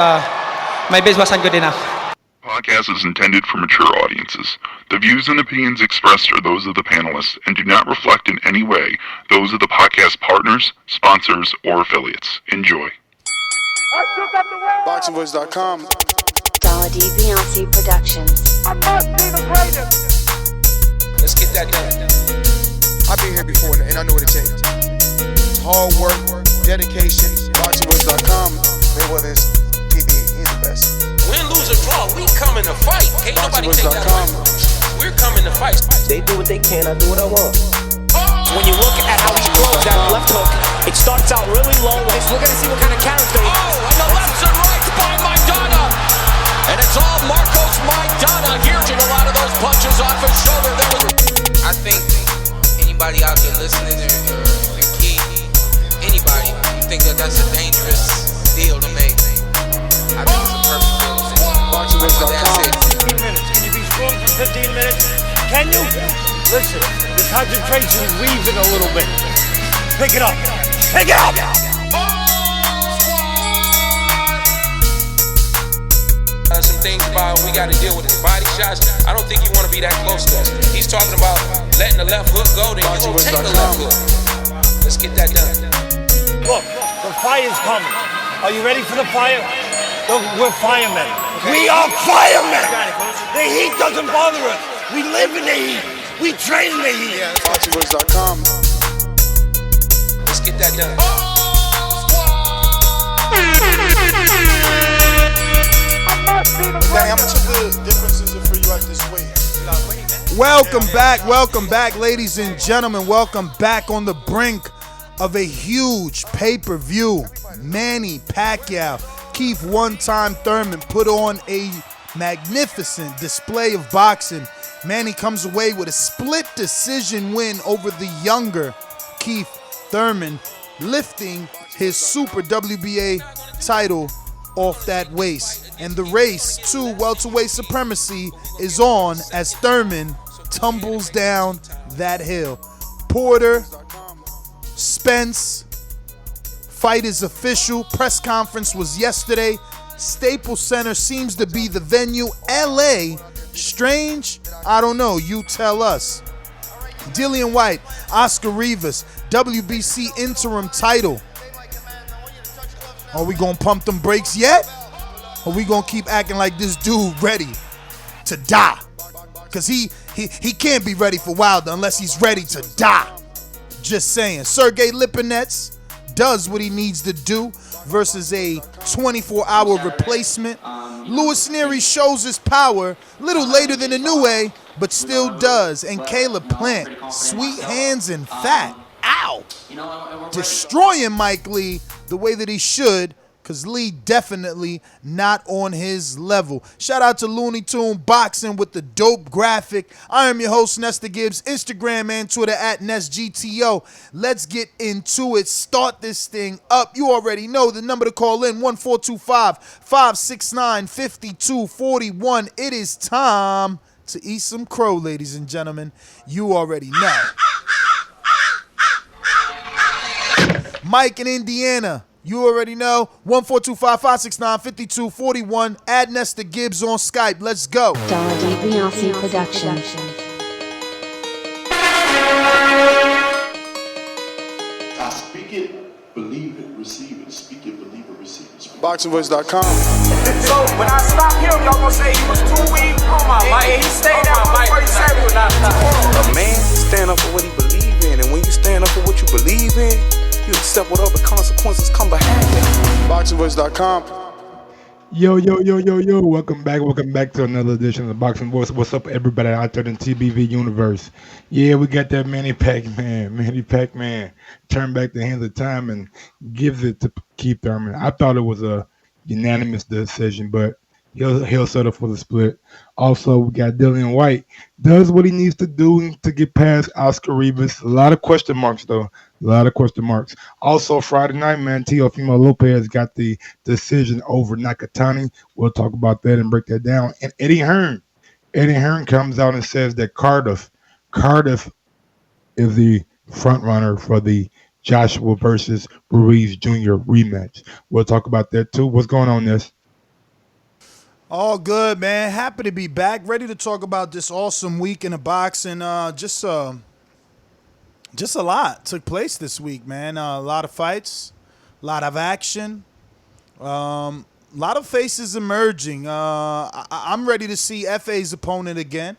My base wasn't good enough. Podcast is intended for mature audiences. The views and opinions expressed are those of the panelists and do not reflect in any way those of the podcast partners, sponsors, or affiliates. Enjoy. ThaBoxingvoice.com. DAZN Productions. I must be the greatest. Let's get that done. I've been here before and I know what it takes. It's hard work, dedication. ThaBoxingvoice.com. Mayweather is PB. He's the best. Win, lose, or draw, we coming to fight. Can't nobody take that away from us. We're coming to fight. They do what they can, I do what I want. When you look at how he throws that left hook, it starts out really low. We're going to see what kind of character he has. Oh, and the lefts and rights by Maidana. And it's all Marcos Maidana hearing a lot of those punches off his shoulder. I think anybody out there listening or the key, anybody, you think that that's a dangerous deal to make. I think it's a perfect deal to make. ThaBoxingvoice.com. 15 minutes. Can you be strong for 15 minutes? Can you? Listen, the concentration weaves it a little bit. Pick it up. Pick it up! Some things about we got to deal with his body shots. I don't think you want to be that close to us. He's talking about letting the left hook go, then you gonna take the left hook. Let's get that done. Look, the fire's coming. Are you ready for the fire? Look, we're firemen. We are firemen! The heat doesn't bother us. We live in the heat. We train in the heat. ThaBoxingvoice.com. Let's get that done. Danny, how much of the difference is it for you at this weight? Welcome back, ladies and gentlemen. Welcome back on the brink of a huge pay-per-view. Manny Pacquiao, Keith one-time Thurman put on a magnificent display of boxing. Manny comes away with a split decision win over the younger Keith Thurman, lifting his Super WBA title off that waist. And the race to welterweight supremacy is on as Thurman tumbles down that hill. Porter, Spence, fight is official. Press conference was yesterday. Staples Center seems to be the venue. LA, strange? I don't know. You tell us. Dillian Whyte, Oscar Rivas, WBC interim title. Are we going to pump them brakes yet? Or we going to keep acting like this dude ready to die? Because he can't be ready for Wilder unless he's ready to die. Just saying. Sergey Lipnets does what he needs to do versus a 24-hour replacement. Nery shows his power a little later than Inoue, but still does. And Caleb Plant, sweet hands and fat. Ow! Destroying Mike Lee the way that he should, because Lee definitely not on his level. Shout out to Looney Tune Boxing with the dope graphic. I am your host, Nestor Gibbs, Instagram and Twitter at NestGTO. Let's get into it. Start this thing up. You already know the number to call in, 1-425-569-5241. It is time to eat some crow, ladies and gentlemen. You already know. Mike in Indiana, you already know. 1-425-569-5241. Add Nestor Gibbs on Skype. Let's go. DAZN Productions. I speak it, believe it, receive it. Speak it, believe it, receive it. ThaBoxingvoice.com. So when I stop here, y'all gonna say he was too weak. And he stayed out before he said he was not. A man stand up for what he believes in, and when you stand up for what you believe in, you accept whatever consequences come behind it. ThaBoxingvoice.com. Yo, welcome back to another edition of the Boxing Voice. What's up, everybody out there in the TBV universe? Yeah, we got that Manny Pacquiao turn back the hands of time and gives it to Keith Thurman. I thought it was a unanimous decision, but he'll settle for the split. Also, we got Dillian Whyte does what he needs to do to get past Oscar Rivas. A lot of question marks, though. A lot of question marks. Also, Friday night, man, Teofimo Lopez got the decision over Nakatani. We'll talk about that and break that down. And Eddie Hearn comes out and says that Cardiff is the front runner for the Joshua versus Ruiz Jr. rematch. We'll talk about that too. What's going on, this? All good, man. Happy to be back. Ready to talk about this awesome week in the boxing. Just a lot took place this week, man. A lot of fights, a lot of action, a lot of faces emerging. I'm ready to see Efe's opponent again.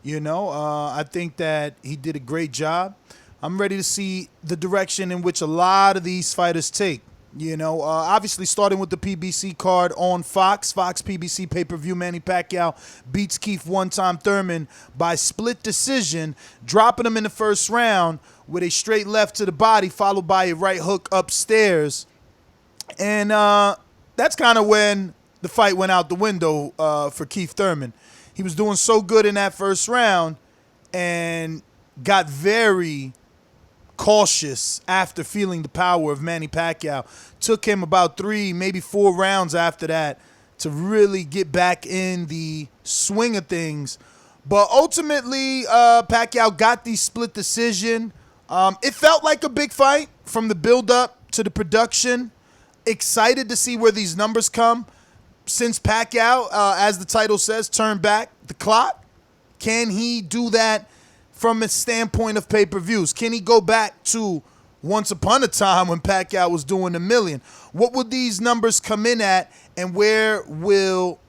I think that he did a great job. I'm ready to see the direction in which a lot of these fighters take. Obviously starting with the PBC card on Fox PBC pay-per-view, Manny Pacquiao beats Keith one-time Thurman by split decision, dropping him in the first round with a straight left to the body, followed by a right hook upstairs. And that's kind of when the fight went out the window for Keith Thurman. He was doing so good in that first round and got very cautious after feeling the power of Manny Pacquiao. Took him about 3, maybe 4 rounds after that to really get back in the swing of things. But ultimately, Pacquiao got the split decision. It felt like a big fight from the build-up to the production. Excited to see where these numbers come. Since Pacquiao, as the title says, turned back the clock, can he do that from a standpoint of pay-per-views? Can he go back to once upon a time when Pacquiao was doing $1 million? What would these numbers come in at, and where will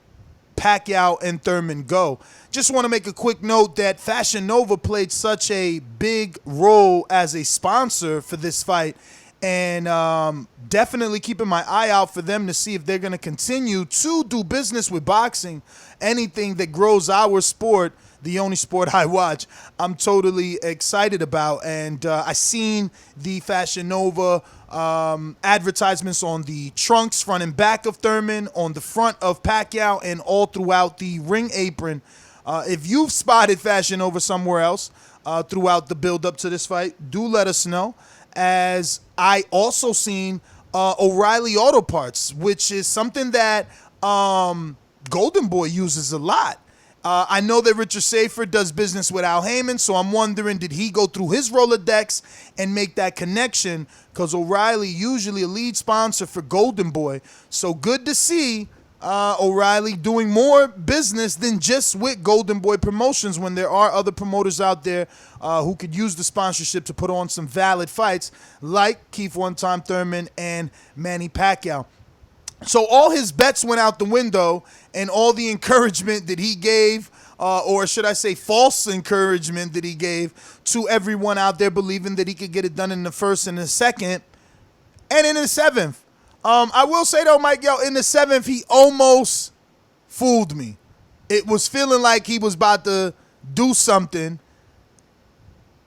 Pacquiao and Thurman go? Just want to make a quick note that Fashion Nova played such a big role as a sponsor for this fight, and definitely keeping my eye out for them to see if they're going to continue to do business with boxing. Anything that grows our sport, the only sport I watch, I'm totally excited about. And I seen the Fashion Nova advertisements on the trunks, front and back of Thurman, on the front of Pacquiao, and all throughout the ring apron. If you've spotted Fashion Nova somewhere else throughout the build-up to this fight, do let us know. As I also seen O'Reilly Auto Parts, which is something that Golden Boy uses a lot. I know that Richard Safer does business with Al Heyman, so I'm wondering, did he go through his Rolodex and make that connection? Because O'Reilly usually a lead sponsor for Golden Boy. So good to see O'Reilly doing more business than just with Golden Boy Promotions, when there are other promoters out there who could use the sponsorship to put on some valid fights, like Keith one-time Thurman and Manny Pacquiao. So all his bets went out the window, and all the encouragement that he gave, or should I say false encouragement that he gave to everyone out there believing that he could get it done in the first and the second, and in the seventh. I will say though, Mike, in the seventh, he almost fooled me. It was feeling like he was about to do something.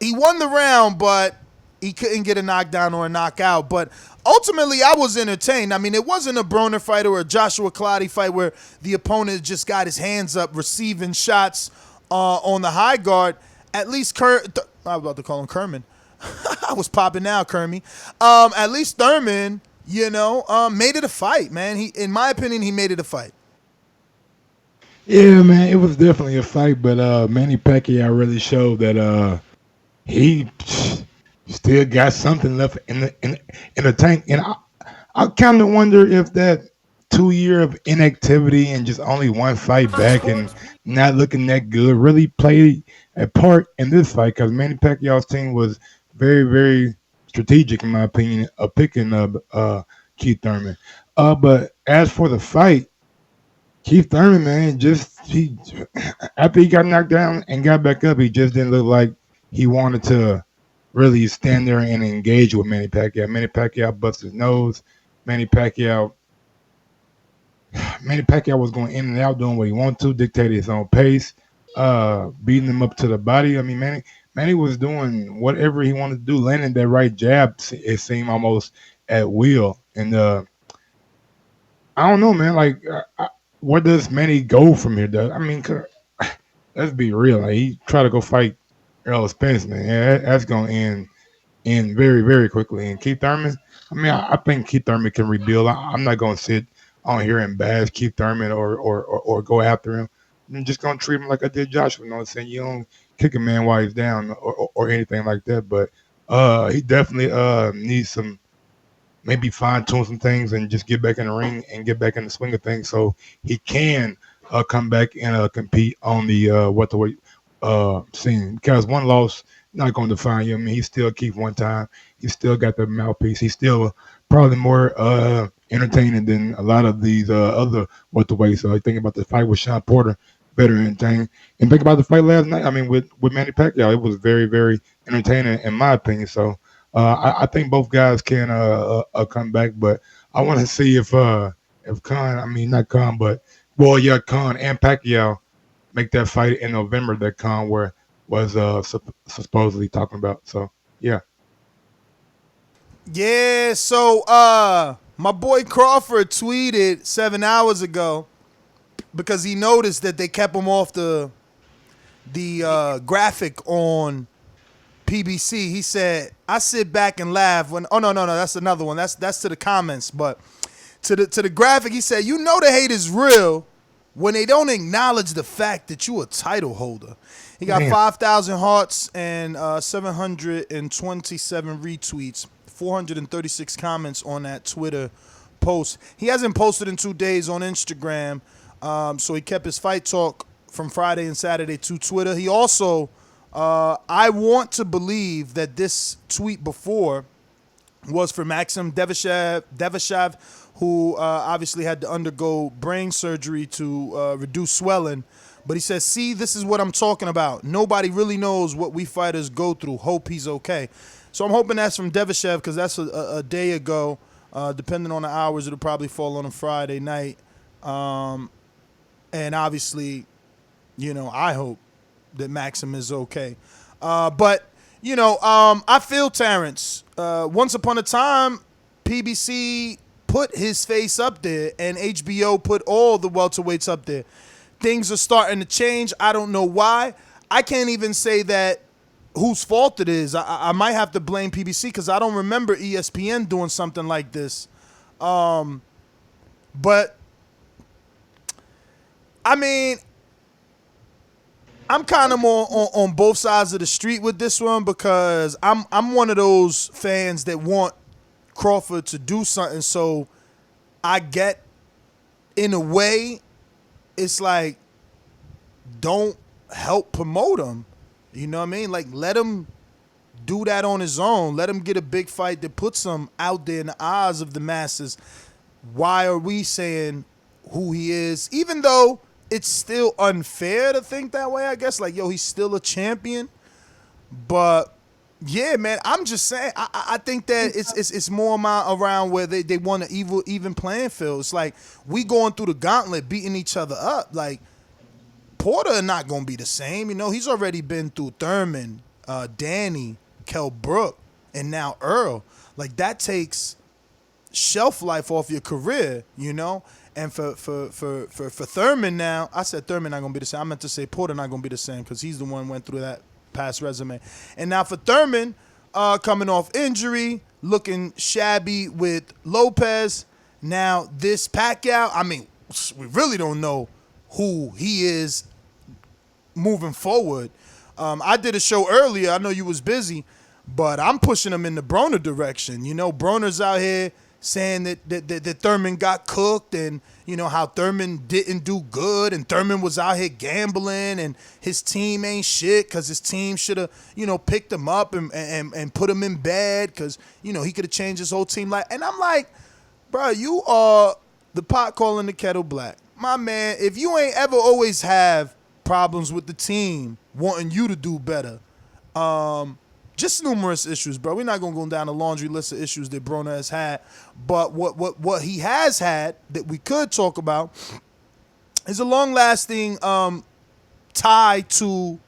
He won the round, but he couldn't get a knockdown or a knockout. But ultimately, I was entertained. I mean, it wasn't a Broner fight or a Joshua Clottey fight where the opponent just got his hands up receiving shots on the high guard. At least I was about to call him Kerman. I was popping out, Kermy. At least Thurman, made it a fight, man. In my opinion, he made it a fight. Yeah, man, it was definitely a fight, but Manny Pacquiao really showed that he still got something left in the tank. And I kind of wonder if that 2 year of inactivity and just only one fight back and not looking that good really played a part in this fight, because Manny Pacquiao's team was very, very strategic, in my opinion, of picking up Keith Thurman. But as for the fight, Keith Thurman, man, after he got knocked down and got back up, he just didn't look like he wanted to really stand there and engage with Manny Pacquiao. Manny Pacquiao bust his nose. Manny Pacquiao was going in and out, doing what he wanted to, dictated his own pace, beating him up to the body. I mean, Manny was doing whatever he wanted to do, landing that right jab, it seemed, almost at will. And I don't know, man, like, where does Manny go from here, though? I mean, let's be real. Like, he tried to go fight Errol Spence, man. Yeah, that's going to end very, very quickly. And Keith Thurman, I mean, I think Keith Thurman can rebuild. I'm not going to sit on here and bash Keith Thurman or go after him. I'm just going to treat him like I did Joshua. You know what I'm saying? You don't kick a man while he's down or anything like that. But he definitely needs some, maybe fine-tune some things and just get back in the ring and get back in the swing of things so he can come back and compete on the welterweight scene, because one loss not going to define you. I mean, he still keep one time. He still got the mouthpiece. He's still probably more entertaining than a lot of these other welterweights. So I think about the fight with Shawn Porter, better entertaining. And think about the fight last night. I mean, with Manny Pacquiao, it was very, very entertaining in my opinion. So I think both guys can come back, but I want to see if Khan, I mean not Khan, but well, yeah, Khan and Pacquiao make that fight in November that Khan was supposedly talking about. So yeah. Yeah, so my boy Crawford tweeted 7 hours ago because he noticed that they kept him off the graphic on PBC. He said, "I sit back and laugh when." Oh no, that's another one. That's to the comments, but to the graphic, he said, "You know the hate is real when they don't acknowledge the fact that you a title holder." He got 5,000 hearts and 727 retweets, 436 comments on that Twitter post. He hasn't posted in 2 days on Instagram, so he kept his fight talk from Friday and Saturday to Twitter. He also, I want to believe that this tweet before was for Maxim Dadashev, who obviously had to undergo brain surgery to reduce swelling. But he says, "See, this is what I'm talking about. Nobody really knows what we fighters go through. Hope he's okay." So I'm hoping that's from Dadashev because that's a day ago. Depending on the hours, it'll probably fall on a Friday night. And obviously, I hope that Maxim is okay. But, I feel Terrence. Once upon a time, PBC put his face up there and HBO put all the welterweights up there. Things are starting to change. I don't know why. I can't even say that whose fault it is. I might have to blame PBC because I don't remember ESPN doing something like this. But, I mean, I'm kind of more on both sides of the street with this one because I'm one of those fans that want Crawford to do something. So I get, in a way, it's like, don't help promote him. You know what I mean? Like, let him do that on his own. Let him get a big fight that puts him out there in the eyes of the masses. Why are we saying who he is? Even though it's still unfair to think that way, I guess. Like, yo, he's still a champion. But, yeah, man, I'm just saying, I think that it's more around where they want an even playing field. It's like, we going through the gauntlet, beating each other up. Like, Porter not going to be the same. He's already been through Thurman, Danny, Kell Brook, and now Errol. Like, that takes shelf life off your career, And for Thurman now, I said Thurman not going to be the same. I meant to say Porter not going to be the same because he's the one who went through that past resume. And now for Thurman, coming off injury, looking shabby with Lopez. Now this Pacquiao, I mean, we really don't know who he is moving forward. I did a show earlier. I know you was busy, but I'm pushing him in the Broner direction. Broner's out here saying that Thurman got cooked and, how Thurman didn't do good and Thurman was out here gambling and his team ain't shit because his team should have, picked him up and put him in bed because, he could have changed his whole team. And I'm like, bro, you are the pot calling the kettle black. My man, if you ain't ever always have problems with the team wanting you to do better, just numerous issues, bro. We're not gonna go down a laundry list of issues that Broner has had, but what he has had that we could talk about is a long-lasting tie to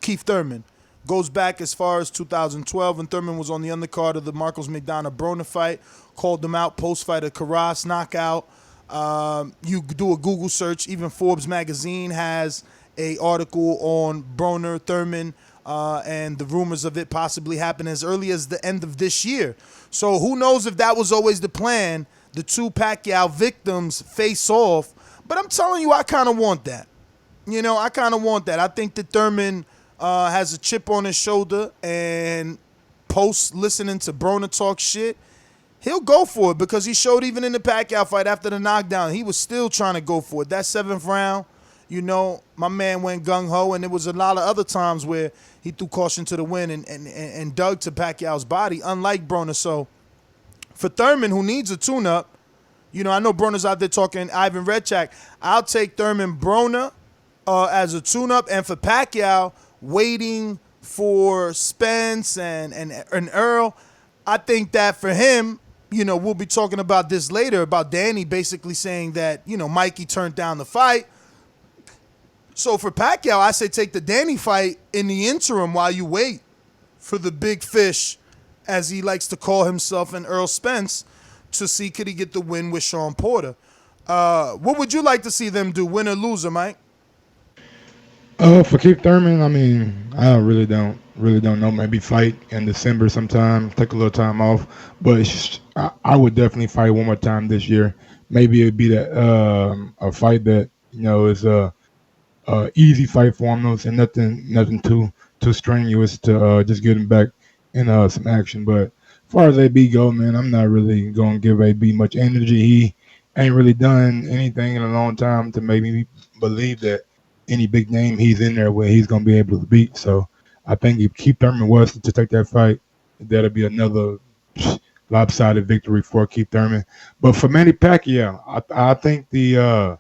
Keith Thurman. Goes back as far as 2012 when Thurman was on the undercard of the Marcos McDonough Broner fight, called them out post-fight a Karras knockout. You do a Google search. Even Forbes magazine has a article on Broner, Thurman, and the rumors of it possibly happening as early as the end of this year. So who knows if that was always the plan, the two Pacquiao victims face off. But I'm telling you, I kind of want that. I kind of want that. I think that Thurman has a chip on his shoulder and post listening to Broner talk shit, he'll go for it because he showed even in the Pacquiao fight after the knockdown, he was still trying to go for it. That 7th round, my man went gung-ho, and there was a lot of other times where he threw caution to the wind and dug to Pacquiao's body, unlike Broner. So for Thurman, who needs a tune-up, I know Broner's out there talking Ivan Redchak. I'll take Thurman Broner as a tune-up, and for Pacquiao, waiting for Spence and Errol, I think that for him, we'll be talking about this later, about Danny basically saying that, Mikey turned down the fight. So for Pacquiao, I say take the Danny fight in the interim while you wait for the big fish, as he likes to call himself, and Errol Spence, to see could he get the win with Shawn Porter. What would you like to see them do, win or loser, Mike? For Keith Thurman, I really don't know. Maybe fight in December sometime, take a little time off. But I would definitely fight one more time this year. Maybe it'd be a fight that is a easy fight for him, and nothing too strenuous to just get him back in some action. But as far as AB go, man, I'm not really gonna give AB much energy. He ain't really done anything in a long time to make me believe that any big name he's in there where he's gonna be able to beat. So I think if Keith Thurman was to take that fight, that'll be another lopsided victory for Keith Thurman. But for Manny Pacquiao, I think the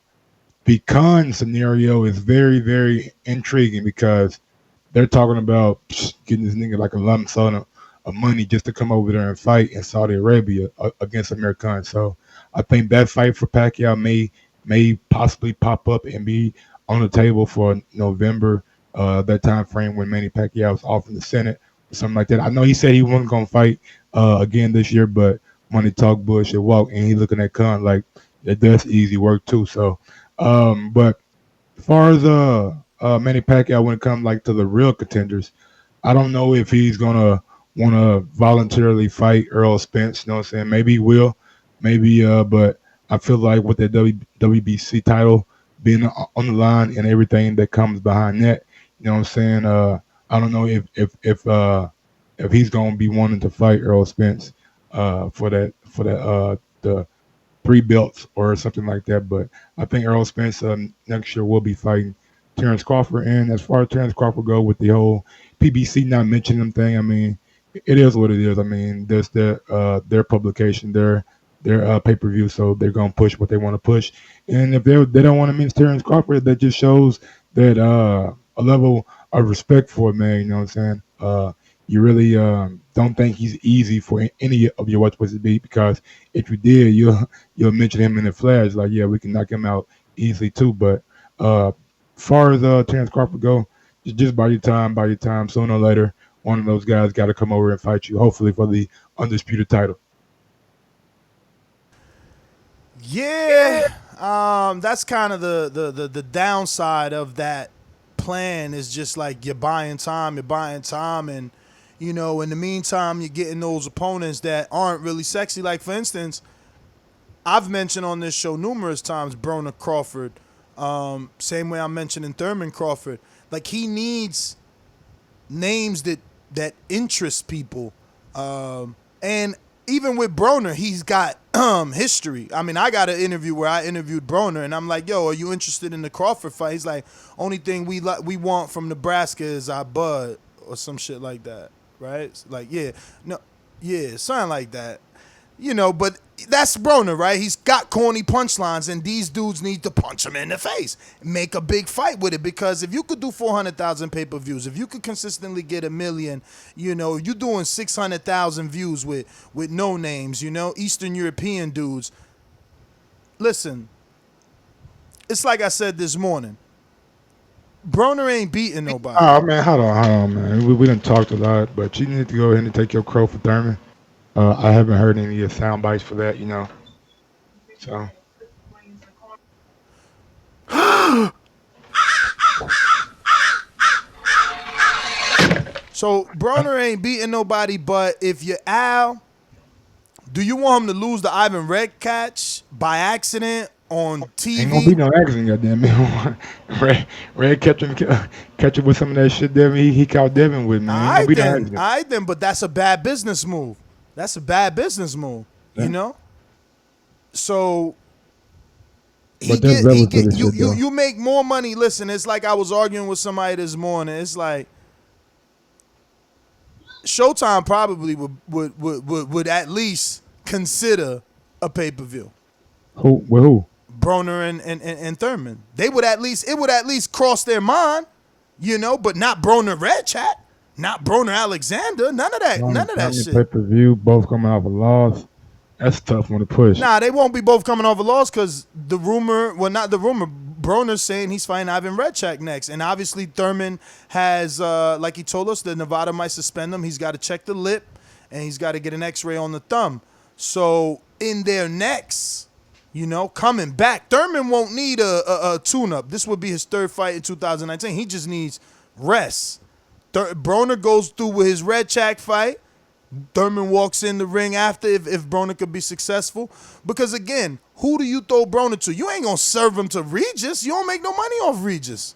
Khan scenario is very, very intriguing because they're talking about getting this nigga like a lump sum of money just to come over there and fight in Saudi Arabia against Amir Khan. So I think that fight for Pacquiao may possibly pop up and be on the table for November, that time frame when Manny Pacquiao is off in the Senate or something like that. I know he said he wasn't going to fight again this year, but money talk, bullshit walk, and he looking at Khan like that's easy work too. So, but as far as Manny Pacquiao, when it comes to the real contenders, I don't know if he's gonna want to voluntarily fight Errol Spence. You know what I'm saying? Maybe he will, maybe. But I feel like with the WBC title being on the line and everything that comes behind that, you know what I'm saying? I don't know if he's gonna be wanting to fight Errol Spence for the 3 belts or something like that. But I think Errol Spence next year will be fighting Terrence Crawford. And as far as Terrence Crawford go with the whole PBC not mentioning them thing, it is what it is. That's their publication, their pay-per-view, so they're gonna push what they want to push. And if they don't want to mention Terrence Crawford, that just shows that a level of respect for a man. You know what I'm saying? You really don't think he's easy for any of your watch to beat, because if you did, you'll mention him in the flash, like, yeah, we can knock him out easily too. But as far as Terrence Crawford go, just buy your time. Sooner or later, one of those guys got to come over and fight you, hopefully for the undisputed title. Yeah, that's kind of the downside of that plan, is just like you're buying time, and in the meantime, you're getting those opponents that aren't really sexy. Like, for instance, I've mentioned on this show numerous times Broner Crawford, same way I'm mentioning Thurman Crawford. Like, he needs names that interest people, and even with Broner, he's got history. I got an interview where I interviewed Broner, and I'm like, yo, are you interested in the Crawford fight? He's like, only thing we want from Nebraska is our bud, or some shit like that, right? It's like, yeah, no, yeah, something like that. But that's Broner, right? He's got corny punchlines, and these dudes need to punch him in the face. Make a big fight with it, because if you could do 400,000 pay-per-views, if you could consistently get 1 million, you're doing 600,000 views with no names, Eastern European dudes. Listen, it's like I said this morning. Broner ain't beating nobody. Oh, man, hold on, man. We done talked a lot, but you need to go ahead and take your crow for Thurman. I haven't heard any of your sound bites for that, So. So Broner ain't beating nobody, but if you're Al, do you want him to lose the Ivan Red catch by accident on TV? Ain't gonna be no accident, goddamn. Red kept him with some of that shit that he caught Devin with, man. All right then, but that's a bad business move. That's a bad business move. You know? So But that's relative shit, though. you make more money. Listen, it's like I was arguing with somebody this morning. It's like Showtime probably would at least consider a pay-per-view. Who? Broner and Thurman. It would at least cross their mind, you know, but not Broner Red Chat, not Broner Alexander, none of that shit. Pay-per-view, both coming off a loss. That's a tough one to push. Nah, they won't be both coming off a loss because Broner's saying he's fighting Ivan Redchak next. And obviously Thurman has, like he told us, that Nevada might suspend him. He's got to check the lip and he's got to get an x-ray on the thumb. So in their necks, you know, coming back, Thurman won't need a tune-up. This would be his third fight in 2019. He just needs rest. Broner goes through with his Redchak fight. Thurman walks in the ring after if Broner could be successful. Because, again, who do you throw Broner to? You ain't going to serve him to Regis. You don't make no money off Regis.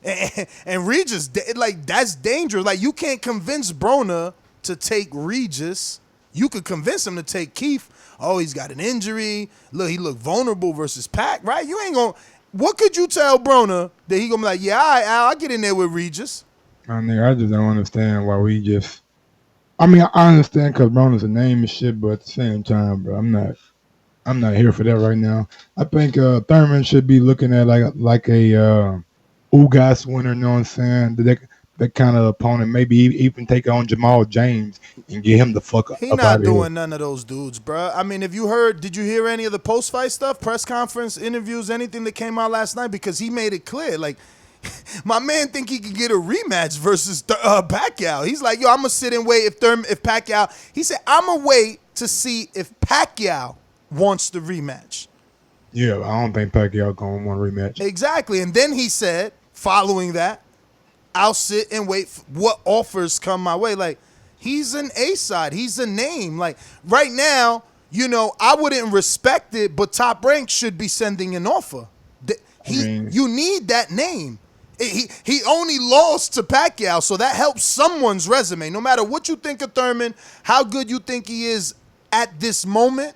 And Regis, like, that's dangerous. Like, you can't convince Broner to take Regis. You could convince him to take Keith. Oh, he's got an injury. Look, he looked vulnerable versus Pac, right? You ain't going to. What could you tell Broner that he going to be like, yeah, all right, I'll get in there with Regis? I just don't understand why we just. I mean, I understand because Broner's a name and shit, but at the same time, bro, I'm not here for that right now. I think Thurman should be looking at like a Ugas winner, you know what I'm saying? That kind of opponent, maybe even take on Jamal James and get him the fuck up. He not doing none of those dudes, bro. I mean, did you hear any of the post-fight stuff, press conference, interviews, anything that came out last night? Because he made it clear, like, my man think he could get a rematch versus Pacquiao. He's like, yo, I'm going to sit and wait if Pacquiao. He said, I'm going to wait to see if Pacquiao wants the rematch. Yeah, I don't think Pacquiao going to want a rematch. Exactly. And then he said, following that, I'll sit and wait for what offers come my way. Like, he's an A-side. He's a name. Like, right now, you know, I wouldn't respect it, but Top Rank should be sending an offer. You need that name. He only lost to Pacquiao, so that helps someone's resume. No matter what you think of Thurman, how good you think he is at this moment,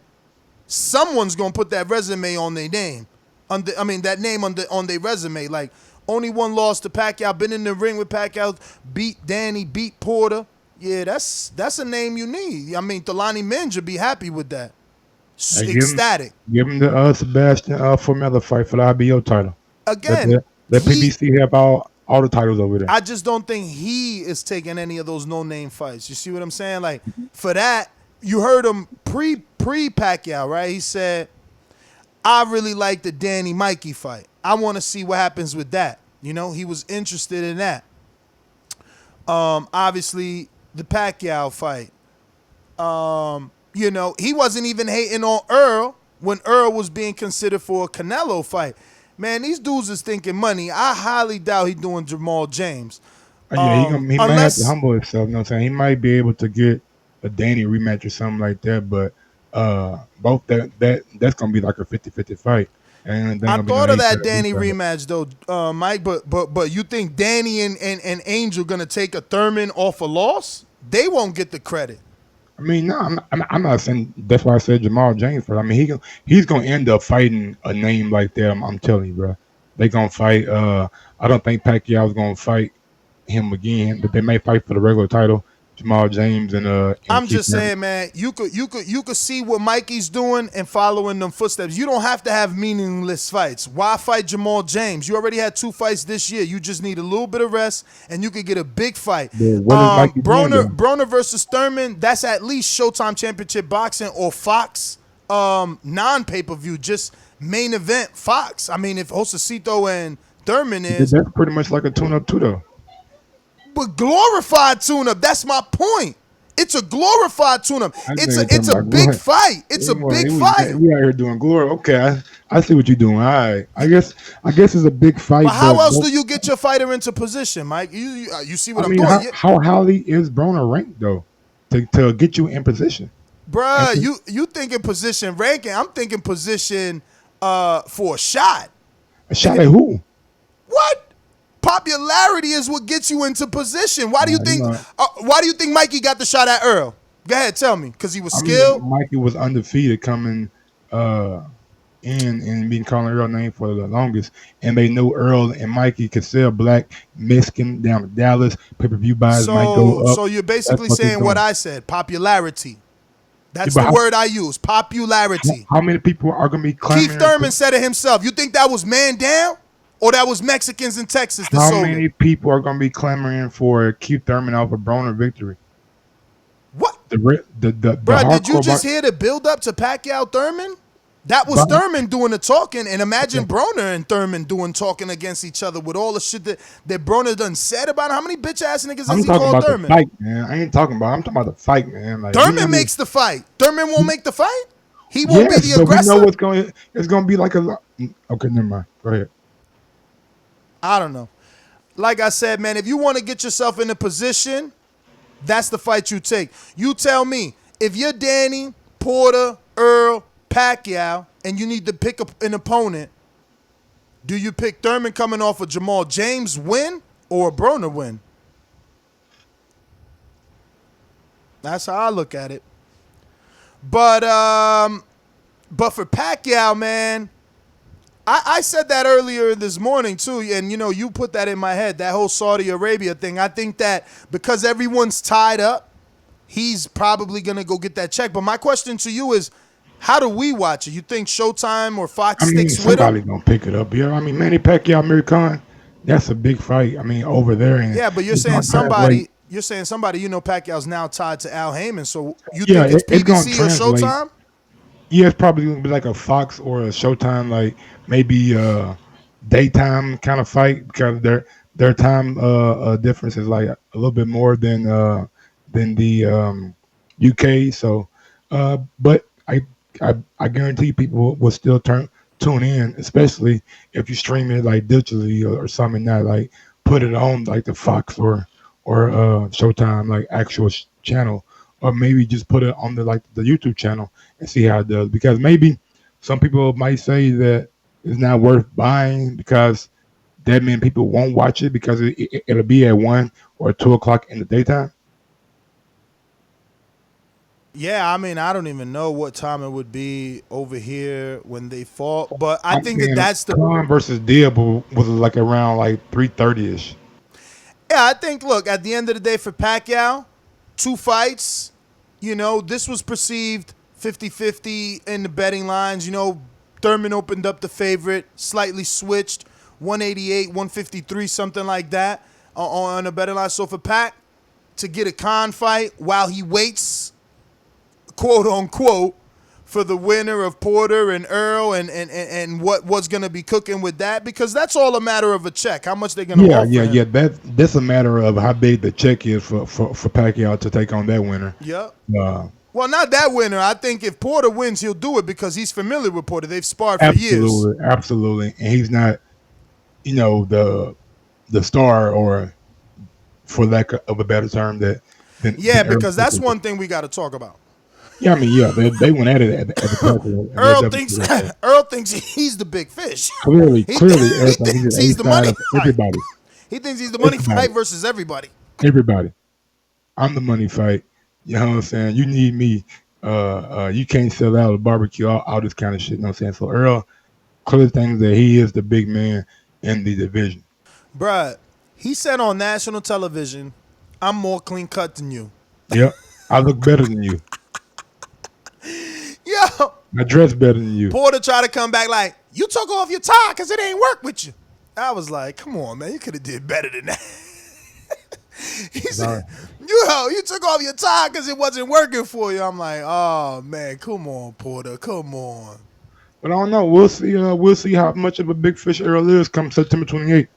someone's gonna put that resume on their name. That name on their resume. Like, only one loss to Pacquiao. Been in the ring with Pacquiao. Beat Danny. Beat Porter. Yeah, that's a name you need. I mean, Thelani Minge would be happy with that. Ecstatic. Give him the Sebastian Formella fight for the IBO title. Again. Let PBC have all the titles over there. I just don't think he is taking any of those no-name fights. You see what I'm saying? Like, for that, you heard him pre-Pacquiao, right? He said, I really like the Danny Mikey fight. I want to see what happens with that. You know, he was interested in that. Obviously, the Pacquiao fight. You know, he wasn't even hating on Errol when Errol was being considered for a Canelo fight. Man, these dudes is thinking money. I highly doubt he's doing Jamal James. He might have to humble himself. You know what I'm saying? He might be able to get a Danny rematch or something like that, but both that's going to be like a 50-50 fight. And I thought of that Danny rematch, though, Mike, but you think Danny and Angel going to take a Thurman off a loss? They won't get the credit. I mean, no, I'm not saying that's why I said Jamal James. But I mean, he's gonna end up fighting a name like that. I'm telling you, bro. They gonna fight. I don't think Pacquiao's gonna fight him again, but they may fight for the regular title. Jamal James and I'm just saying, man, you could see what Mikey's doing and following them footsteps. You don't have to have meaningless fights. Why fight Jamal James? You already had 2 fights this year. You just need a little bit of rest, and you could get a big fight. Yeah, what is Broner versus Thurman, that's at least Showtime Championship Boxing or Fox non-pay-per-view, just main event Fox. I mean, if Josecito and Thurman is... That's pretty much like a tune-up too, though. But glorified tune-up. That's my point. It's a glorified tune-up. It's a big fight. It's a big fight. We out here doing glory. Okay, I see what you're doing. All right. I guess it's a big fight. But how else do you get your fighter into position, Mike? You see what I'm doing? How highly is Broner ranked, though, to get you in position? Bruh, you thinking position ranking. I'm thinking position for a shot. A shot at who? What? Popularity is what gets you into position. Why do you think? Why do you think Mikey got the shot at Earl? Go ahead, tell me, because he was I skilled. mean, Mikey was undefeated coming in and being calling Earl name for the longest, and they knew Earl and Mikey could sell black Mexican down to Dallas. Pay-per-view buys might go up. So you're basically That's what they're saying what doing. I said, popularity. That's Yeah, but the word I use, popularity. How many people are going to be clamoring? Keith Thurman said it himself. You think that was man down, or that was Mexicans in Texas that How sold many it? people are going to be clamoring for Keith Thurman off a Broner victory? What? The Bro, did you hardcore just hear the build up to Pacquiao Thurman? That was Thurman doing the talking, and imagine Broner and Thurman doing talking against each other with all the shit that Broner done said about him. How many bitch ass niggas I'm has he talking called about Thurman? the fight, man. I ain't talking about. I'm talking about the fight, man. Like, Thurman makes the fight. Thurman won't make the fight. He won't be the but aggressor. we know what's going. It's going to be like a. Okay, never mind. Go ahead. I don't know. Like I said, man, if you want to get yourself in a position, that's the fight you take. You tell me, if you're Danny, Porter, Earl, Pacquiao, and you need to pick an opponent, do you pick Thurman coming off a Jamal James win or a Broner win? That's how I look at it. But for Pacquiao, man, I said that earlier this morning too, and you know, you put that in my head, that whole Saudi Arabia thing. I think that because everyone's tied up, he's probably gonna go get that check. But my question to you is, how do we watch it? You think Showtime or Fox sticks with him? Somebody's gonna pick it up. Yeah, I mean, Manny Pacquiao, American, that's a big fight. I mean, over there. And yeah, but you're saying somebody. You're saying somebody. You know, Pacquiao's now tied to Al Heyman. So you think it's PBC or Showtime? Yeah, it's probably gonna be like a Fox or a Showtime, like maybe daytime kind of fight, because their time difference is like a little bit more than the UK. So, but I guarantee people will still tune in, especially if you stream it like digitally or something, not like put it on like the Fox or Showtime like actual channel, or maybe just put it on the YouTube channel and see how it does. Because maybe some people might say that it's not worth buying because that many people won't watch it because it'll be at 1 or 2 o'clock in the daytime. Yeah, I mean, I don't even know what time it would be over here when they fought, but I think that's the Khan versus Diab was like around like 3:30ish. Yeah, I think, look, at the end of the day for Pacquiao, 2 fights, you know, this was perceived 50-50 in the betting lines. You know, Thurman opened up the favorite, slightly switched, 188, 153, something like that on the betting line. So for Pac to get a Khan fight while he waits, quote unquote, for the winner of Porter and Earl and what's going to be cooking with that, because that's all a matter of a check, how much they're going to offer him. Yeah. That's a matter of how big the check is for Pacquiao to take on that winner. Yep. Well, not that winner. I think if Porter wins, he'll do it because he's familiar with Porter. They've sparred for years. Absolutely. And he's not, you know, the star, or for lack of a better term, because that's one thing we got to talk about. Yeah, I mean, they went at it at the Earl thinks he's the big fish. Clearly, he thinks he's the money fight. Everybody. He thinks he's the money fight versus everybody. Everybody. I'm the money fight. You know what I'm saying? You need me. You can't sell out a barbecue, all this kind of shit. You know what I'm saying? So Earl clearly thinks that he is the big man in the division. Bruh, he said on national television, I'm more clean cut than you. Yep. I look better than you. Yo, I dress better than you. Porter tried to come back like, you took off your tie because it ain't work with you. I was like, come on, man, you could have did better than that. He said, you took off your tie because it wasn't working for you. I'm like, oh man, come on, Porter, come on. But I don't know. We'll see. We'll see how much of a big fish Errol is come September 28th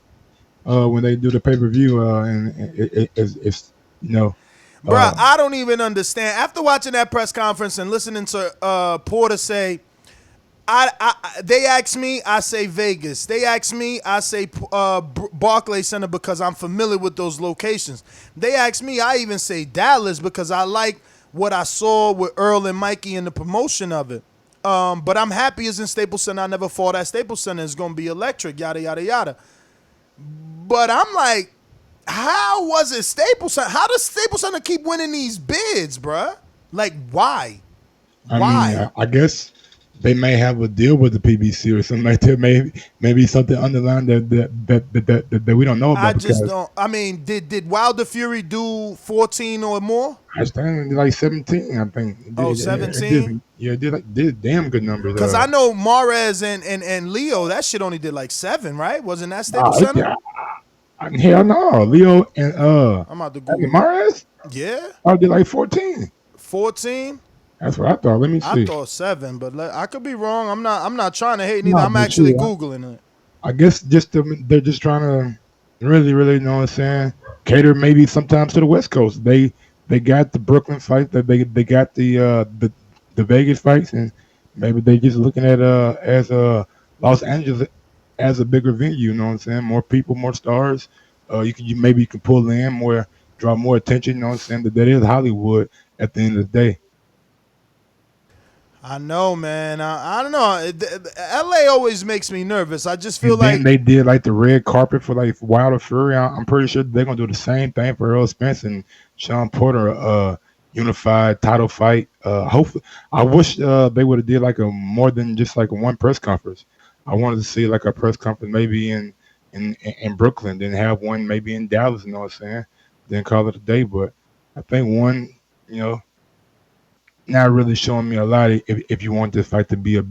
when they do the pay-per-view. And it's you know. Bruh, I don't even understand. After watching that press conference and listening to Porter say, they ask me, I say Vegas. They ask me, I say Barclays Center because I'm familiar with those locations. They ask me, I even say Dallas because I like what I saw with Earl and Mikey and the promotion of it. But I'm happy it's in Staples Center. I never thought that Staples Center is going to be electric, yada, yada, yada. But I'm like, how was it Staples Center? How does Staples Center keep winning these bids, bruh? Like, why? I mean, I guess they may have a deal with the PBC or something like that. Maybe something underlying that we don't know I about just because don't. I mean, did Wilder Fury do 14 or more? I stand like 17. I think Oh, it 17? did. Yeah, did damn good numbers. Because I know Mares and Leo, that shit only did like 7, right? Wasn't that Staples Nah, Center? yeah, hell no, Leo and I'm about to Google. Mares. Yeah, I did like 14. 14. That's what I thought. Let me I see. thought 7, but I could be wrong. I'm not trying to hate neither. No, I'm but actually shit, Googling it. I guess they're just trying to really, you know what I'm saying, cater maybe sometimes to the West Coast. They got the Brooklyn fight, that they got the Vegas fights, and maybe they just looking at as Los Angeles as a bigger venue. You know what I'm saying? More people, more stars. You can pull in more, draw more attention. You know what I'm saying? That is Hollywood at the end of the day. I know, man. I don't know. LA always makes me nervous. I just feel And then like they did like the red carpet for like Wilder Fury. I'm pretty sure they're gonna do the same thing for Errol Spence and Shawn Porter, unified title fight. Hopefully, I wish they would have did like a more than just like a one press conference. I wanted to see like a press conference maybe in Brooklyn, then have one maybe in Dallas. You know what I'm saying? Then call it a day. But I think one, you know, not really showing me a lot if you want this fight to be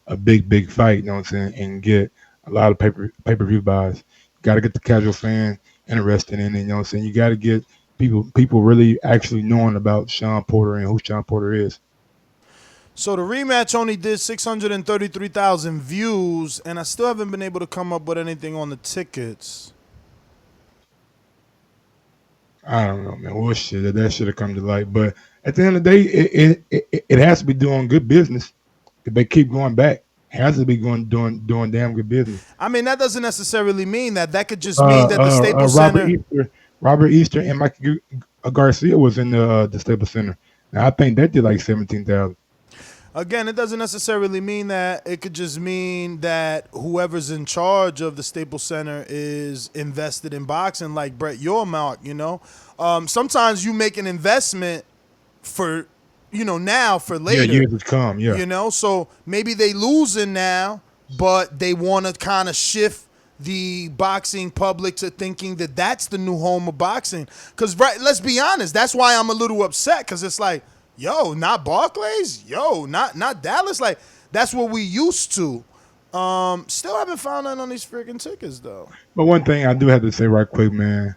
a big fight, you know what I'm saying, and get a lot of pay-per-view buys. Got to get the casual fan interested in it, you know what I'm saying? You got to get people really actually knowing about Shawn Porter and who Shawn Porter is. so. The rematch only did 633,000 views, and I still haven't been able to come up with anything on the tickets. I don't know, man. Well, shit, that should have come to light. But at the end of the day, it has to be doing good business. If they keep going back, it has to be doing damn good business. I mean, that doesn't necessarily mean that. That could just mean that the Staples Robert Center. Easter, Robert Easter, and Michael Garcia was in the Staples Center. Now I think that did like 17,000. Again, it doesn't necessarily mean that. It could just mean that whoever's in charge of the Staples Center is invested in boxing, like Brett Yormark, you know? Sometimes you make an investment for, now for later. Yeah, years to come, yeah. You know? So maybe they losing now, but they want to kind of shift the boxing public to thinking that that's the new home of boxing. Because, let's be honest, that's why I'm a little upset, because it's like, yo, not Barclays? Yo, not Dallas? Like, that's what we used to. Still haven't found out on these freaking tickets, though. But one thing I do have to say right quick, man.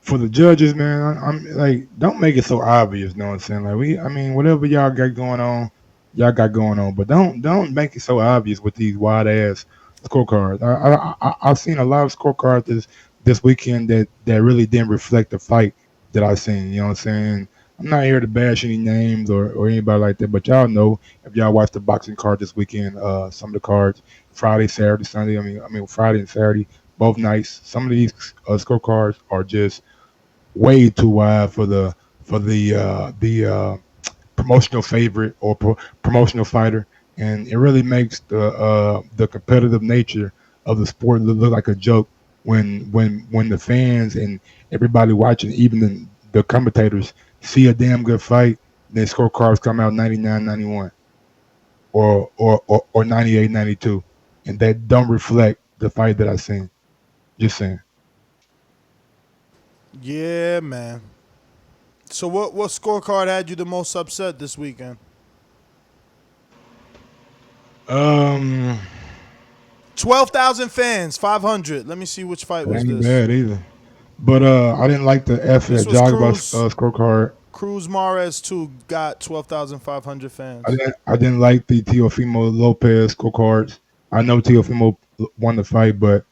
For the judges, man, I'm like, don't make it so obvious. You know what I'm saying? Like whatever y'all got going on, but don't make it so obvious with these wide ass scorecards. I've seen a lot of scorecards this weekend that really didn't reflect the fight that I've seen. You know what I'm saying? I'm not here to bash any names or anybody like that, but y'all know if y'all watched the boxing card this weekend, some of the cards Friday, Saturday, Sunday. I mean Friday and Saturday, both nights. Some of these scorecards are just way too wide for the promotional favorite or promotional fighter, and it really makes the competitive nature of the sport look like a joke when the fans and everybody watching, even the commentators, see a damn good fight, then scorecards come out 99-91 or 98-92, and that don't reflect the fight that I seen. Just saying. Yeah, man. So what scorecard had you the most upset this weekend? 12,000 fans, 500. Let me see which fight was Ain't this. bad either. But I didn't like the Efe Ajaba scorecard. Cruz Mares 2 got 12,500 fans. I didn't like the Teofimo Lopez scorecards. I know Teofimo won the fight, but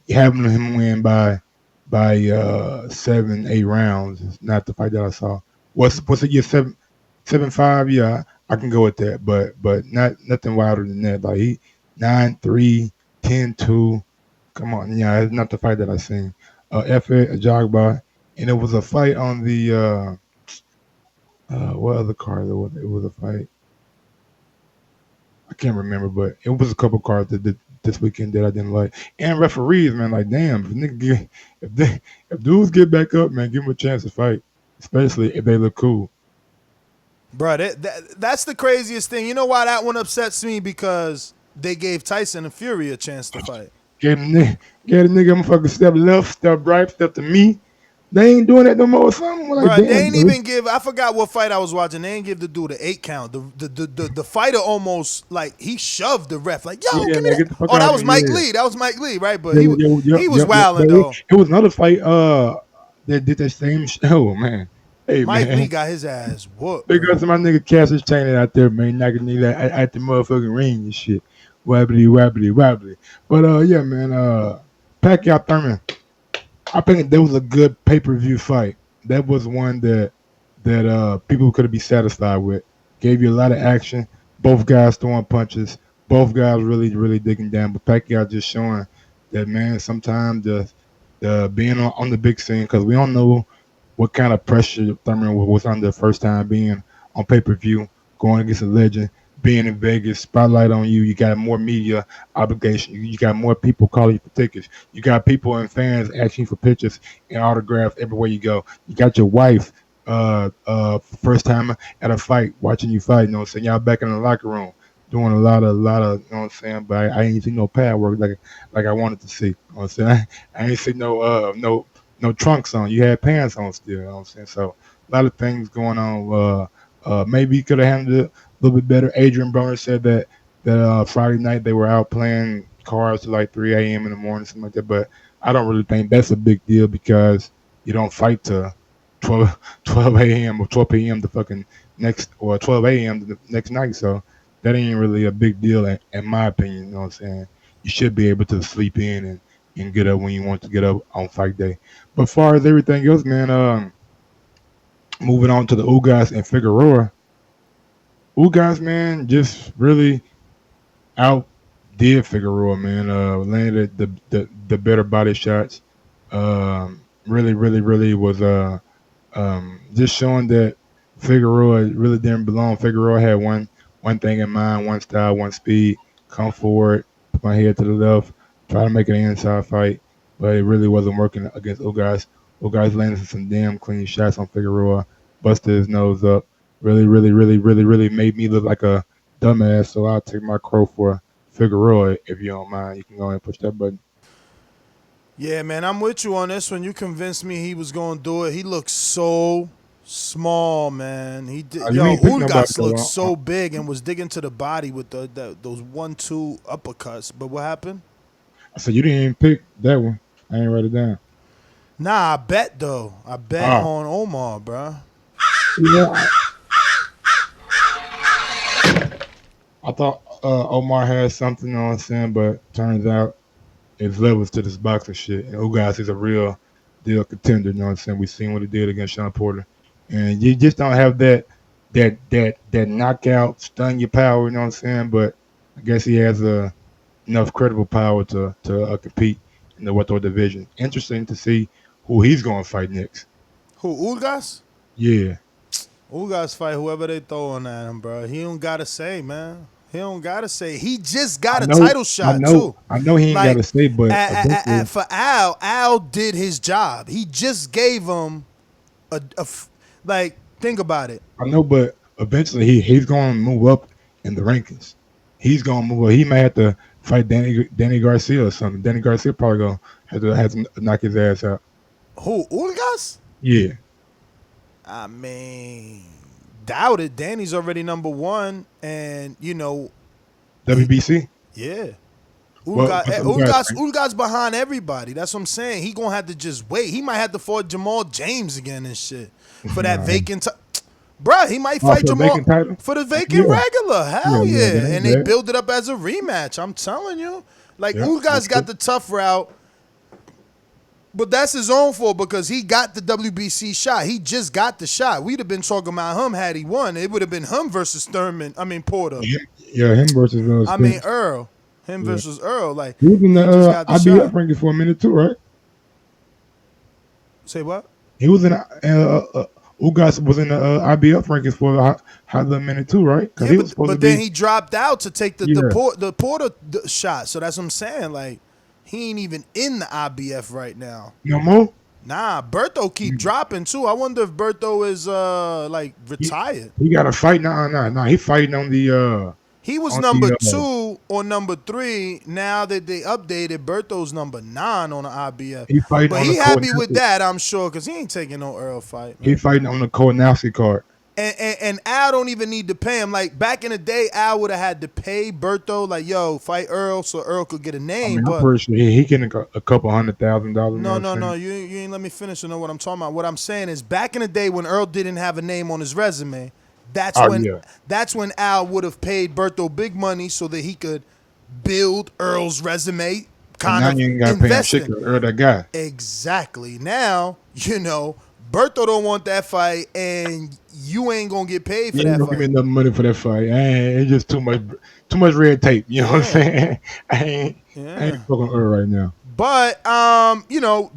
having him win by 7-8 rounds is not the fight that I saw. What's it? Yeah, 7-5. Yeah, I can go with that, but nothing wilder than that. Like he 9-3, 10-2. Come on, yeah, it's not the fight that I seen. Efe Ajaba, and it was a fight on the what other card? It was a fight. I can't remember, but it was a couple cards that this weekend that I didn't like. And referees, man, like damn, if dudes get back up, man, give them a chance to fight, especially if they look cool. Bro, that's the craziest thing. You know why that one upsets me? Because they gave Tyson and Fury a chance to fight. Gave the nigga motherfucker step left, step right, step to me. They ain't doing that no more. Something like, Bro, damn, they ain't dude. even give. I forgot what fight I was watching. They ain't give the dude the 8 count. The fighter almost like he shoved the ref like, yo, give me that. Oh, that was Mike Lee. That was Mike Lee, right? But he was wilding though. It was another fight. That did that same. Oh man, hey Mike man. Lee got his ass whooped. Because my nigga Cassius Chain out there, man, knocking nigga at the motherfucking ring and shit. Wobbly. But yeah, man, Pacquiao Thurman. I think that was a good pay-per-view fight. That was one that people could be satisfied with. Gave you a lot of action. Both guys throwing punches. Both guys really digging down. But Pacquiao just showing that, man, sometimes the being on the big scene, because we don't know what kind of pressure Thurman was under the first time being on pay-per-view, going against a legend, being in Vegas, spotlight on you. You got more media obligation. You got more people calling you for tickets. You got people and fans asking for pictures and autographs everywhere you go. You got your wife, first time at a fight, watching you fight. You know what I'm saying? Y'all back in the locker room doing a lot of, you know what I'm saying? But I ain't see no pad work like I wanted to see. You know what I'm saying? I ain't see no trunks on. You had pants on still. You know what I'm saying? So a lot of things going on. Maybe you could have handled it a little bit better. Adrian Broner said that Friday night they were out playing cards till like 3 a.m. in the morning, something like that. But I don't really think that's a big deal because you don't fight till 12 a.m. or 12 p.m. the fucking next, or 12 a.m. the next night. So that ain't really a big deal in my opinion. You know what I'm saying? You should be able to sleep in and get up when you want to get up on fight day. But as far as everything else, man, moving on to the Ugas and Figueroa. Ugas, man, just really outdid Figueroa, man. Landed the better body shots. Really was just showing that Figueroa really didn't belong. Figueroa had one thing in mind, one style, one speed. Come forward, put my head to the left, try to make it an inside fight, but it really wasn't working against Ugas. Ugas landed some damn clean shots on Figueroa, busted his nose up. Really made me look like a dumbass. So I'll take my crow for Figueroa if you don't mind. You can go ahead and push that button. Yeah, man, I'm with you on this one. You convinced me he was going to do it. He looks so small, man. He did. Ugas looked so big and was digging to the body with those 1-2 uppercuts. But what happened? I said you didn't even pick that one. I ain't write it down. Nah, I bet though. I bet on Omar, bro. Yeah. I thought Omar had something, you know what I'm saying, but turns out it's levels to this boxing shit. And Ugas is a real deal contender, you know what I'm saying? We seen what he did against Shawn Porter. And you just don't have that knockout, stun your power, you know what I'm saying? But I guess he has enough credible power to compete in the welterweight division. Interesting to see who he's going to fight next. Who, Ugas? Yeah. Ugas fight whoever they throwing at him, bro. He don't got to say, man. He don't got to say. He just got a title shot, too. I know he ain't got to say, but for Al did his job. He just gave him think about it. I know, but eventually he's going to move up in the rankings. He's going to move up. He might have to fight Danny Garcia or something. Danny Garcia probably going to have to knock his ass out. Who, Ugas? Yeah. I mean, doubt it. Danny's already number one, and WBC. Yeah, Ugas behind everybody. That's what I'm saying. He gonna have to just wait. He might have to fight Jamal James again and shit for that vacant. Bruh, he might fight Jamal for the vacant regular. Hell yeah. And they build it up as a rematch. I'm telling you, Ugas got the tough route. But that's his own fault because he got the WBC shot. He just got the shot. We'd have been talking about him had he won. It would have been him versus Porter. Yeah, him versus Earl. Him versus Earl. He was in the IBF ranking for a minute too, right? Say what? He was in Ugas was in the IBF rankings for a hot little minute too, right? Yeah, but then he dropped out to take the Porter shot. So that's what I'm saying. He ain't even in the IBF right now. No more? Nah, Berto keep dropping too. I wonder if Berto is like retired. He got a fight. Nah. He fighting on the He was number 2 or number 3. Now that they updated, Berto's number 9 on the IBF. He fighting But on he the happy with Kornowski. that, I'm sure, because he ain't taking no Earl fight. Man. He fighting on the Kornowski card. And Al don't even need to pay him. Like back in the day, Al would have had to pay Berto, like, yo, fight Earl so Earl could get a name. I'm pretty sure he getting a couple $100,000. No. You ain't let me finish to know what I'm talking about. What I'm saying is back in the day when Earl didn't have a name on his resume, that's when Al would have paid Berto big money so that he could build Earl's resume. Now you ain't got to pay him shit 'cause Earl that guy. Exactly. Now, Berto don't want that fight, and you ain't gonna get paid for that fight. You ain't gonna give me enough money for that fight. It's just too much red tape. You know what I'm saying? I ain't fucking Earl right now. But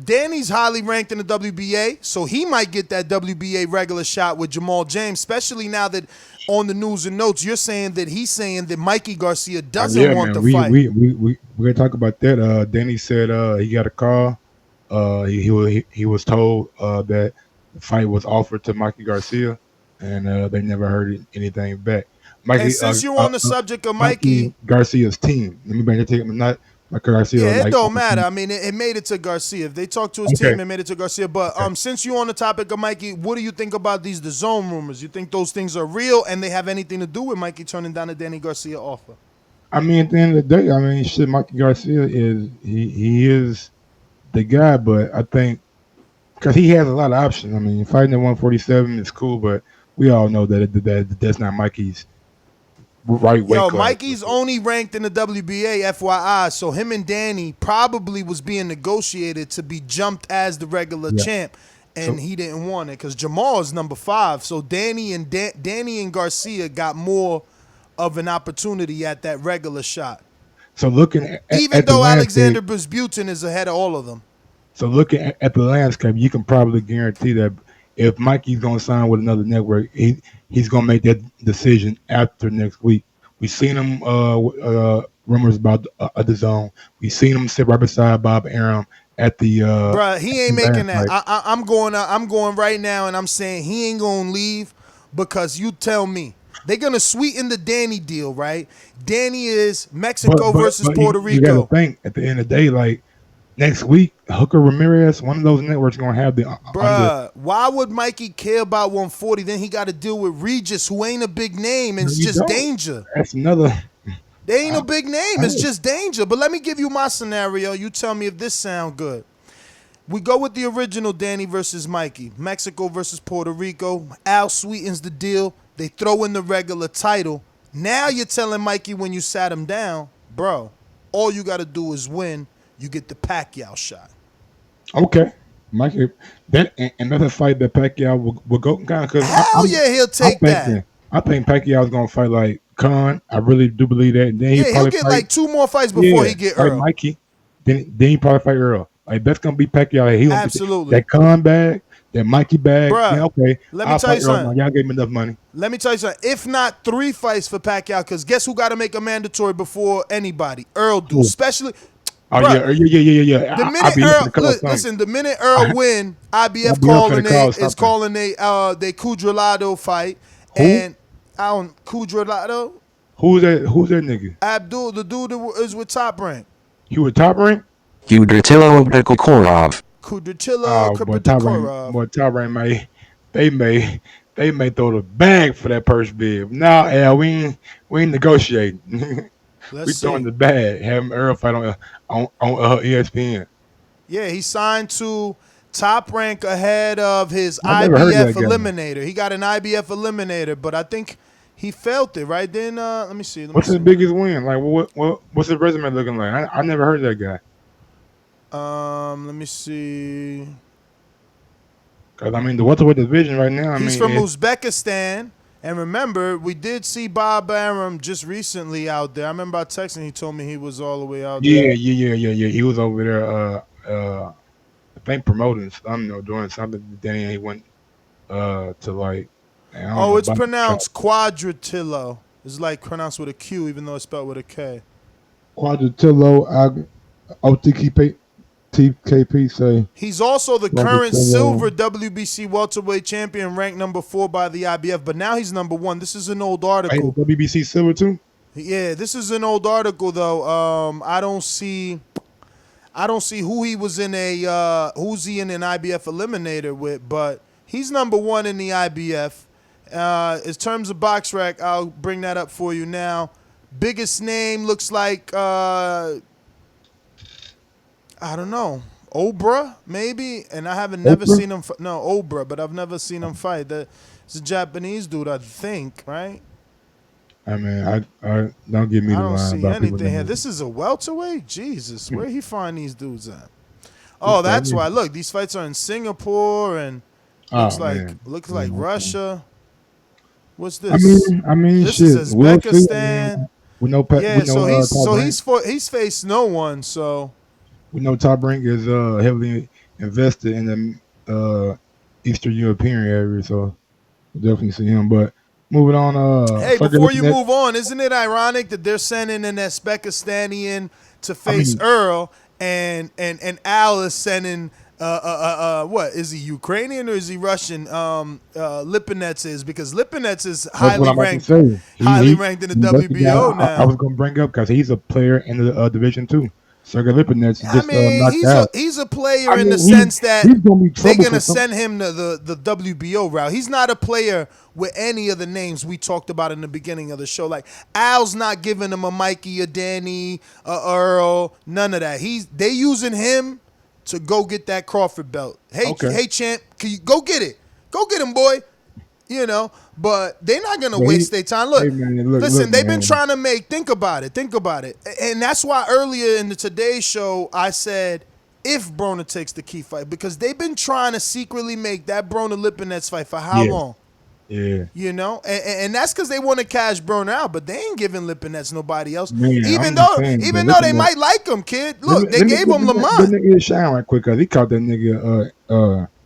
Danny's highly ranked in the WBA, so he might get that WBA regular shot with Jamal James, especially now that on the news and notes you're saying that he's saying that Mikey Garcia doesn't want the fight. We're gonna talk about that. Danny said he got a call. He was told that the fight was offered to Mikey Garcia, and they never heard anything back. Mikey, and since you're on the subject of Mikey Garcia's team, let me bring it to him. Not Mikey Garcia. Yeah, it don't matter. I mean, it made it to Garcia. If they talk to his team, it made it to Garcia. But since you're on the topic of Mikey, what do you think about these DAZN rumors? You think those things are real and they have anything to do with Mikey turning down the Danny Garcia offer? I mean, at the end of the day, Mikey Garcia is he is the guy, but I think because he has a lot of options. I mean, fighting at 147 is cool, but we all know that that's not Mikey's right weight class. Mikey's only ranked in the WBA, FYI. So him and Danny probably was being negotiated to be jumped as the regular champ, and he didn't want it because Jamal is number 5. So Danny and Garcia got more of an opportunity at that regular shot. So looking at even though Alexander Busbutin is ahead of all of them. So looking at the landscape, you can probably guarantee that if Mikey's going to sign with another network, he's going to make that decision after next week. We've seen him rumors about the zone. We've seen him sit right beside Bob Arum at the. Bruh, he ain't making that. I'm going right now, and I'm saying he ain't going to leave because you tell me. They're going to sweeten the Danny deal, right? Danny is Mexico versus Puerto Rico. You got to think, at the end of the day, like, next week, Hooker Ramirez, one of those networks going to have the... Bruh, why would Mikey care about 140? Then he got to deal with Regis, who ain't a big name, and it's just danger. That's another... They ain't a big name. It's just danger. But let me give you my scenario. You tell me if this sound good. We go with the original Danny versus Mikey. Mexico versus Puerto Rico. Al sweetens the deal. They throw in the regular title. Now you're telling Mikey when you sat him down, bro, all you got to do is win. You get the Pacquiao shot. Okay. Mikey, that's a fight that Pacquiao will go kind of. Hell yeah, he'll take that. I think Pacquiao's going to fight like Khan. I really do believe that. Then he'll get like 2 more fights before he get Earl. Mikey. Then he probably fight Earl. Like, that's going to be Pacquiao. Absolutely. That Khan bag. That Mikey bag, bruh, let me tell you something. Y'all gave me enough money. Let me tell you something. If not 3 fights for Pacquiao, because guess who got to make a mandatory before anybody? Earl do, especially. Oh yeah. The minute Earl, the minute Earl win, IBF is calling they Cuadrado fight. Who? And Cuadrado. Who's that nigga? Abdul, the dude that is with Top Rank. He with Top Rank? Kudratillo Krikokorov. Kudratillo, Boy, Top Rank they may throw the bag for that purse bid. Now, Al, we ain't negotiating. We throwing the bag. Having Earl fight on ESPN. Yeah, he signed to Top Rank ahead of his IBF eliminator. He got an IBF eliminator, but I think he felt it right then. Let me see. What's his biggest win? Like, what's his resume looking like? I never heard that guy. Let me see. Cause I mean the welterweight division right now. He's from Uzbekistan, and remember we did see Bob Arum just recently out there. I remember I texting. He told me he was all the way out there. Yeah. He was over there. I think promoting. Doing something. Then he went to like. It's pronounced Quadratillo. It's like pronounced with a Q, even though it's spelled with a K. Quadratillo, OTKP. TKP say He's also the current Locatello. silver WBC welterweight champion, ranked number 4 by the IBF, but now he's number 1. This is an old article. Hey, WBC silver too. Yeah, this is an old article though. I don't see who he was in who's he in an IBF eliminator with, but he's number 1 in the IBF. In terms of box rack, I'll bring that up for you now. Biggest name looks like I don't know, Obra maybe, and I haven't never seen him. No, Obra, but I've never seen him fight. It's a Japanese dude, I think, right? I mean, I don't give me the line. I don't see about anything people here. that- This is a welterweight? Jesus, where he find these dudes at? Oh, that's why. Look, these fights are in Singapore and looks like Russia. What's this? I mean, this shit. is We'll see. Uzbekistan. We know. He's faced no one. So we know Top Rank is heavily invested in the Eastern European area, so we'll definitely see him. But moving on. Hey, before you move on, isn't it ironic that they're sending an Uzbekistanian to face Errol, and Al is sending what is he, Ukrainian or is he Russian? Lipnets is, because Lipnets is highly ranked in the WBO now. I was gonna bring up because he's a player in the Division 2. Sergey Lipnets just knocked out. He's a player in the sense that they're going to send him to the WBO route. He's not a player with any of the names we talked about in the beginning of the show. Like, Al's not giving him a Mikey, a Danny, a Earl, none of that. They using him to go get that Crawford belt. Hey, champ, can you go get it? Go get him, boy. You know, but they're not going to waste their time. Look, listen, they've been trying to think about it. And that's why earlier in the Today Show, I said, if Broner takes the key fight, because they've been trying to secretly make that Broner-Lipinets fight for how long? Yeah. You know, and that's because they want to cash Broner out, but they ain't giving Lipinets nobody else. Man, even though they might like him, kid. Look, they gave him Lamont. That nigga Shawn right quick, because he caught that nigga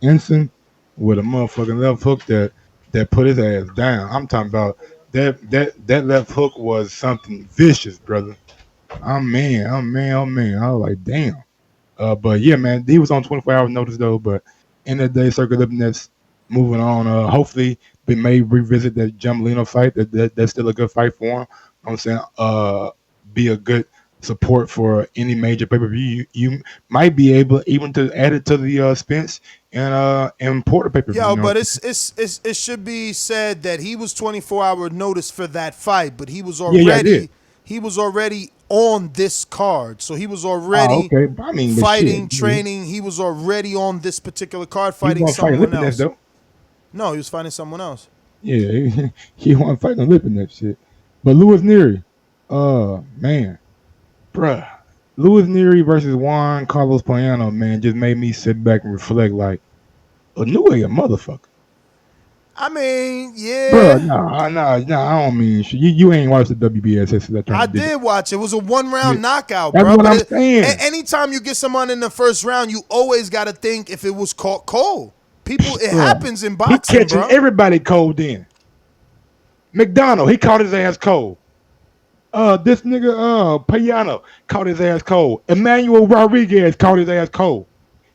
Inson with a motherfucking left hook that put his ass down. I'm talking about that left hook was something vicious, brother. Oh man. I was like, damn. But yeah, man, he was on 24-hour notice though. But in the day, Sergey Lipnets moving on. Hopefully, they may revisit that Jamalino fight. That's still a good fight for him. I'm saying, be a good support for any major pay-per-view. You might be able even to add it to the Spence and import a pay-per-view. Yeah, but it should be said that he was 24-hour notice for that fight, but he was already on this card. So he was already fighting, training. He was already on this particular card fighting someone else. Though. No, he was fighting someone else. Yeah, he wasn't fighting Lipinets shit. But Louis Nery, man, bruh. Louis Nery versus Juan Carlos Payano, man, just made me sit back and reflect like, a new way a motherfucker. I mean, yeah. Bruh, nah, I don't mean shit. You ain't watched the WBS. I did watch it. It was a one-round knockout, That's bro. what I'm saying. Anytime you get someone in the first round, you always got to think if it was caught cold. It happens in boxing, he catching bro. everybody cold in. McDonald, he caught his ass cold. This nigga, Payano, caught his ass cold. Emmanuel Rodriguez caught his ass cold.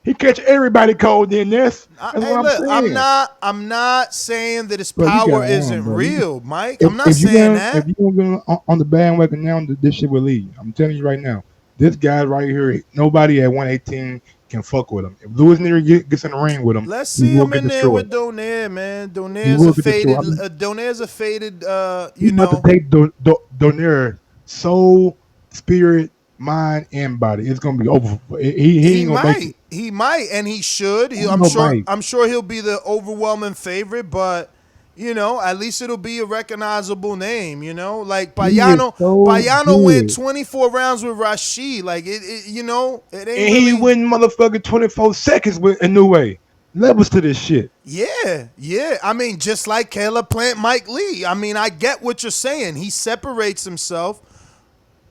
He catch everybody cold in this. That's what I'm saying. I'm not saying that his power isn't real, Mike. I'm not saying that. If you don't go on the bandwagon now, this shit will leave. I'm telling you right now. This guy right here, nobody at 118 can fuck with him. If Louis Nery gets in the ring with him, let's see him in there with Donaire, man. Donaire's a faded, you know. About to take Donaire soul, spirit, mind, and body. It's gonna be over. He might, and he should. I'm sure he'll be the overwhelming favorite, but you know, at least it'll be a recognizable name. You know, like Payano went 24 rounds with Rashid. Like it you know, it ain't. And he went motherfucking 24 seconds with a new way. Levels to this shit. Yeah. I mean, just like Caleb Plant, Mike Lee. I mean, I get what you're saying. He separates himself.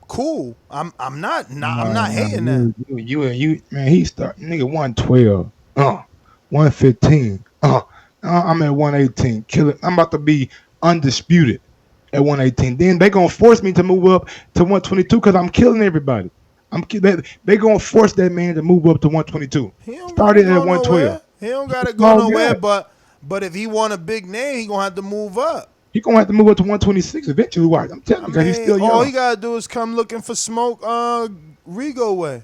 Cool. I'm not hating that. You man, he start nigga 112. 115. I'm at 118. Killing. I'm about to be undisputed at 118. Then they gonna force me to move up to 122 because I'm killing everybody. They gonna force that man to move up to 122. He don't Started gotta at go 112. nowhere. He don't gotta go nowhere. But if he want a big name, he gonna have to move up. He gonna have to move up to 126 eventually. Watch, I'm telling you, he's still young. All he gotta do is come looking for smoke. Rigo way.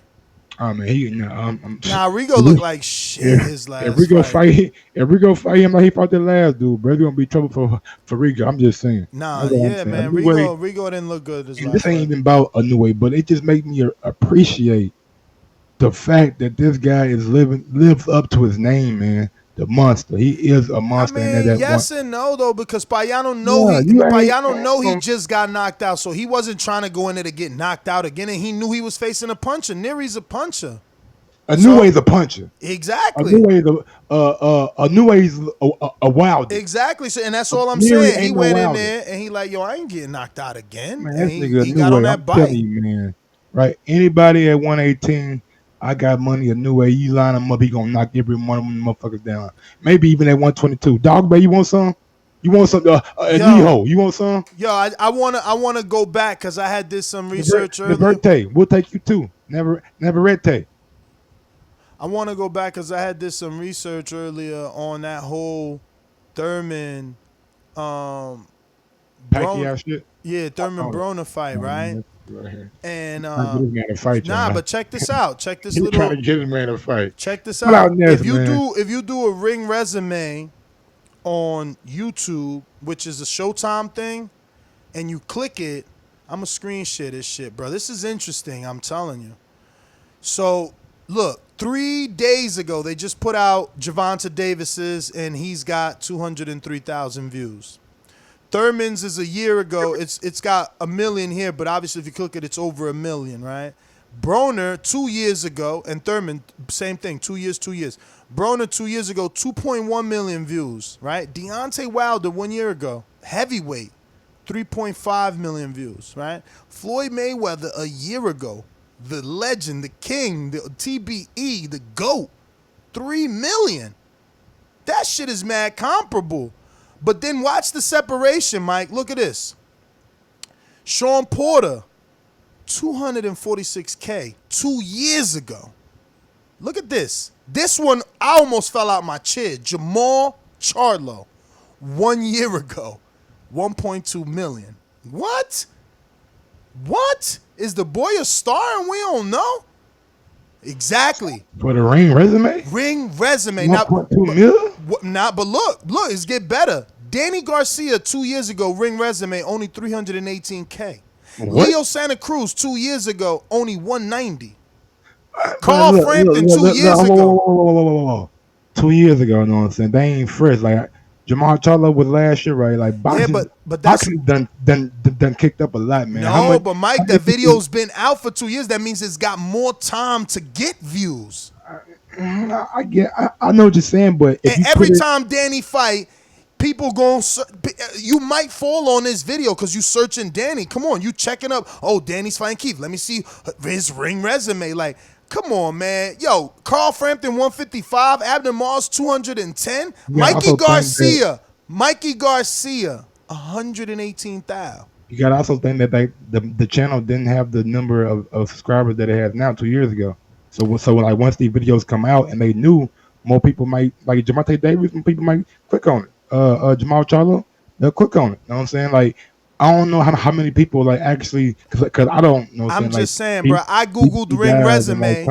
Oh man, Rigo look like shit. His last if Rigo fight him like he fought the last dude, bro, it's gonna be trouble for Rigo. I'm just saying. Man. Rigo didn't look good. This ain't even about a new way, but it just makes me appreciate the fact that this guy lives up to his name, man. The monster. He is a monster. And no though, because Payano know he just got knocked out, so he wasn't trying to go in there to get knocked out again, and he knew he was facing a puncher. Nery's a puncher. A new way's a puncher. Exactly. A new way's a wild. Exactly. So, and that's all I'm saying. He went in there and he like, yo, I ain't getting knocked out again. Man, and he got on that bike. You, man. Right. Anybody at 118. I got money a new way. You line him up, he gonna knock every one of them motherfuckers down. Maybe even at 122. Dog Bay, you want some? You want some? Liho, you want some? Yo, I wanna go back because I had some research earlier. Liberté, we'll take you too. Never rete. I want to go back because I had some research earlier on that whole Thurman, Pacquiao shit. Yeah, Thurman Broner fight, right? Right here. And but check this out. Check this little. Trying to get his man a fight. Check this out. If you do a ring resume on YouTube, which is a Showtime thing, and you click it, I'm gonna screen share this shit, bro. This is interesting. I'm telling you. So look, 3 days ago they just put out Gervonta Davis's, and he's got 203,000 views. Thurman's is a year ago. It's got 1 million here, but obviously if you click it, it's over 1 million, right? Broner 2 years ago, and Thurman, same thing, 2 years. Broner 2 years ago, 2.1 million views, right? Deontay Wilder 1 year ago, heavyweight, 3.5 million views, right? Floyd Mayweather a year ago, the legend, the king, the TBE, the GOAT, 3 million. That shit is mad comparable. But then watch the separation, Mike. Look at this. Shawn Porter, 246K 2 years ago. Look at this. This one, I almost fell out my chair. Jamal Charlo, 1 year ago, 1.2 million. What? Is the boy a star and we don't know? Exactly. For the ring resume? Ring resume. 1.2 million? But look, it's get better. Danny Garcia 2 years ago, ring resume, only 318K. What? Leo Santa Cruz 2 years ago, only 190. Carl Frampton 2 years ago. Whoa. 2 years ago, you know what I'm saying? They ain't fresh. Like Jamal Charlo was last year, right? Like boxing, but that's boxing done kicked up a lot, man. No, but Mike, that video's been out for 2 years. That means it's got more time to get views. I know what you're saying, but every time Danny fight, people you might fall on this video because you searching Danny. Come on, you checking up. Oh, Danny's fighting Keith. Let me see his ring resume. Like, come on, man. Yo, Carl Frampton 155, Abner Moss 210, Mikey Garcia 118,000. You got to also think that the channel didn't have the number of subscribers that it has now 2 years ago. So like once these videos come out and they knew more people might, like Gervonta Davis, people might click on it. Jamal Charlo, they'll click on it. You know what I'm saying? Like, I don't know how many people like actually, because I don't know. I'm just saying, bro. I googled ring resume.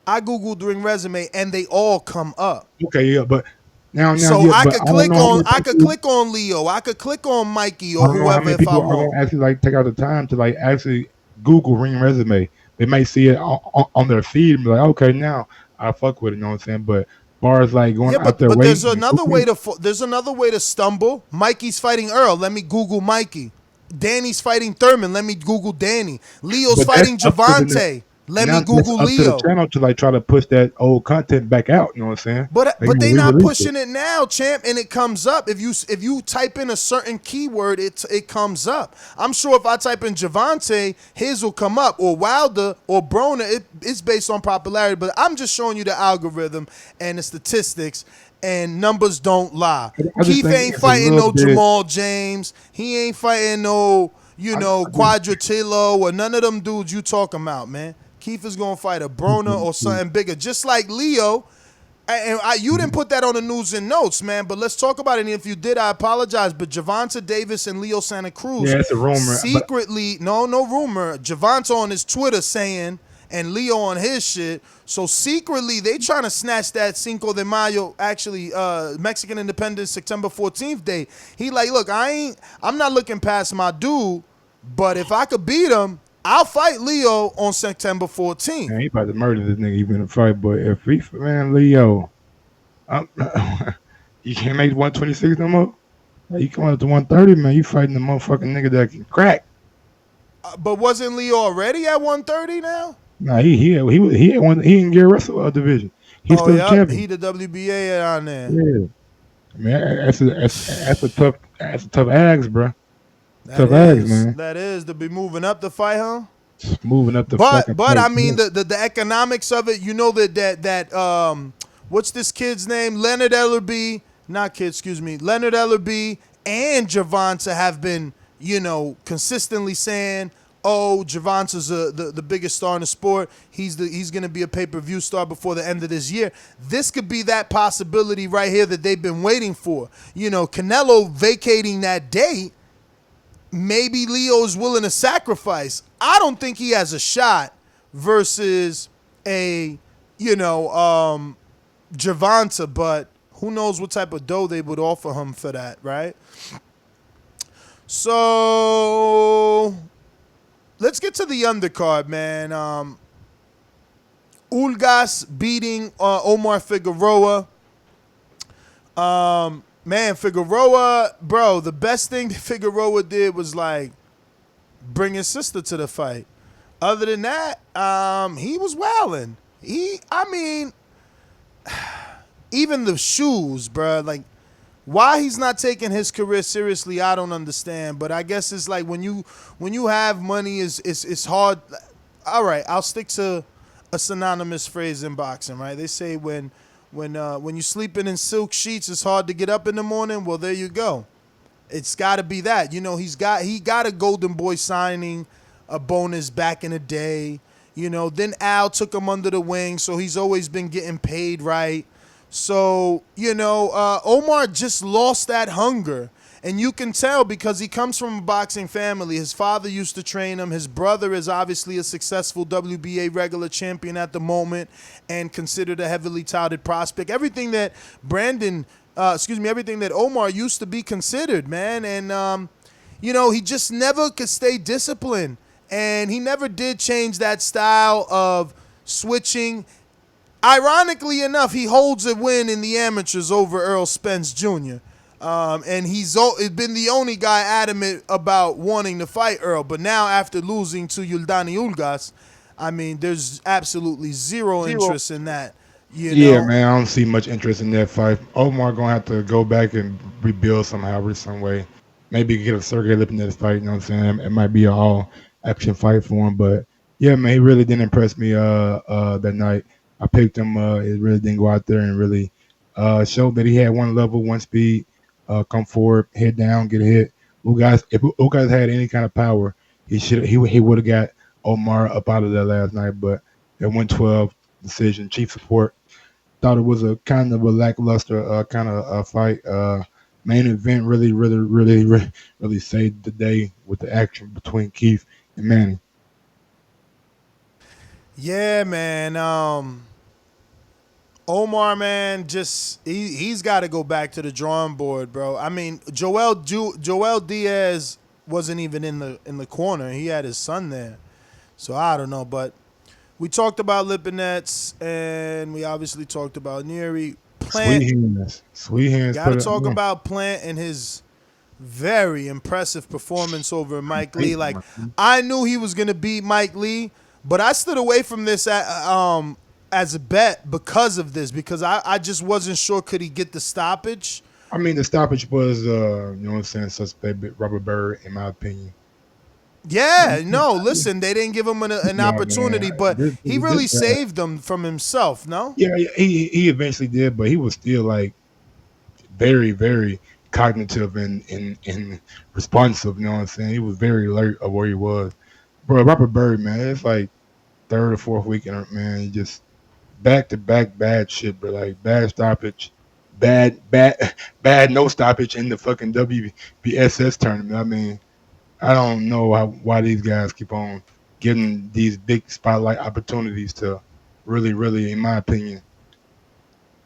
I googled ring resume, and they all come up. Okay, yeah, but now. So I could click on. I could click on Leo. I could click on Mikey or whoever if I want. Actually, like take out the time to like actually Google ring resume. They may see it on their feed and be like, okay, now I fuck with it. You know what I'm saying? But bars like going out there. But there's another way to stumble. Mikey's fighting Errol. Let me Google Mikey. Danny's fighting Thurman. Let me Google Danny. Leo's fighting Gervonta. Let me Google Leo. To the channel to like try to push that old content back out. You know what I'm saying? But they not pushing it now, champ, and it comes up. If you type in a certain keyword, it comes up. I'm sure if I type in Gervonta, his will come up, or Wilder or Broner. It's based on popularity, but I'm just showing you the algorithm and the statistics. And numbers don't lie. Keith ain't fighting no Jamal James. He ain't fighting no, Quadratilo or none of them dudes you talking about, man. Keith is going to fight a Broner or something bigger, just like Leo. And you didn't put that on the news and notes, man, but let's talk about it. And if you did, I apologize. But Gervonta Davis and Leo Santa Cruz, yeah, it's a rumor. Secretly, no rumor. Gervonta on his Twitter saying, and Leo on his shit. So secretly, they trying to snatch that Cinco de Mayo, actually Mexican Independence, September 14th day. He like, look, I'm not looking past my dude, but if I could beat him, I'll fight Leo on September 14th. Man, he about to murder this nigga even in a fight, but if he, man, Leo, you can't make 126 no more. You coming up to 130, man. You fighting the motherfucking nigga that can crack. But wasn't Leo already at 130 now? Nah, he didn't get wrestle division. He's still the champion. He the WBA on there. Yeah, man, that's a tough axe, bro. Tough axe, man. That is to be moving up the fight, huh? Moving up the but fight, I mean the economics of it. You know that what's this kid's name? Leonard Ellerbe and Gervonta have been, consistently saying, oh, Gervonta's the biggest star in the sport. He's going to be a pay-per-view star before the end of this year. This could be that possibility right here that they've been waiting for. Canelo vacating that date, maybe Leo's willing to sacrifice. I don't think he has a shot versus a, Gervonta, but who knows what type of dough they would offer him for that, right? So let's get to the undercard, man. Ugas beating Omar Figueroa. Man, Figueroa, bro, the best thing that Figueroa did was, bring his sister to the fight. Other than that, he was wilding. Even the shoes, bro, why he's not taking his career seriously, I don't understand. But I guess it's like when you have money, it's hard. All right, I'll stick to a synonymous phrase in boxing, right? They say when you're sleeping in silk sheets, it's hard to get up in the morning. Well, there you go. It's got to be that. He got a Golden Boy signing, a bonus back in the day. Then Al took him under the wing, so he's always been getting paid right. So, Omar just lost that hunger. And you can tell because he comes from a boxing family. His father used to train him. His brother is obviously a successful WBA regular champion at the moment and considered a heavily touted prospect. Everything that everything that Omar used to be considered, man. And, he just never could stay disciplined. And he never did change that style of switching. Ironically enough, he holds a win in the amateurs over Errol Spence Jr. And he's been the only guy adamant about wanting to fight Errol. But now after losing to Yordenis Ugas, there's absolutely zero interest in that. Yeah, man, I don't see much interest in that fight. Omar going to have to go back and rebuild somehow or some way. Maybe get a Sergey Lipnets fight, you know what I'm saying? It might be an all-action fight for him. But, yeah, man, he really didn't impress me that night. I picked him. It really didn't go out there and really showed that he had one level, one speed, come forward, head down, get a hit. If Ugas had any kind of power, he would have got Omar up out of there last night. But at 112 decision, chief support. Thought it was a kind of a lackluster kind of fight. Main event really saved the day with the action between Keith and Manny. Yeah, man. Omar, man, he's got to go back to the drawing board, bro. Joel Diaz wasn't even in the corner. He had his son there, so I don't know. But we talked about Lipnets, and we obviously talked about Nery. Plant. Sweet hands. Got to talk about Plant and his very impressive performance over Mike Lee. I knew he was gonna beat Mike Lee, but I stood away from this as a bet because of this, because I just wasn't sure could he get the stoppage. The stoppage was, suspect Robert Bird, in my opinion. Yeah, no, listen, they didn't give him an opportunity, man. But he really saved them from himself, no? Yeah, he eventually did, but he was still, very, very cognitive and responsive, you know what I'm saying? He was very alert of where he was. Bro, Robert Bird, man, it's like third or fourth week, and man, he just back to back bad shit, bro. Like bad stoppage, bad no stoppage in the fucking WBSS tournament. I mean, I don't know why these guys keep on getting these big spotlight opportunities to really, in my opinion,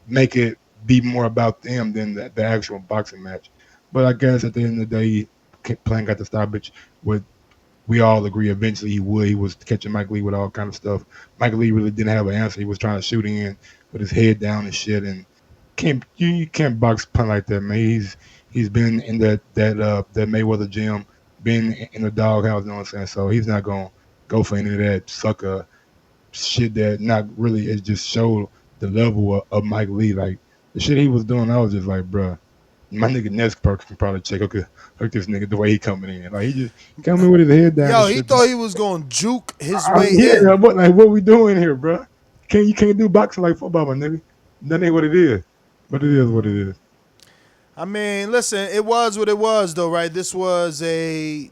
make it be more about them than the actual boxing match. But I guess at the end of the day, Plant got the stoppage. With we all agree eventually he would. He was catching Mike Lee with all kind of stuff. Mike Lee really didn't have an answer. He was trying to shoot in with his head down and shit. And you can't box Plant like that, man. He's been in that Mayweather gym, been in the doghouse. You know what I'm saying? So he's not gonna go for any of that sucker shit that not really. It just showed the level of Mike Lee. Like the shit he was doing, I was just like, bruh, my nigga Nesper can probably check. Okay, look this nigga the way he coming in. Like he just coming with his head down. Yo, he thought he was gonna juke his way in. in. What we doing here, bruh? You can't do boxing like football, my nigga. That ain't what it is. But it is what it is. I mean, listen, it was what it was, though, right? This was a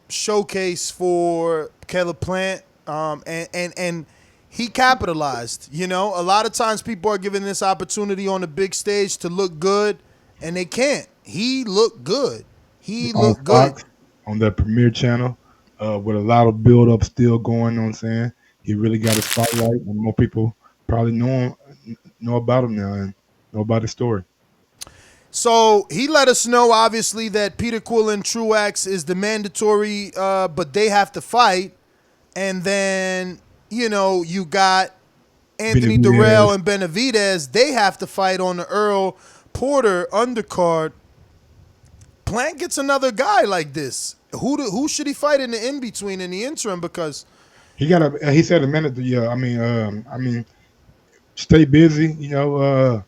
showcase for Caleb Plant, and he capitalized. You know, a lot of times people are given this opportunity on the big stage to look good, and they can't. He looked good. He looked good. On that Premier channel, with a lot of build-up still going on, saying he really got a spotlight, and more people probably know about him now and know about his story. So he let us know, obviously, that Peter Quillen Truax is the mandatory, but they have to fight. And then, you know, you got Anthony Durrell and Benavidez. They have to fight on the Earl Porter undercard. Plant gets another guy like this. Who should he fight in the in-between, in the interim? Because he said a minute. Yeah, I mean, stay busy. You know,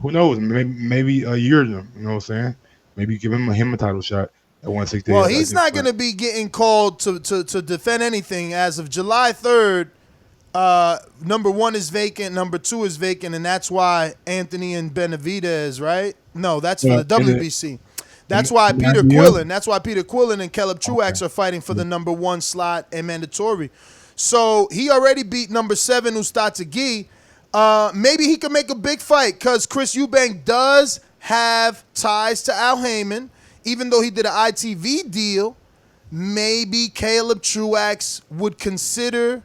who knows? Maybe a year. You know what I'm saying? Maybe give him a title shot at 160. Well, he's not going to be getting called to defend anything as of July 3rd. Number 1 is vacant. Number 2 is vacant, and that's why Anthony and Benavidez, right? No, that's for the WBC. That's why Peter Quillen. That's why Peter Quillen and Caleb Truax are fighting for the number 1 slot and mandatory. So he already beat number 7 Ustatsegi. Maybe he could make a big fight because Chris Eubank does have ties to Al Heyman, even though he did an ITV deal. Maybe Caleb Truax would consider,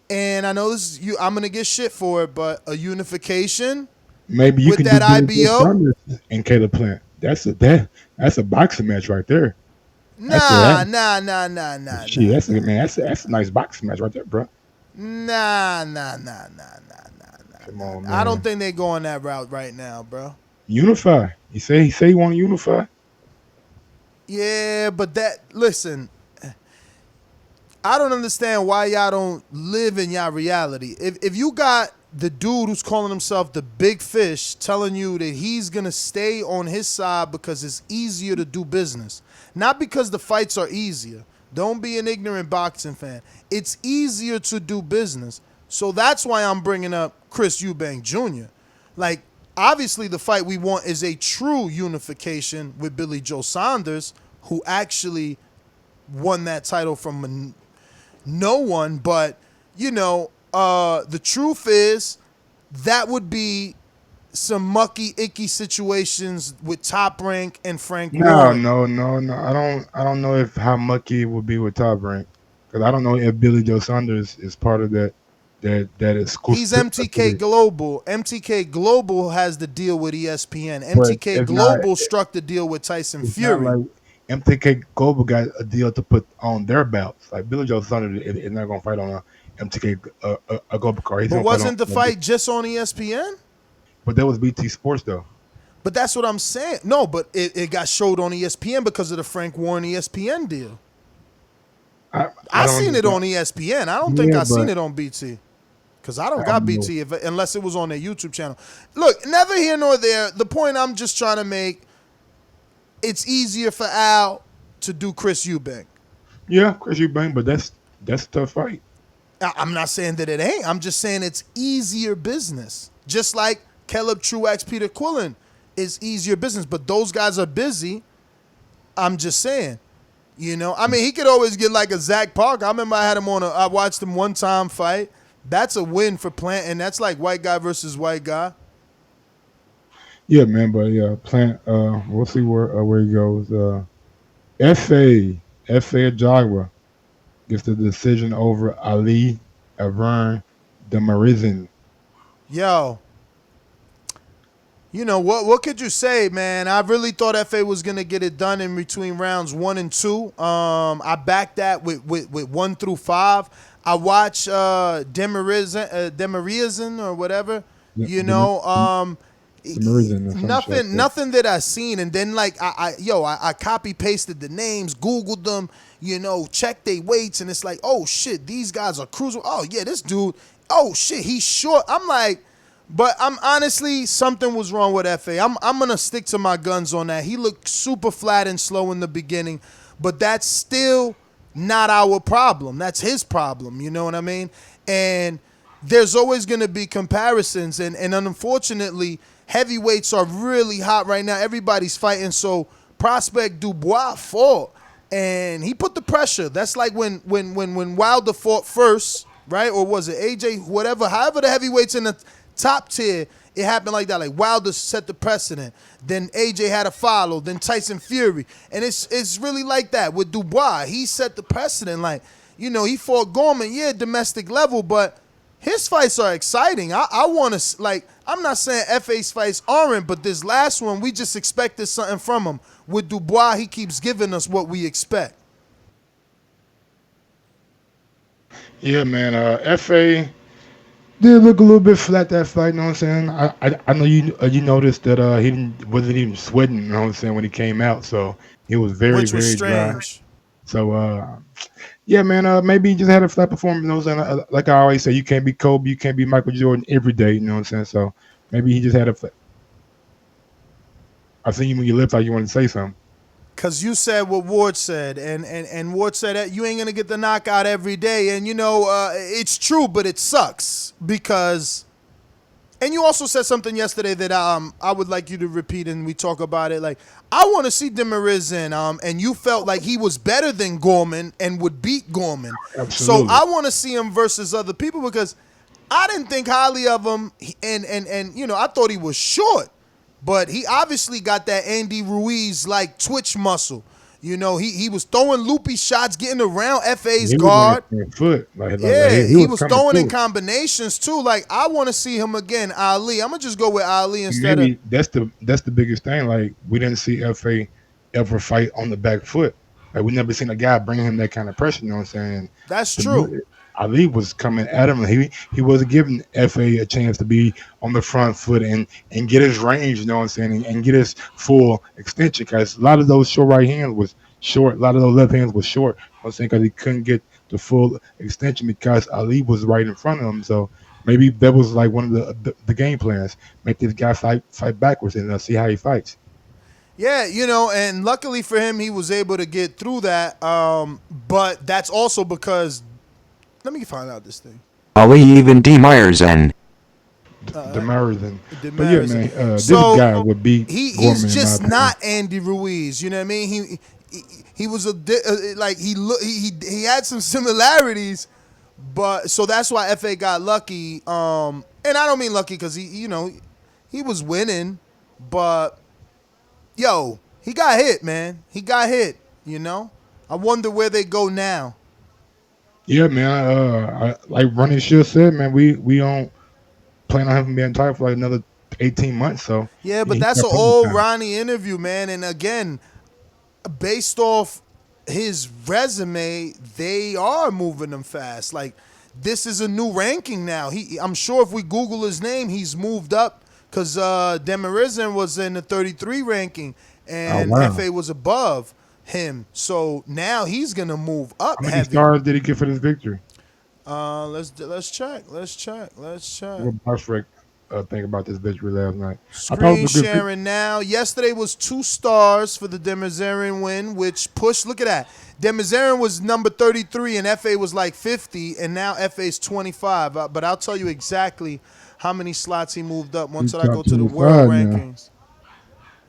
and I know this is I'm gonna get shit for it, but a unification. Maybe you with can that do IBO and Caleb Plant. That's a boxing match right there. Nah. Shit, that's a nice boxing match right there, bro. Nah. Come on, man. I don't think they're going that route right now, bro. Unify. He say he want to unify. Yeah, but listen, I don't understand why y'all don't live in y'all reality. If you got the dude who's calling himself the big fish telling you that he's going to stay on his side because it's easier to do business, not because the fights are easier. Don't be an ignorant boxing fan. It's easier to do business. So that's why I'm bringing up Chris Eubank Jr. Like, obviously the fight we want is a true unification with Billy Joe Saunders, who actually won that title from no one. But, you know, the truth is that would be some mucky, icky situations with Top Rank and Frank Warren. No. I don't know if how mucky it would be with Top Rank, because I don't know if Billy Joe Saunders is part of that exclusive. He's MTK Global. MTK Global has the deal with ESPN. MTK Global struck the deal with Tyson Fury. Like MTK Global got a deal to put on their belts. Like Billy Joe Saunders is not going to fight on a MTK a Global card. But wasn't the fight just on ESPN? But that was BT Sports though. But that's what I'm saying. No, but it got showed on ESPN because of the Frank Warren ESPN deal. I seen it on ESPN. I don't think I seen it on BT. Because I don't got BT unless it was on their YouTube channel. Look, neither here nor there. The point I'm just trying to make, it's easier for Al to do Chris Eubank. Yeah, Chris Eubank, but that's a tough fight. I'm not saying that it ain't. I'm just saying it's easier business. Just like Caleb Truax, Peter Quillen is easier business. But those guys are busy. I'm just saying. You know, I mean, he could always get like a Zach Parker. I remember I watched him one time fight. That's a win for Plant, and that's like white guy versus white guy. Yeah, man, but yeah, Plant. We'll see where he goes. Efe Ajaba gets the decision over Ali Even Demirezen. Yo, you know what could you say, man? I really thought Efe was gonna get it done in between rounds 1 and 2. I backed that with 1 through 5. I watched Demirezen or whatever. You know, nothing that I seen, and then like I copy pasted the names, Googled them, you know, checked their weights, and it's like, oh shit, these guys are cruising. Oh yeah, this dude, oh shit, he's short. I'm like, but I'm honestly, something was wrong with Efe. I'm gonna stick to my guns on that. He looked super flat and slow in the beginning, but that's still not our problem. That's his problem. You know what I mean? And there's always gonna be comparisons, and unfortunately, heavyweights are really hot right now. Everybody's fighting. So prospect Dubois fought, and he put the pressure. That's like when Wilder fought first, right? Or was it AJ? Whatever. However, the heavyweights in the top tier, it happened like that. Like Wilder set the precedent. Then AJ had to follow. Then Tyson Fury, and it's really like that with Dubois. He set the precedent. Like, you know, he fought Gorman, yeah, domestic level, but his fights are exciting. I want to, like, I'm not saying Efe's fights aren't, but this last one, we just expected something from him. With Dubois, he keeps giving us what we expect. Yeah, man. Efe did look a little bit flat that fight. You know what I'm saying? I know you noticed that he wasn't even sweating. You know what I'm saying, when he came out. So he was very dry. So yeah, man. Maybe he just had a flat performance. You know what I'm saying? Like I always say, you can't be Kobe, you can't be Michael Jordan every day. You know what I'm saying? So maybe he just had a flat. I seen you when you lips like you wanted to say something. Because you said what Ward said, and Ward said that you ain't going to get the knockout every day. And, you know, it's true, but it sucks because – and you also said something yesterday that I would like you to repeat, and we talk about it. Like, I want to see Demirezen, and you felt like he was better than Gorman and would beat Gorman. Absolutely. So I want to see him versus other people because I didn't think highly of him, and you know, I thought he was short. But he obviously got that Andy Ruiz-like twitch muscle. You know, he was throwing loopy shots, getting around Efe's guard. He was throwing in combinations too. Like, I want to see him again, Ali. I'm gonna just go with Ali instead of. That's the biggest thing. Like, we didn't see Efe ever fight on the back foot. Like, we never seen a guy bring him that kind of pressure. You know what I'm saying? That's true. Ali was coming at him. He wasn't giving Efe a chance to be on the front foot and get his range, you know what I'm saying, and get his full extension. Because a lot of those short right hands was short. A lot of those left hands was short. I'm saying because he couldn't get the full extension because Ali was right in front of him. So maybe that was like one of the game plans. Make this guy fight backwards and see how he fights. Yeah, you know, and luckily for him, he was able to get through that. But that's also because. Let me find out this thing. Ali Even Demirezen. Demirezen. But yeah, man, this guy would be. He's just not Andy Ruiz. You know what I mean? He was he had some similarities, but so that's why Efe got lucky. And I don't mean lucky because he was winning, but yo, he got hit, man. He got hit. You know, I wonder where they go now. Yeah, man. Like Ronnie Shield said, man, we don't plan on having being title for like another 18 months. So yeah, but that's an old Ronnie interview, man. And again, based off his resume, they are moving him fast. Like, this is a new ranking now. I'm sure if we Google his name, he's moved up because Demirezen was in the 33 ranking and Efe was above him. So now he's gonna move up. How many stars did he get for this victory? Let's check. What Bushwick think about this victory last night? Screen sharing now. Yesterday was 2 stars for the Demirezen win, which pushed. Look at that. Demirezen was number 33 and Efe was like 50, and now Efe's 25. But I'll tell you exactly how many slots he moved up once I go to the world rankings.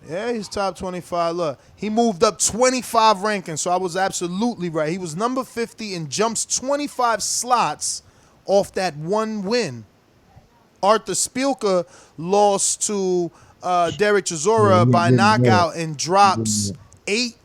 Yeah, he's top 25. Look, he moved up 25 rankings, so I was absolutely right. He was number 50 and jumps 25 slots off that one win. Arthur Spielka lost to Derek Chisora by knockout and drops 8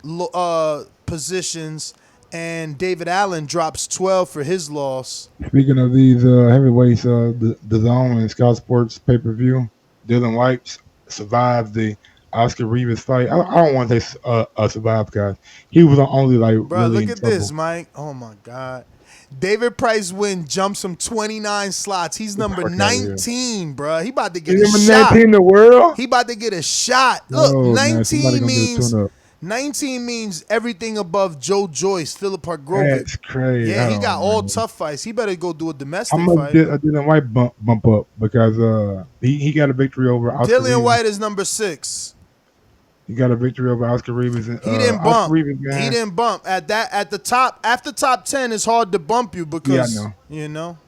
positions, and David Allen drops 12 for his loss. Speaking of these heavyweights, the DAZN and Scout Sports pay-per-view, Dillian Whyte survived the Oscar Rivas fight. I don't want to say survived, guys. He was only like Bro, really look in at trouble. this, Mike. Oh my God. David Price win jumps him 29 slots. He's number 19, bro. He about to get a shot. 19 in the world? He about to get a shot. Look, Oh, man, 19 means everything above Joe Joyce, Philip Hargrovic. That's crazy. Yeah, he got all tough fights. He better go do a domestic How much fight. did Dillian Whyte bump up? Because he got a victory over Oscar Dillian Rivas. Whyte is number 6. He got a victory over Oscar Rivas. He didn't bump. He didn't bump at the top. After top 10, it's hard to bump you because you know.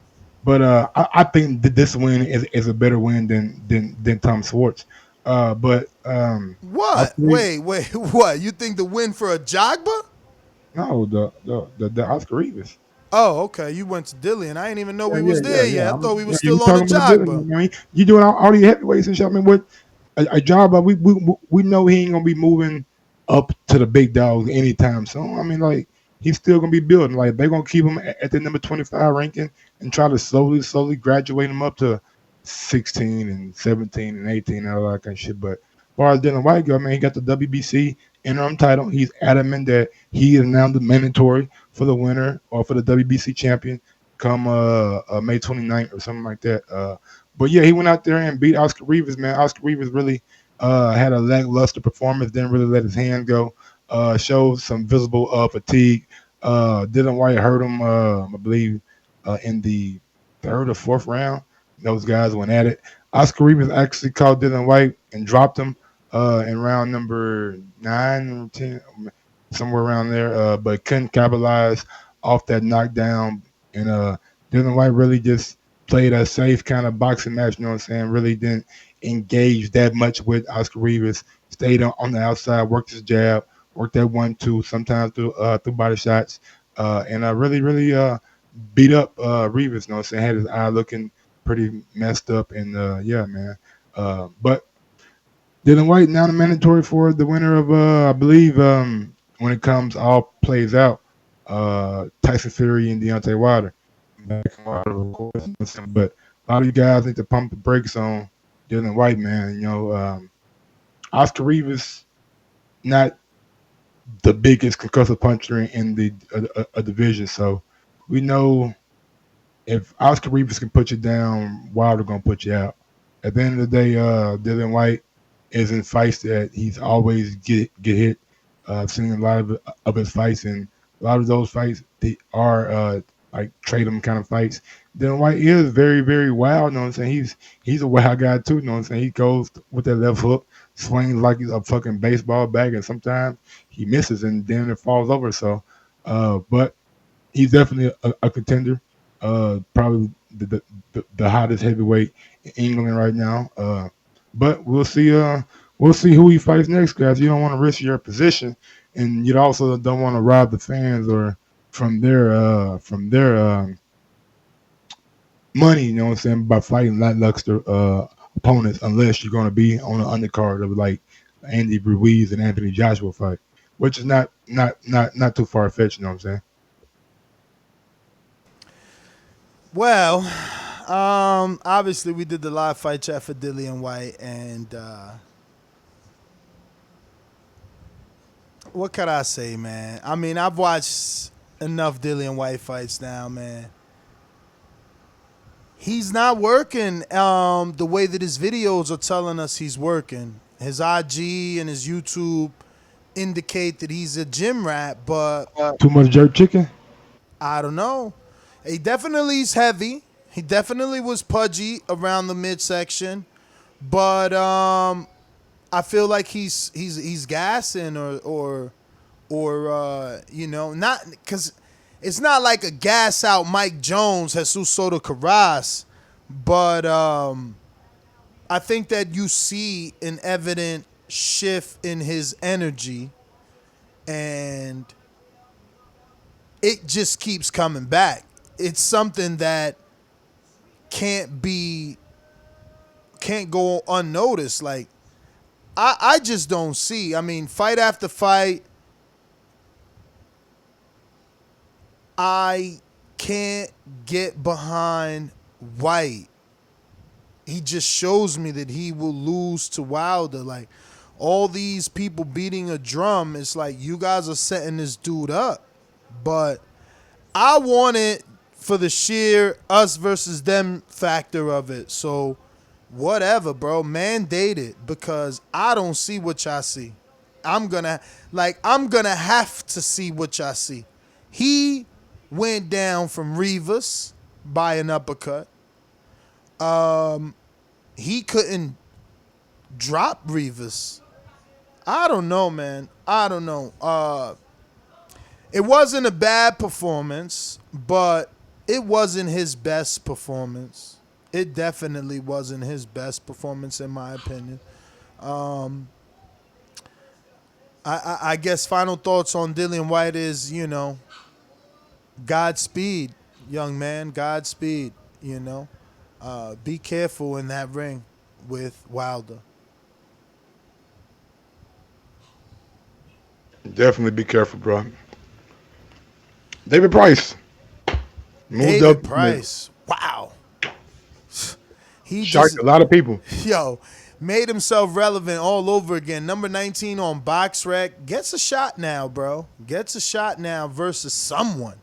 But I think that this win is a better win than Tom Schwartz. But what? Wait, what? You think the win for Ajaba? No, the Oscar Rivas. Oh, okay. You went to Dillian. I didn't even know we was there yet. I thought we was still on on Ajaba. I mean, you doing all these heavyweights and shit. I mean, what Ajaba? We know he ain't gonna be moving up to the big dogs anytime soon. I mean, like he's still gonna be building. Like they're gonna keep him at the number 25 ranking and try to slowly graduate him up to 16 and 17 and 18 and all that kind of shit. But as far as Dillian Whyte go, man, he got the WBC interim title. He's adamant that he is now the mandatory for the winner or for the WBC champion come May 29th or something like that. But yeah, he went out there and beat Oscar Rivas, man. Oscar Rivas really had a lackluster performance, didn't really let his hand go, showed some visible fatigue. Dillian Whyte hurt him, I believe, in the 3rd or 4th round. Those guys went at it. Oscar Rivas actually caught Dillian Whyte and dropped him in round number 9 or 10, somewhere around there, but couldn't capitalize off that knockdown. And Dillian Whyte really just played a safe kind of boxing match, you know what I'm saying? Really didn't engage that much with Oscar Rivas. Stayed on the outside, worked his jab, worked that 1-2, sometimes through body shots, and really beat up Rivas, you know what I'm saying? Had his eye looking pretty messed up, and yeah, man. But Dillian Whyte now the mandatory for the winner of, I believe, when it comes all plays out, Tyson Fury and Deontay Wilder. But a lot of you guys need to pump the brakes on Dillian Whyte, man. You know, Oscar Rivas, not the biggest concussive puncher in the division, so we know if Oscar Rivas can put you down, Wilder gonna put you out. At the end of the day, Dillian Whyte is in fights that he's always get hit. I've seen a lot of his fights, and a lot of those fights they are like trade him kind of fights. Dillian Whyte is very, very wild, you know what I'm saying? He's a wild guy too, you know what I'm saying? He goes with that left hook, swings like he's a fucking baseball bat, and sometimes he misses and then it falls over. So but he's definitely a contender. Probably the hottest heavyweight in England right now. But we'll see who he fights next, guys. You don't want to risk your position, and you also don't want to rob the fans or from their money, you know what I'm saying, by fighting lackluster opponents, unless you're going to be on the undercard of like Andy Ruiz and Anthony Joshua fight, which is not too far fetched, you know what I'm saying. Well, obviously we did the live fight chat for Dillian Whyte, and what could I say, man? I mean, I've watched enough Dillian Whyte fights now, man. He's not working the way that his videos are telling us he's working. His IG and his YouTube indicate that he's a gym rat, but too much jerk chicken? I don't know. He definitely is heavy. He definitely was pudgy around the midsection, but I feel like he's gassing or you know, not because it's not like a gas out Mike Jones, Jesus Soto Carras, but I think that you see an evident shift in his energy, and it just keeps coming back. It's something that can't go unnoticed. Like, I just don't see. I mean, fight after fight, I can't get behind Whyte. He just shows me that he will lose to Wilder. Like, all these people beating a drum, it's like you guys are setting this dude up. But I want it for the sheer us versus them factor of it. So whatever, bro. Mandate it, because I don't see what y'all see. I'm gonna have to see what y'all see. He went down from Rivas by an uppercut. He couldn't drop Rivas. I don't know, man. I don't know. It wasn't a bad performance, but it wasn't his best performance. It definitely wasn't his best performance, in my opinion. I guess final thoughts on Dillian Whyte is, Godspeed, young man. Godspeed, Be careful in that ring with Wilder. Definitely be careful, bro. David Price moved David up. Price, wow. He shocked just a lot of people. Made himself relevant all over again. Number 19 on BoxRec. Gets a shot now, bro. Gets a shot now versus someone.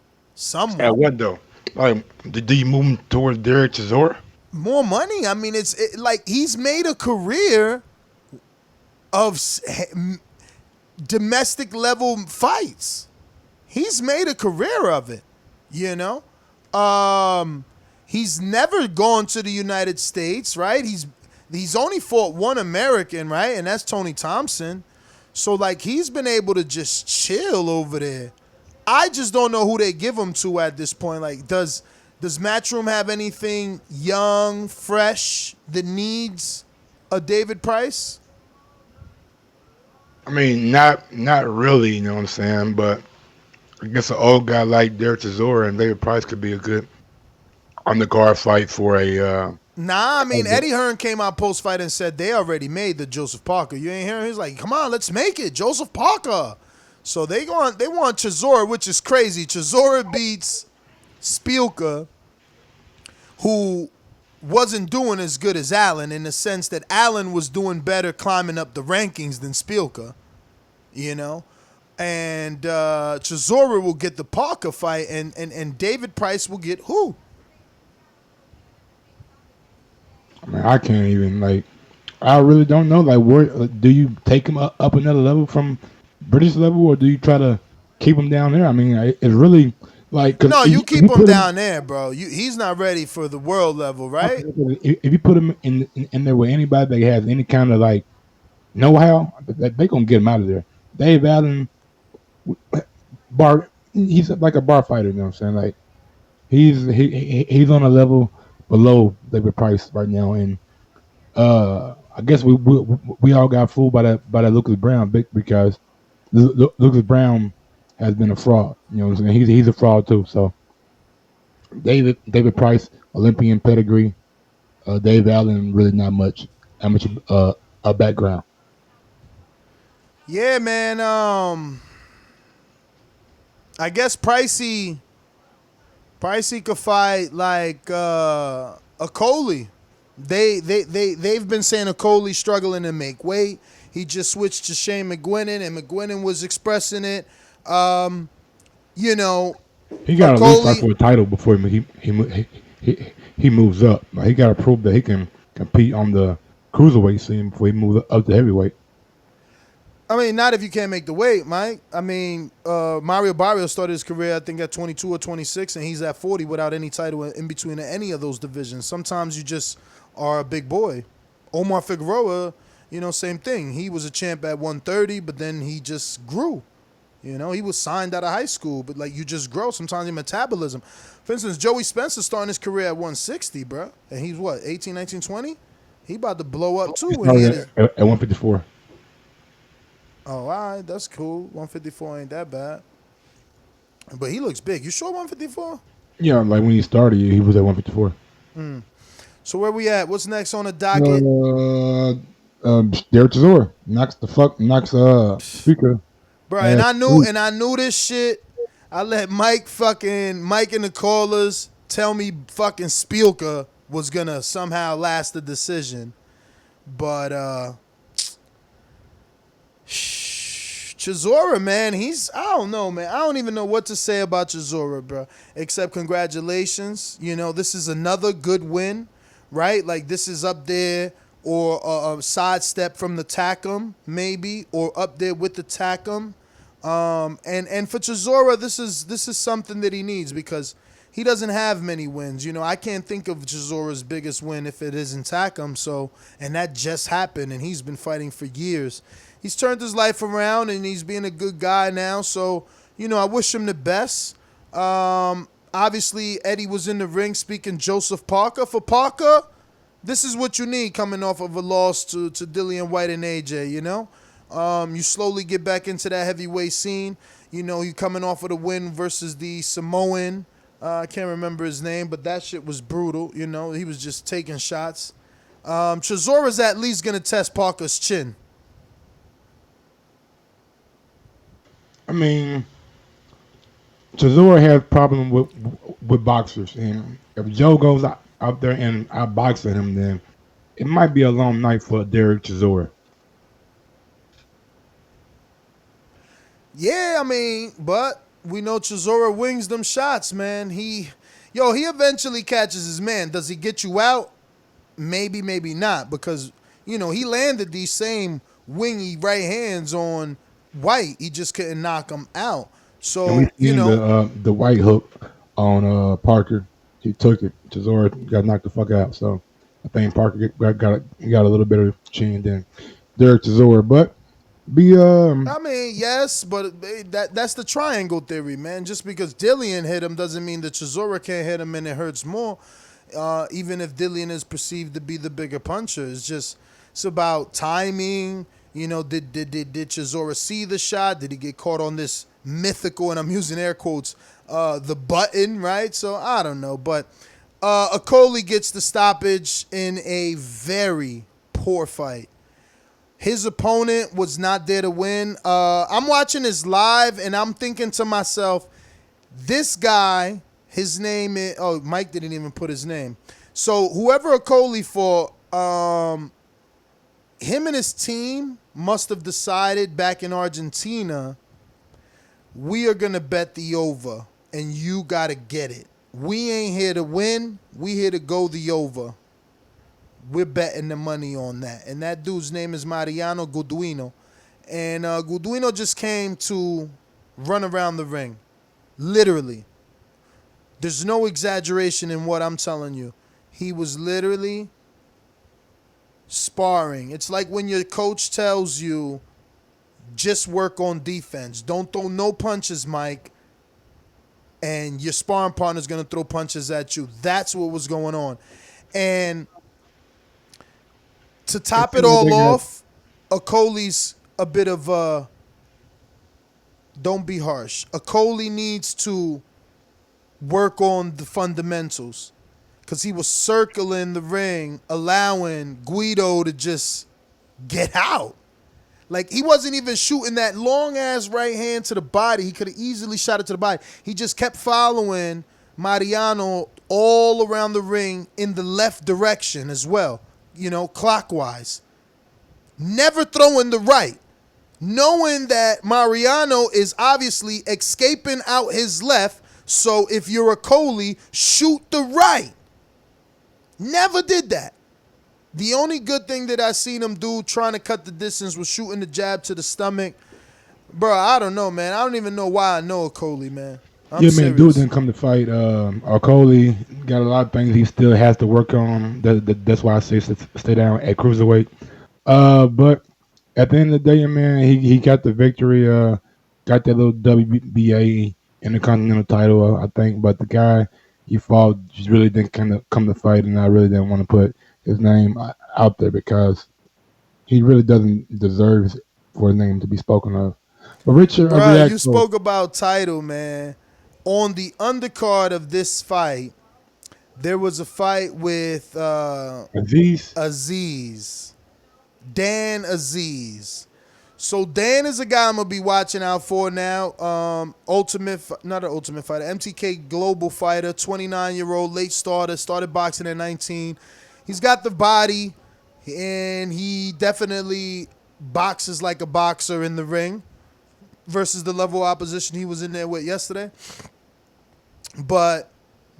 At what though? Like, do you move him towards Derek Chisora? More money. I mean, like he's made a career of domestic level fights. He's made a career of it, He's never gone to the United States, right? He's only fought one American, right? And that's Tony Thompson. So, like, he's been able to just chill over there. I just don't know who they give him to at this point. Like, does Matchroom have anything young, fresh that needs a David Price? I mean, not really, you know what I'm saying? But I guess an old guy like Derek Chisora and David Price could be a good undercard fight for a. Nah, I mean, Eddie Hearn came out post-fight and said they already made the Joseph Parker. You ain't hearing? He's like, come on, let's make it, Joseph Parker. So they want Chisora, which is crazy. Chisora beats Spielka, who wasn't doing as good as Allen, in the sense that Allen was doing better climbing up the rankings than Spielka, And Chisora will get the Parker fight, and David Price will get who? I mean, I can't even, I really don't know. Like, where do you take him up another level from British level, or do you try to keep him down there? I mean, it's really like, no, you keep him down there, bro. He's not ready for the world level, right? If you put him in there with anybody that has any kind of know-how, they gonna get him out of there. Dave Allen, he's like a bar fighter. You know what I'm saying? Like, he's on a level below David Price right now, and I guess we all got fooled by that Lucas Brown because Lucas Brown has been a fraud. You know what I'm saying? He's a fraud too. So David Price, Olympian pedigree. Dave Allen, really not much a background. Yeah, man. I guess Pricey could fight like Okolie. They've been saying Okolie struggling to make weight. He just switched to Shane McGuinness, and McGuinness was expressing it. He got Okolie, at least fight for a title before he moves up. Like, he got to prove that he can compete on the cruiserweight scene before he moves up to heavyweight. I mean, not if you can't make the weight, Mike. I mean, Mario Barrios started his career, I think, at 22 or 26, and he's at 40 without any title in between any of those divisions. Sometimes you just are a big boy. Omar Figueroa, same thing. He was a champ at 130, but then he just grew. He was signed out of high school, but, you just grow. Sometimes your metabolism. For instance, Joey Spence is starting his career at 160, bro. And he's, 18, 19, 20? He about to blow up, too. At 154. Oh, all right, that's cool. 154 ain't that bad. But he looks big. You sure 154? Yeah, like when he started, he was at 154. So where we at? What's next on the docket? Derek Chisora knocks speaker. Bro, and I knew this shit. I let Mike and the callers tell me fucking Spielka was gonna somehow last the decision. But Chisora, man, I don't know, man. I don't even know what to say about Chisora, bro. Except congratulations. You know, this is another good win, right? Like this is up there or a sidestep from the Takam, maybe, or up there with the Takam. And for Chisora, this is something that he needs because he doesn't have many wins. You know, I can't think of Chisora's biggest win if it isn't Takam. So, and that just happened, and he's been fighting for years. He's turned his life around, and he's being a good guy now. So, you know, I wish him the best. Obviously, Eddie was in the ring speaking Joseph Parker. For Parker, this is what you need coming off of a loss to Dillian Whyte and AJ, you know? You slowly get back into that heavyweight scene. You know, you coming off of the win versus the Samoan. I can't remember his name, but that shit was brutal. You know, he was just taking shots. Chisora's at least going to test Parker's chin. I mean, Chisora has problem with boxers, and if Joe goes out there and outboxes him, then it might be a long night for Derek Chisora. Yeah, I mean, but we know Chisora wings them shots, man. He eventually catches his man. Does he get you out? Maybe, maybe not, because, you know, he landed these same wingy right hands on White. He just couldn't knock him out. So, and we seen the white hook on Parker. He took it. Chisora got knocked the fuck out. So I think Parker got a little bit of chin than Derek Chisora, but I mean, yes, but that's the triangle theory, man. Just because Dillian hit him doesn't mean that Chisora can't hit him and it hurts more. Even if Dillian is perceived to be the bigger puncher, it's about timing. You know, did Chisora see the shot? Did he get caught on this mythical, and I'm using air quotes, the button, right? So I don't know, but Okolie gets the stoppage in a very poor fight. His opponent was not there to win. I'm watching this live, and I'm thinking to myself, this guy, his name is... Oh, Mike didn't even put his name. So whoever Okolie for, him and his team must have decided back in Argentina, we are going to bet the over, and you got to get it. We ain't here to win. We here to go the over. We're betting the money on that. And that dude's name is Mariano Guduino. And Guduino just came to run around the ring. Literally. There's no exaggeration in what I'm telling you. He was literally sparring. It's like when your coach tells you, just work on defense. Don't throw no punches, Mike. And your sparring partner's going to throw punches at you. That's what was going on. And to top it all off, Okolie's a bit of a... Don't be harsh. Okolie needs to work on the fundamentals because he was circling the ring, allowing Guido to just get out. Like, he wasn't even shooting that long-ass right hand to the body. He could have easily shot it to the body. He just kept following Mariano all around the ring in the left direction as well. You know, clockwise. Never throwing the right. Knowing that Mariano is obviously escaping out his left, so if you're Okolie, shoot the right. Never did that. The only good thing that I seen him do trying to cut the distance was shooting the jab to the stomach. Bro, I don't know, man. I don't even know why I know Okolie, man. I'm serious. Dude didn't come to fight. Okolie got a lot of things he still has to work on. That's why I say stay down at cruiserweight. But at the end of the day, man, he got the victory. Got that little WBA Intercontinental title, I think. But the guy he fought just really didn't come to fight, and I really didn't want to put his name out there because he really doesn't deserve for his name to be spoken of. But Richard, Bruh, you Riakporhe, spoke about title, man. On the undercard of this fight, there was a fight with Aziz. Aziz. Dan Aziz. So Dan is a guy I'm gonna be watching out for now. Not an ultimate fighter, MTK global fighter, 29-year-old late starter, started boxing at 19. He's got the body, and he definitely boxes like a boxer in the ring versus the level of opposition he was in there with yesterday. But,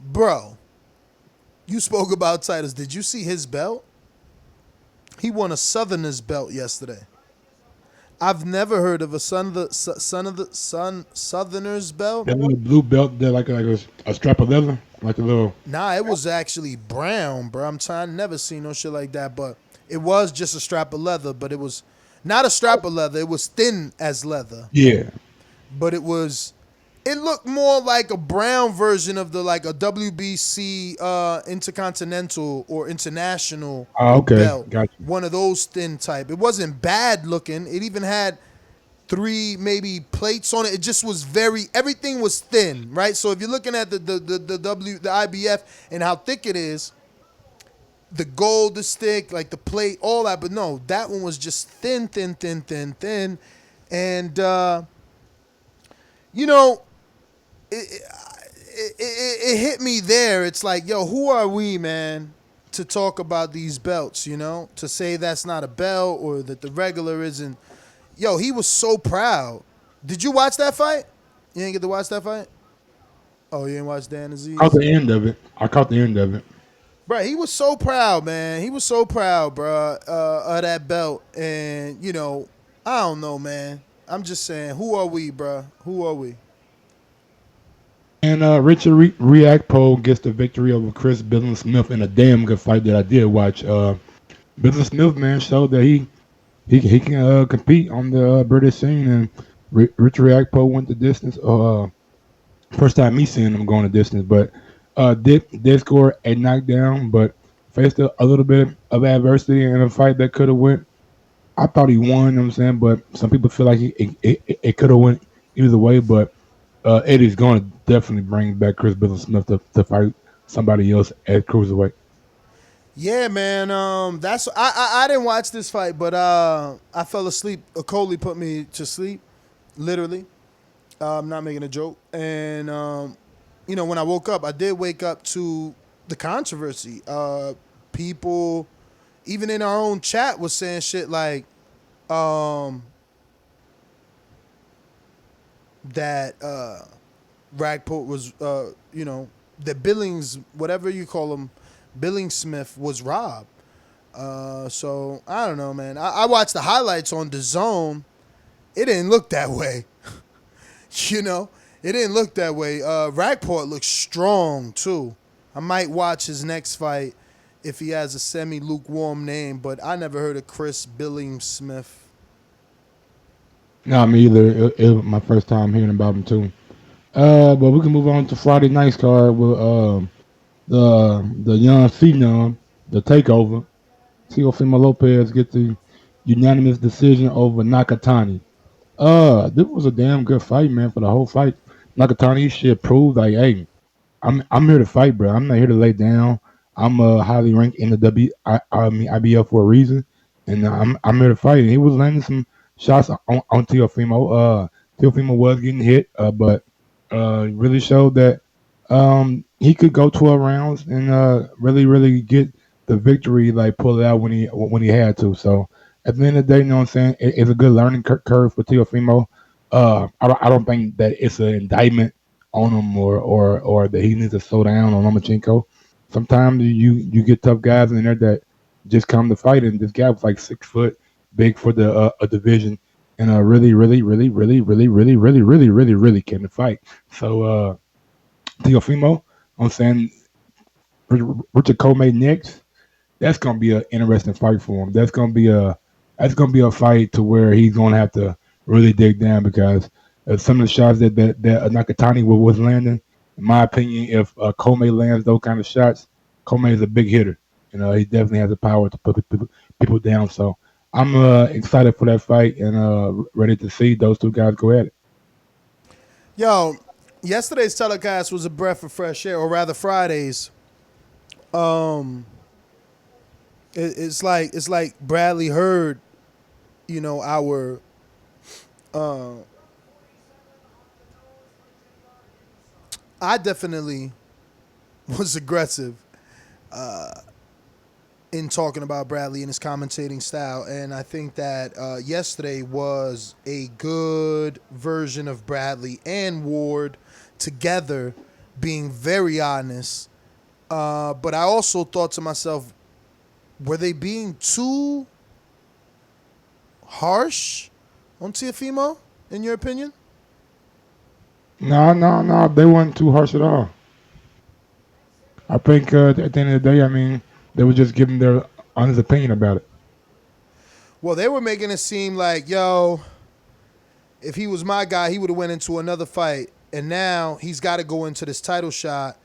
bro, you spoke about titles. Did you see his belt? He won a Southerner's belt yesterday. I've never heard of a Southerner's belt. That little blue belt, that like a strap of leather, like a little. Nah, it was actually brown, bro. Never seen no shit like that, but it was just a strap of leather, but it was not a strap of leather. It was thin as leather. Yeah. But it looked more like a brown version of a WBC Intercontinental or International belt. Gotcha. One of those thin type. It wasn't bad looking. It even had 3 maybe plates on it. It just was everything was thin, right? So if you're looking at the IBF and how thick it is, the gold is thick, like the plate, all that. But no, that one was just thin. And, it hit me there. It's like, yo, who are we, man, to talk about these belts, to say that's not a belt or that the regular isn't. Yo, he was so proud. Did you watch that fight? You didn't get to watch that fight? Oh, you didn't watch Dan Aziz? I caught the end of it. Bro, he was so proud, man. He was so proud, bro, of that belt. And, I don't know, man. I'm just saying, who are we, bro? Who are we? And Richard Riakporhe gets the victory over Chris Billam Smith in a damn good fight that I did watch. Billam Smith, man, showed that he can compete on the British scene, and Richard Riakporhe went the distance. First time me seeing him going the distance, but did score a knockdown, but faced a little bit of adversity in a fight that could have went. I thought he won, you know what I'm saying, but some people feel like it could have went either way, but Eddie's going to definitely bring back Chris Billam Smith to fight somebody else at cruiserweight. Yeah, man. I didn't watch this fight, but I fell asleep. Okolie put me to sleep, literally. I'm not making a joke. And when I woke up, I did wake up to the controversy. People, even in our own chat, was saying shit like that Riakporhe was, that Billings, whatever you call him, Billingsmith was robbed. So I don't know, man. I watched the highlights on DAZN. It didn't look that way. It didn't look that way. Riakporhe looks strong too. I might watch his next fight if he has a semi-lukewarm name, but I never heard of Chris Billingsmith. No, me either. It was my first time hearing about him too. But we can move on to Friday night's card with the young phenom, the takeover. Teofimo Lopez get the unanimous decision over Nakatani. This was a damn good fight, man. For the whole fight, Nakatani shit proved like, hey, I'm here to fight, bro. I'm not here to lay down. I'm highly ranked in the IBF for a reason, and I'm here to fight. And he was landing some shots on Teofimo. Teofimo was getting hit, but really showed that he could go 12 rounds and really get the victory, like pull it out when he had to. So at the end of the day, you know what I'm saying, it's a good learning curve for Teofimo. I don't think that it's an indictment on him or that he needs to slow down on Lomachenko. Sometimes you get tough guys in there that just come to fight, and this guy was like 6 foot, big for the a division, and really came to fight. So Teofimo, I'm saying Richard Comey next. That's gonna be an interesting fight for him. That's gonna be a fight to where he's gonna have to really dig down, because some of the shots that Nakatani was landing, in my opinion, if Comey lands those kind of shots, Comey is a big hitter. He definitely has the power to put people down. So I'm excited for that fight and ready to see those two guys go at it. Yo, yesterday's telecast was a breath of fresh air, or rather Friday's. It's like Bradley heard, our I definitely was aggressive in talking about Bradley and his commentating style, and I think that yesterday was a good version of Bradley and Ward together being very honest. But I also thought to myself, were they being too harsh on Teofimo, in your opinion? No. They weren't too harsh at all. I think at the end of the day, I mean, they were just giving their honest opinion about it. Well, they were making it seem like, yo, if he was my guy, he would have went into another fight, and now he's got to go into this title shot,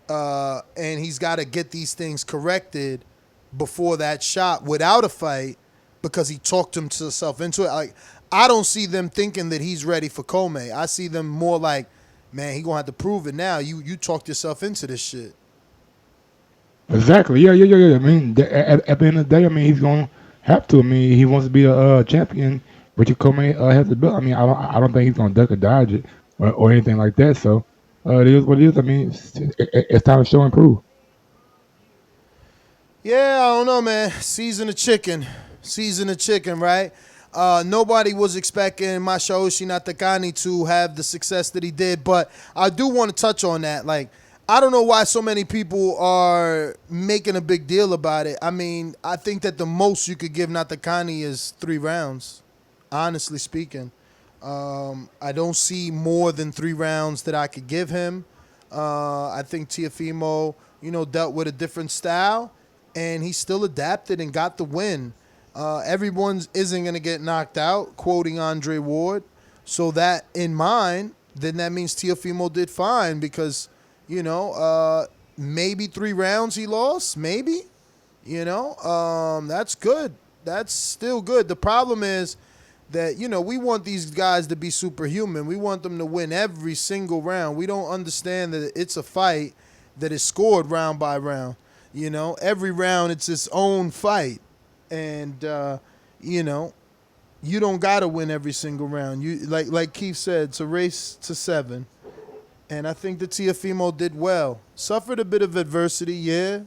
and he's got to get these things corrected before that shot without a fight because he talked himself into it. Like, I don't see them thinking that he's ready for Comey. I see them more like, man, he gonna have to prove it now. You talked yourself into this shit. Exactly. Yeah. I mean, at the end of the day, I mean, he's gonna have to. I mean, he wants to be a champion. Richard Comey has to build. I mean, I don't think he's gonna duck or dodge it or anything like that. So it is what it is. I mean, it's time to show and prove. Yeah, I don't know, man. Season of chicken, right? Nobody was expecting Masayoshi Nakatani to have the success that he did, but I do want to touch on that. Like, I don't know why so many people are making a big deal about it. I mean, I think that the most you could give Nakatani is 3 rounds, honestly speaking. I don't see more than 3 rounds that I could give him. I think Teofimo, dealt with a different style, and he still adapted and got the win. Everyone isn't going to get knocked out, quoting Andre Ward. So that in mind, then that means Teofimo did fine because, maybe 3 rounds he lost, maybe. That's good. That's still good. The problem is that, we want these guys to be superhuman. We want them to win every single round. We don't understand that it's a fight that is scored round by round. Every round it's its own fight. And, you don't got to win every single round. You like Keith said, it's a race to 7. And I think that Teofimo did well. Suffered a bit of adversity, yeah.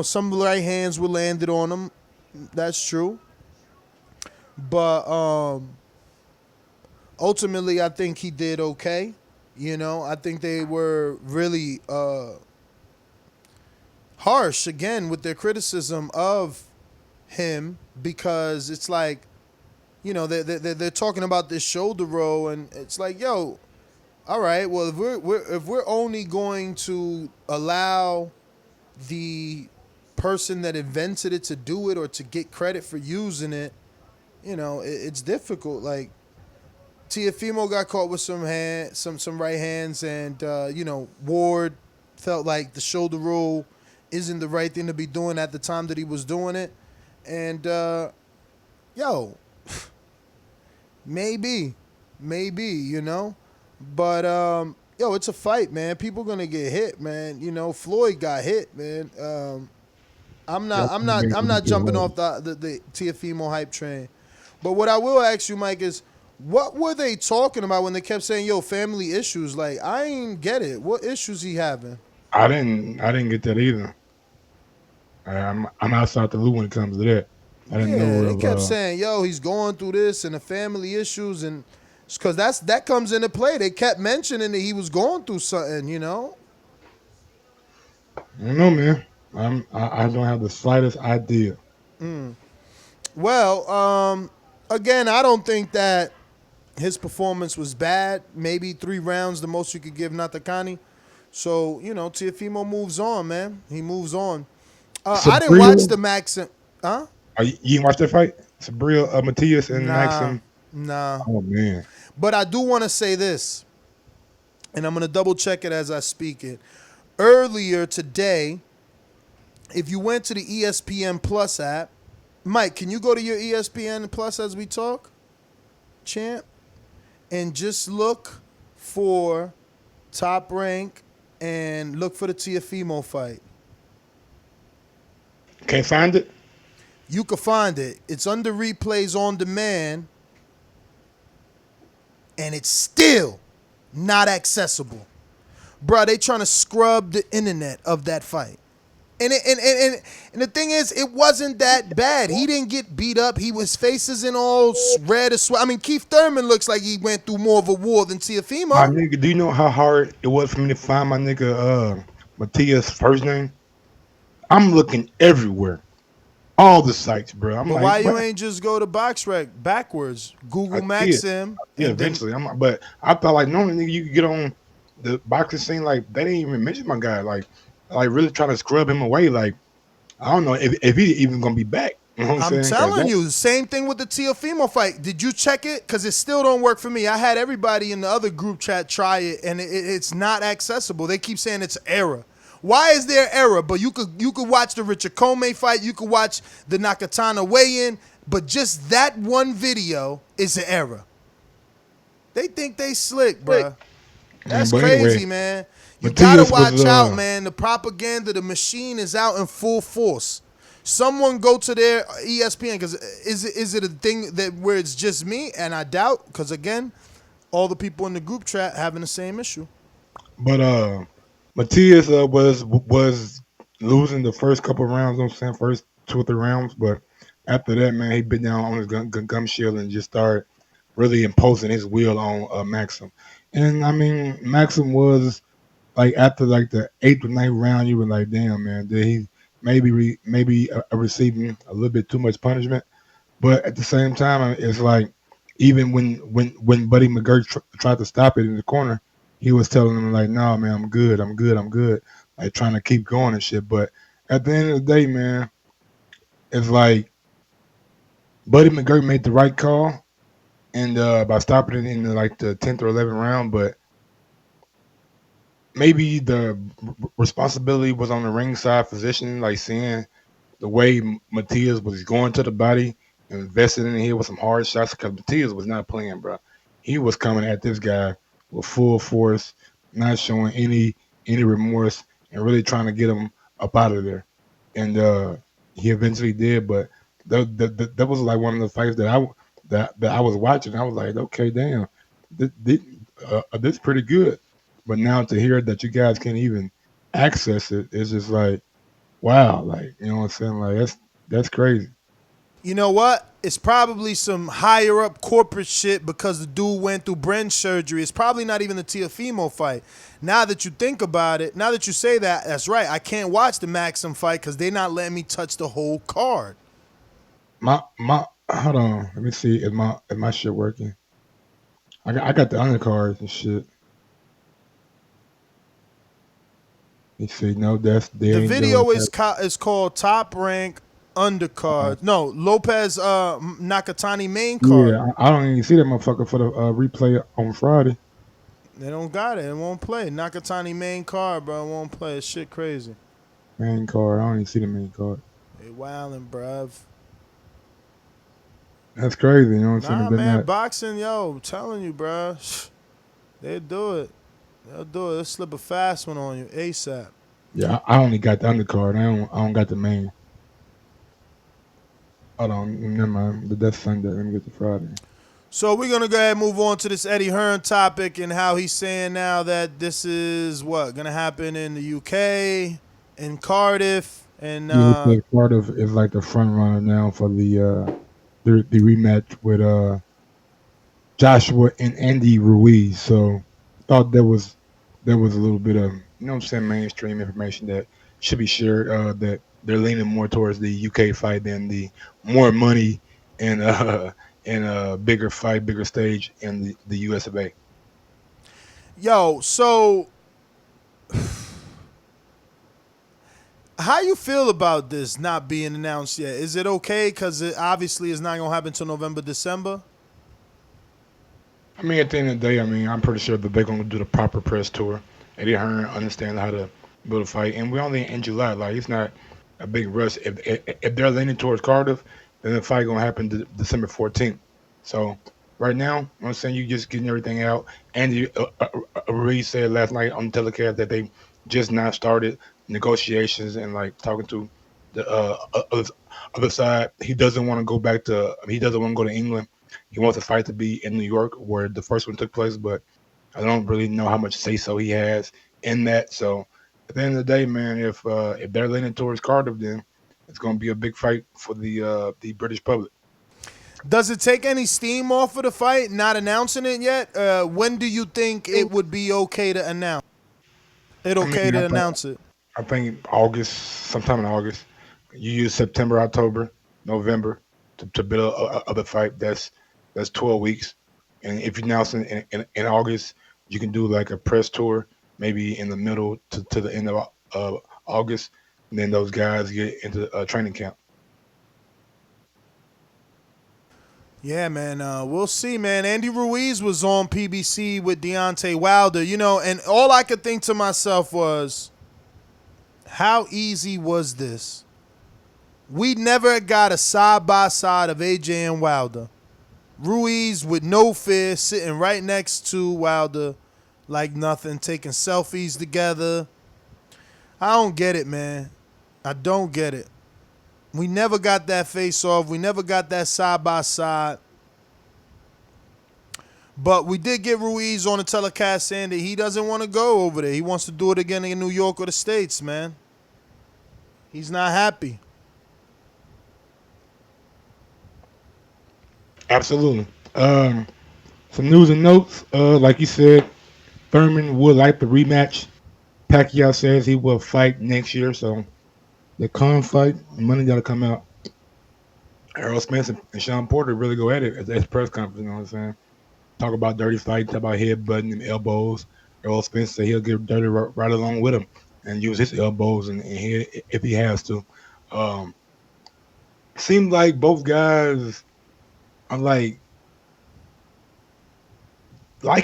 Some right hands were landed on him. That's true. But ultimately, I think he did okay. I think they were really harsh, again, with their criticism of him because it's like, they're talking about this shoulder roll, and it's like, yo, all right, well, if we're only going to allow the person that invented it to do it or to get credit for using it, it's difficult. Like, Teofimo got caught with some right hands, and Ward felt like the shoulder roll isn't the right thing to be doing at the time that he was doing it, and maybe, but it's a fight, man. People gonna get hit, man. Floyd got hit, man. I'm not jumping off the Teofimo hype train. But what I will ask you, Mike, is what were they talking about when they kept saying, yo, family issues? Like, I ain't get it. What issues he having? I didn't get that either. I'm outside the loop when it comes to that. I didn't know. They kept saying, yo, he's going through this and the family issues, and because that comes into play. They kept mentioning that he was going through something, I don't know, man. I don't have the slightest idea. Well, again, I don't think that his performance was bad. Maybe 3 rounds, the most you could give Nakatani. So, Teofimo moves on, man. He moves on. I didn't watch the Maxim. Huh? You didn't watch that fight? Sabril, Matias, and Maxim? Nah. Oh, man. But I do want to say this, and I'm going to double check it as I speak it. Earlier today, if you went to the ESPN Plus app, Mike, can you go to your ESPN Plus as we talk, champ, and just look for Top Rank and look for the Teofimo fight? Can't find it? You can find it. It's under replays on demand, and it's still not accessible. Bruh, they trying to scrub the internet of that fight. And the thing is, it wasn't that bad. He didn't get beat up. His face isn't all red or sweat. I mean, Keith Thurman looks like he went through more of a war than Teofimo. My nigga, do you know how hard it was for me to find my nigga Matias' first name? I'm looking everywhere. All the sites, bro. But why you ain't just go to BoxRec backwards? Google Maxim. Yeah, eventually. But I thought like normally nigga, you could get on the boxing scene, like they didn't even mention my guy. Like really trying to scrub him away. Like I don't know if he even gonna be back. You know what I'm saying? telling you, same thing with the Teofimo fight. Did you check it? Because it still don't work for me. I had everybody in the other group chat try it, and it's not accessible. They keep saying it's error. Why is there error? But you could watch the Richard Comey fight. You could watch the Nakatani weigh-in. But just that one video is an error. They think they slick, bro. That's crazy, man. You gotta watch out, man. The propaganda, the machine is out in full force. Someone go to their ESPN, because is it a thing that where it's just me? And I doubt, because again, all the people in the group chat having the same issue. But Matias was losing the first couple of rounds. I'm saying first 2 or 3 rounds, but after that, man, he bit down on his gum shield and just started really imposing his will on Maxim. And I mean, Maxim was like after like the 8th or 9th round, you were like, damn, man, did he maybe receiving a little bit too much punishment? But at the same time, it's like even when Buddy McGirt tried to stop it in the corner, he was telling him like, "No, man, I'm good, like trying to keep going and shit." But at the end of the day, man, it's like Buddy McGirt made the right call, and by stopping it in the 10th or 11th round, but maybe the responsibility was on the ringside physician, like seeing the way Matias was going to the body and invested in here with some hard shots, because Matias was not playing, bro. He was coming at this guy with full force, not showing any remorse, and really trying to get him up out of there. And he eventually did, but that was like one of the fights that I was watching. I was like, okay, damn, this pretty good. But now to hear that you guys can't even access it, it's just like, wow, like, you know what I'm saying? Like that's crazy. You know what? It's probably some higher up corporate shit because the dude went through brain surgery. It's probably not even the Teofimo fight. Now that you think about it, now that you say that, that's right. I can't watch the Maxim fight because they're not letting me touch the whole card. My hold on. Let me see. Is my shit working? I got the undercards and shit. You see, no, that's the video is called Top Rank Undercard. No, Lopez Nakatani main card. Yeah, I don't even see that motherfucker for the replay on Friday. They don't got it. It won't play. Nakatani main card, bro. It won't play. It's shit crazy. Main card. I don't even see the main card. They wildin', bruv. That's crazy. You know what I'm saying? Nah, man, boxing, yo, I'm telling you, bruh. They'll do it. They'll do it. They'll slip a fast one on you ASAP. Yeah, I only got the undercard. I don't got the main. Hold on, never mind. But that's Sunday. Let me get to Friday. So we're gonna go ahead and move on to this Eddie Hearn topic and how he's saying now that this is gonna happen in the UK, in Cardiff, and Cardiff is like the front runner now for the rematch with Joshua and Andy Ruiz. So thought there was a little bit of, you know what I'm saying, mainstream information that should be shared, that they're leaning more towards the UK fight than the more money and a bigger fight, bigger stage in the US of A. Yo, so how you feel about this not being announced yet? Is it okay? Because it obviously is not going to happen until November, December. I mean, at the end of the day, I mean, I'm pretty sure that they're going to do the proper press tour. Eddie Hearn understands how to build a fight. And we're only in July. Like, it's not a big rush. If they're leaning towards Cardiff, Then the fight gonna happen December 14th. So right now, I'm saying you just getting everything out. Andy Ruiz said last night on the telecast that they just now started negotiations and like talking to the other side. He doesn't want to go back to. He doesn't want to go to England. He wants the fight to be in New York, where the first one took place. But I don't really know how much say so he has in that. So at the end of the day, man, if they're leaning towards Cardiff, then it's going to be a big fight for the British public. Does it take any steam off of the fight, not announcing it yet? When do you think it would be okay to announce? Announce it? I think August, sometime in August. You use September, October, November to build a fight. That's 12 weeks. And if you announce it in August, you can do like a press tour, maybe in the middle to the end of August. And then those guys get into training camp. Yeah, man. We'll see, man. Andy Ruiz was on PBC with Deontay Wilder, and all I could think to myself was, how easy was this? We never got a side-by-side of AJ and Wilder. Ruiz with no fear, sitting right next to Wilder like nothing, taking selfies together. I don't get it, man. I don't get it. We never got that face-off. We never got that side-by-side. But we did get Ruiz on the telecast saying that he doesn't want to go over there. He wants to do it again in New York or the States, man. He's not happy. Absolutely. Some news and notes. Like you said, Thurman would like the rematch. Pacquiao says he will fight next year, so the Khan fight, money got to come out. Errol Spence and Shawn Porter really go at it at the press conference, you know what I'm saying? Talk about dirty fight, talk about headbutting and elbows. Errol Spence said he'll get dirty right along with him and use his elbows and head if he has to. Seems like both guys are like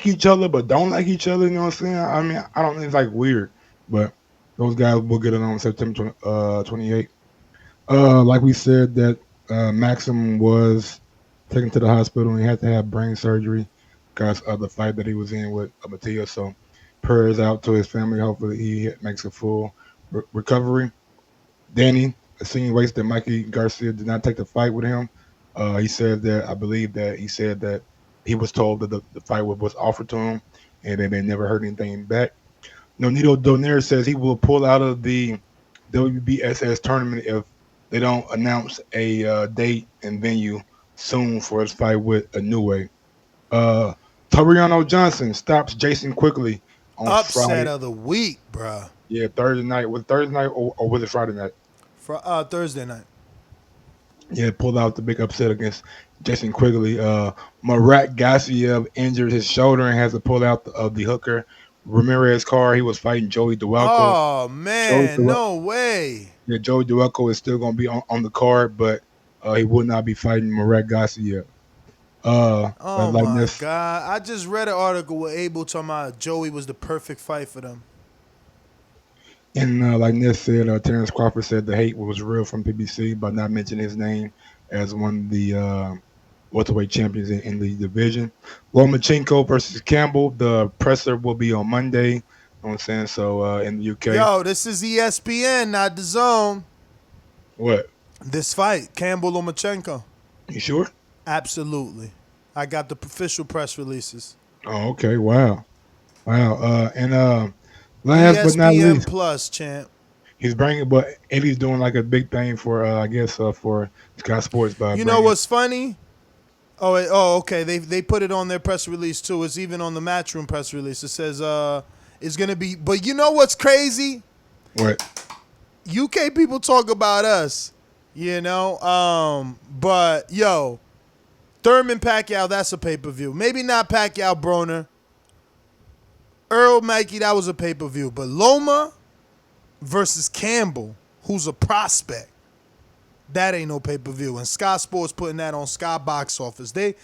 each other but don't like each other, you know what I'm saying? I mean, I don't think it's like weird, but those guys will get it on September 28th. Like we said, that Maxim was taken to the hospital and he had to have brain surgery because of the fight that he was in with Mattia. So prayers out to his family. Hopefully he makes a full recovery. Danny insinuates that Mikey Garcia did not take the fight with him. He said that, I believe that he said that he was told that the fight was offered to him and then they never heard anything back. Nonito Donaire says he will pull out of the WBSS tournament if they don't announce a date and venue soon for his fight with Inoue. Toriano Johnson stops Jason Quickly on Upset Friday. of the week, bruh. Yeah, Thursday night. Was it Thursday night or was it Friday night? Thursday night. Yeah, pulled out the big upset against Jason Quigley. Marat Gassiev injured his shoulder and has to pull out of the hooker. Ramirez Carr, he was fighting Joey DeWalco. Oh, man, no way. Yeah, Joey DeWalco is still going to be on the card, but he will not be fighting Marat Gassiev. Oh, my God. I just read an article with Abel talking about Joey was the perfect fight for them. And like Ness said, Terrence Crawford said the hate was real from PBC by not mentioning his name as one of the welterweight champions in the division. Lomachenko versus Campbell. The presser will be on Monday. You know what I'm saying? So in the UK. Yo, this is ESPN, not DAZN. What? This fight, Campbell Lomachenko. You sure? Absolutely. I got the official press releases. Oh, okay. Wow. And last ESPN but not least, Plus, champ. He's bringing, but Eddie's doing like a big thing for, I guess, for Sky Sports. By you know what's funny? Oh, okay. They put it on their press release too. It's even on the Matchroom press release. It says it's gonna be. But you know what's crazy? What? UK people talk about us, you know. But yo, Thurman Pacquiao, that's a pay-per-view. Maybe not Pacquiao Broner. Errol Mikey, that was a pay-per-view. But Loma versus Campbell, who's a prospect, that ain't no pay-per-view. And Sky Sports putting that on Sky Box Office. They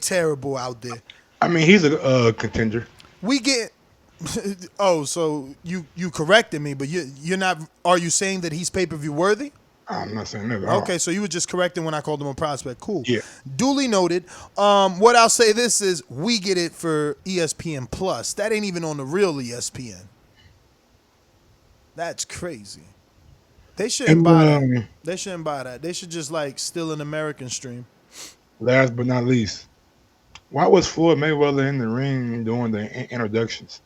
terrible out there. I mean, he's a contender. We get oh, so you corrected me, but you're not. Are you saying that he's pay-per-view worthy? I'm not saying that. Okay, so you were just correcting when I called him a prospect. Cool. Yeah. Duly noted. What I'll say this is we get it for ESPN Plus. That ain't even on the real ESPN. That's crazy. They shouldn't buy that. They shouldn't buy that. They should just like steal an American stream. Last but not least, why was Floyd Mayweather in the ring doing the introductions?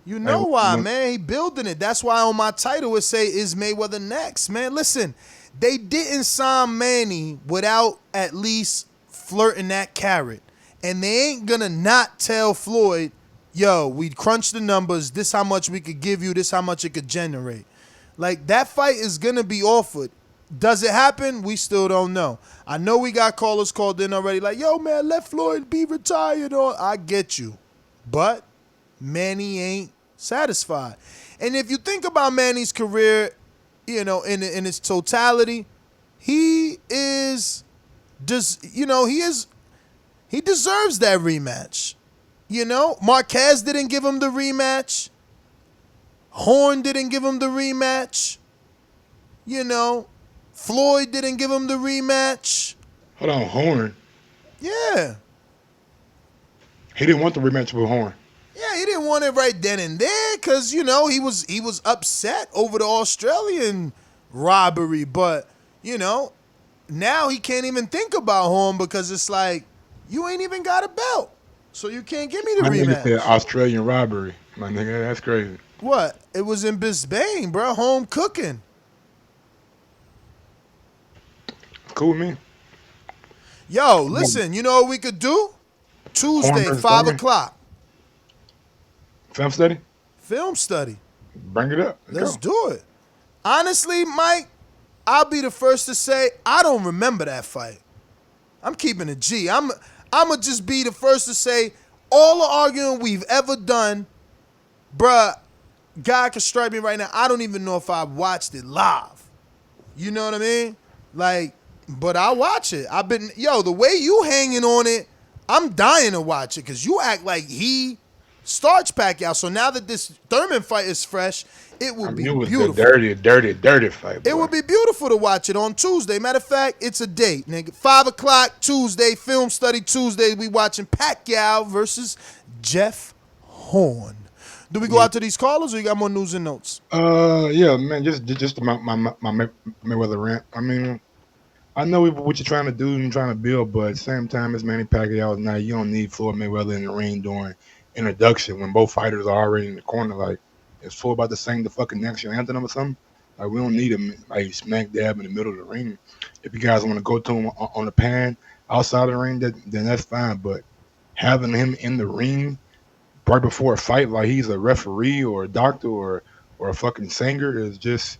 You know why, man. He building it. That's why on my title it say, is Mayweather next? Man, listen, they didn't sign Manny without at least flirting that carrot. And they ain't going to not tell Floyd, yo, we crunched the numbers. This how much we could give you. This how much it could generate. Like, that fight is going to be offered. Does it happen? We still don't know. I know we got callers called in already like, yo, man, let Floyd be retired. I get you. But Manny ain't satisfied. And if you think about Manny's career, you know, in its totality, he deserves that rematch. You know, Marquez didn't give him the rematch. Hearn didn't give him the rematch. You know, Floyd didn't give him the rematch. Hold on, Hearn. Yeah. He didn't want the rematch with Hearn. Yeah, he didn't want it right then and there because, you know, he was upset over the Australian robbery. But, you know, now he can't even think about Hearn because it's like, you ain't even got a belt. So you can't give me the rematch. Nigga said Australian robbery. My nigga, that's crazy. What? It was in Bisbane, bro. Home cooking. Cool with me. Yo, listen, you know what we could do? Tuesday, 5 o'clock. Film study? Film study. Bring it up. Let's do it. Honestly, Mike, I'll be the first to say I don't remember that fight. I'm keeping it G. I'm going to just be the first to say all the arguing we've ever done, bruh, God can strike me right now. I don't even know if I watched it live. You know what I mean? Like, but I'll watch it. The way you hanging on it, I'm dying to watch it because you act like he starts Pacquiao. So now that this Thurman fight is fresh, it will be beautiful. A dirty fight. Boy. It would be beautiful to watch it on Tuesday. Matter of fact, it's a date, nigga. 5 o'clock Tuesday, film study Tuesday. We watching Pacquiao versus Jeff Horn. Do we go out to these callers or you got more news and notes? Yeah, man. Just my Mayweather rant. I mean, I know what you're trying to do and trying to build, but at the same time, it's Manny Pacquiao. Now you don't need Floyd Mayweather in the ring during introduction when both fighters are already in the corner. Like, is Floyd about to sing the fucking national anthem or something? Like, we don't need him like smack dab in the middle of the ring. If you guys want to go to him on the pan outside of the ring, then that's fine. But having him in the ring right before a fight, like he's a referee or a doctor or a fucking singer, is just.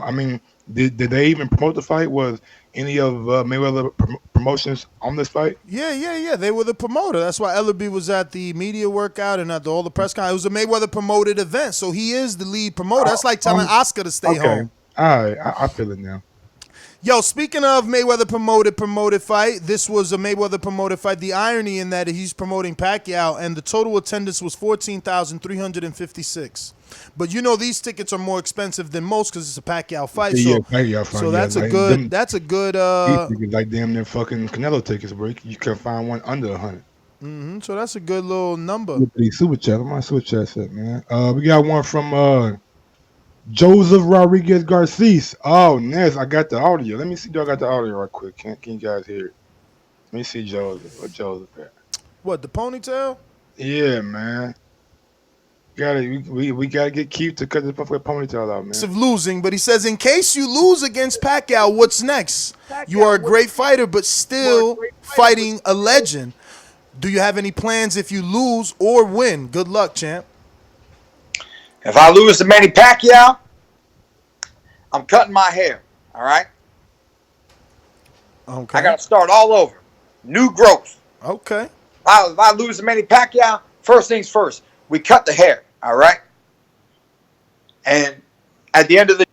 I mean, did they even promote the fight? Was any of Mayweather promotions on this fight? Yeah. They were the promoter. That's why Ellerby was at the media workout and at all the press conference. It was a Mayweather promoted event, so he is the lead promoter. That's like telling Oscar to stay home. All right, I feel it now. Yo, speaking of Mayweather promoted fight, this was a Mayweather promoted fight. The irony in that he's promoting Pacquiao, and the total attendance was 14,356. But you know these tickets are more expensive than most because it's a Pacquiao fight. Yeah, Pacquiao fight. So that's like a good. That's a good. Like damn near fucking Canelo tickets, bro. You can find one under 100. So that's a good little number. Super chat. My super chat set, man. We got one from Joseph Rodriguez Garces. Oh, Nez, I got the audio. Let me see. Do I got the audio right quick? Can you guys hear it? Let me see Joseph. What Joseph at? What, the ponytail? Yeah, man. We gotta get Keith to cut the ponytail out, man. Of losing, but he says in case you lose against Pacquiao, what's next? You are a great fighter, but still fighting a legend. Do you have any plans if you lose or win? Good luck, champ. If I lose to Manny Pacquiao, I'm cutting my hair. All right. Okay. I gotta start all over. New growth. Okay. If I lose to Manny Pacquiao, first things first, we cut the hair. All right. And at the end of the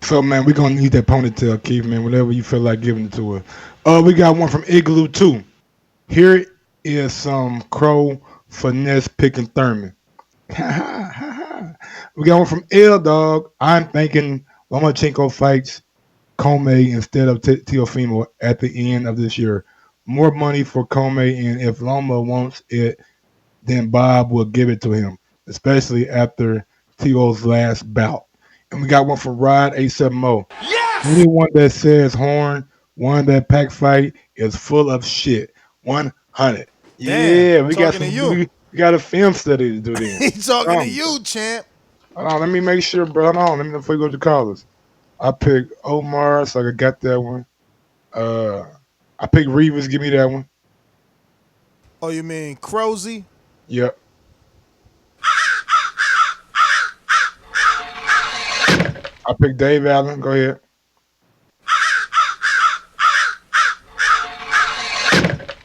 So, man, we're going to need that ponytail, Keith, man, whatever you feel like giving it to her. We got one from Igloo, too. Here is some crow finesse picking Thurman. We got one from L Dog. I'm thinking Lomachenko fights Comey instead of Teofimo at the end of this year. More money for Comey, and if Loma wants it, then Bob will give it to him, especially after Teo's last bout. And we got one from Rod 870. Yes! Anyone that says Hearn won that pack fight is full of shit. 100. Yeah, we got some. We got a film study to do then. He's talking to you, champ. Hold on, let me make sure, bro. Hold on, let me know before you go to callers. I picked Omar, so I got that one. I picked Rivas. Give me that one. Oh, you mean Crozy? Yep. I picked Dave Allen. Go ahead.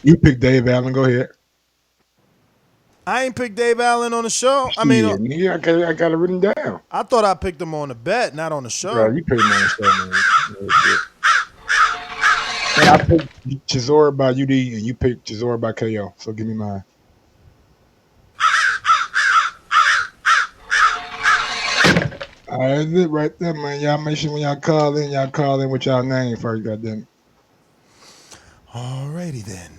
You picked Dave Allen. Go ahead. I ain't picked Dave Allen on the show. I got it written down. I thought I picked him on the bet, not on the show. Bro, you picked him on the show, man. And I picked Chisora by UD, and you picked Chisora by KO. So give me mine. All right, that's it right there, man. Y'all make sure when y'all call in with y'all name first, goddamn. Alrighty then.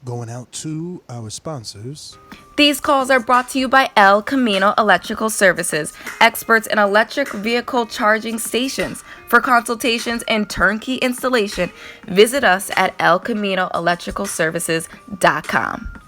Going out to our sponsors. These calls are brought to you by El Camino Electrical Services, experts in electric vehicle charging stations. For consultations and turnkey installation, visit us at elcaminoelectricalservices.com.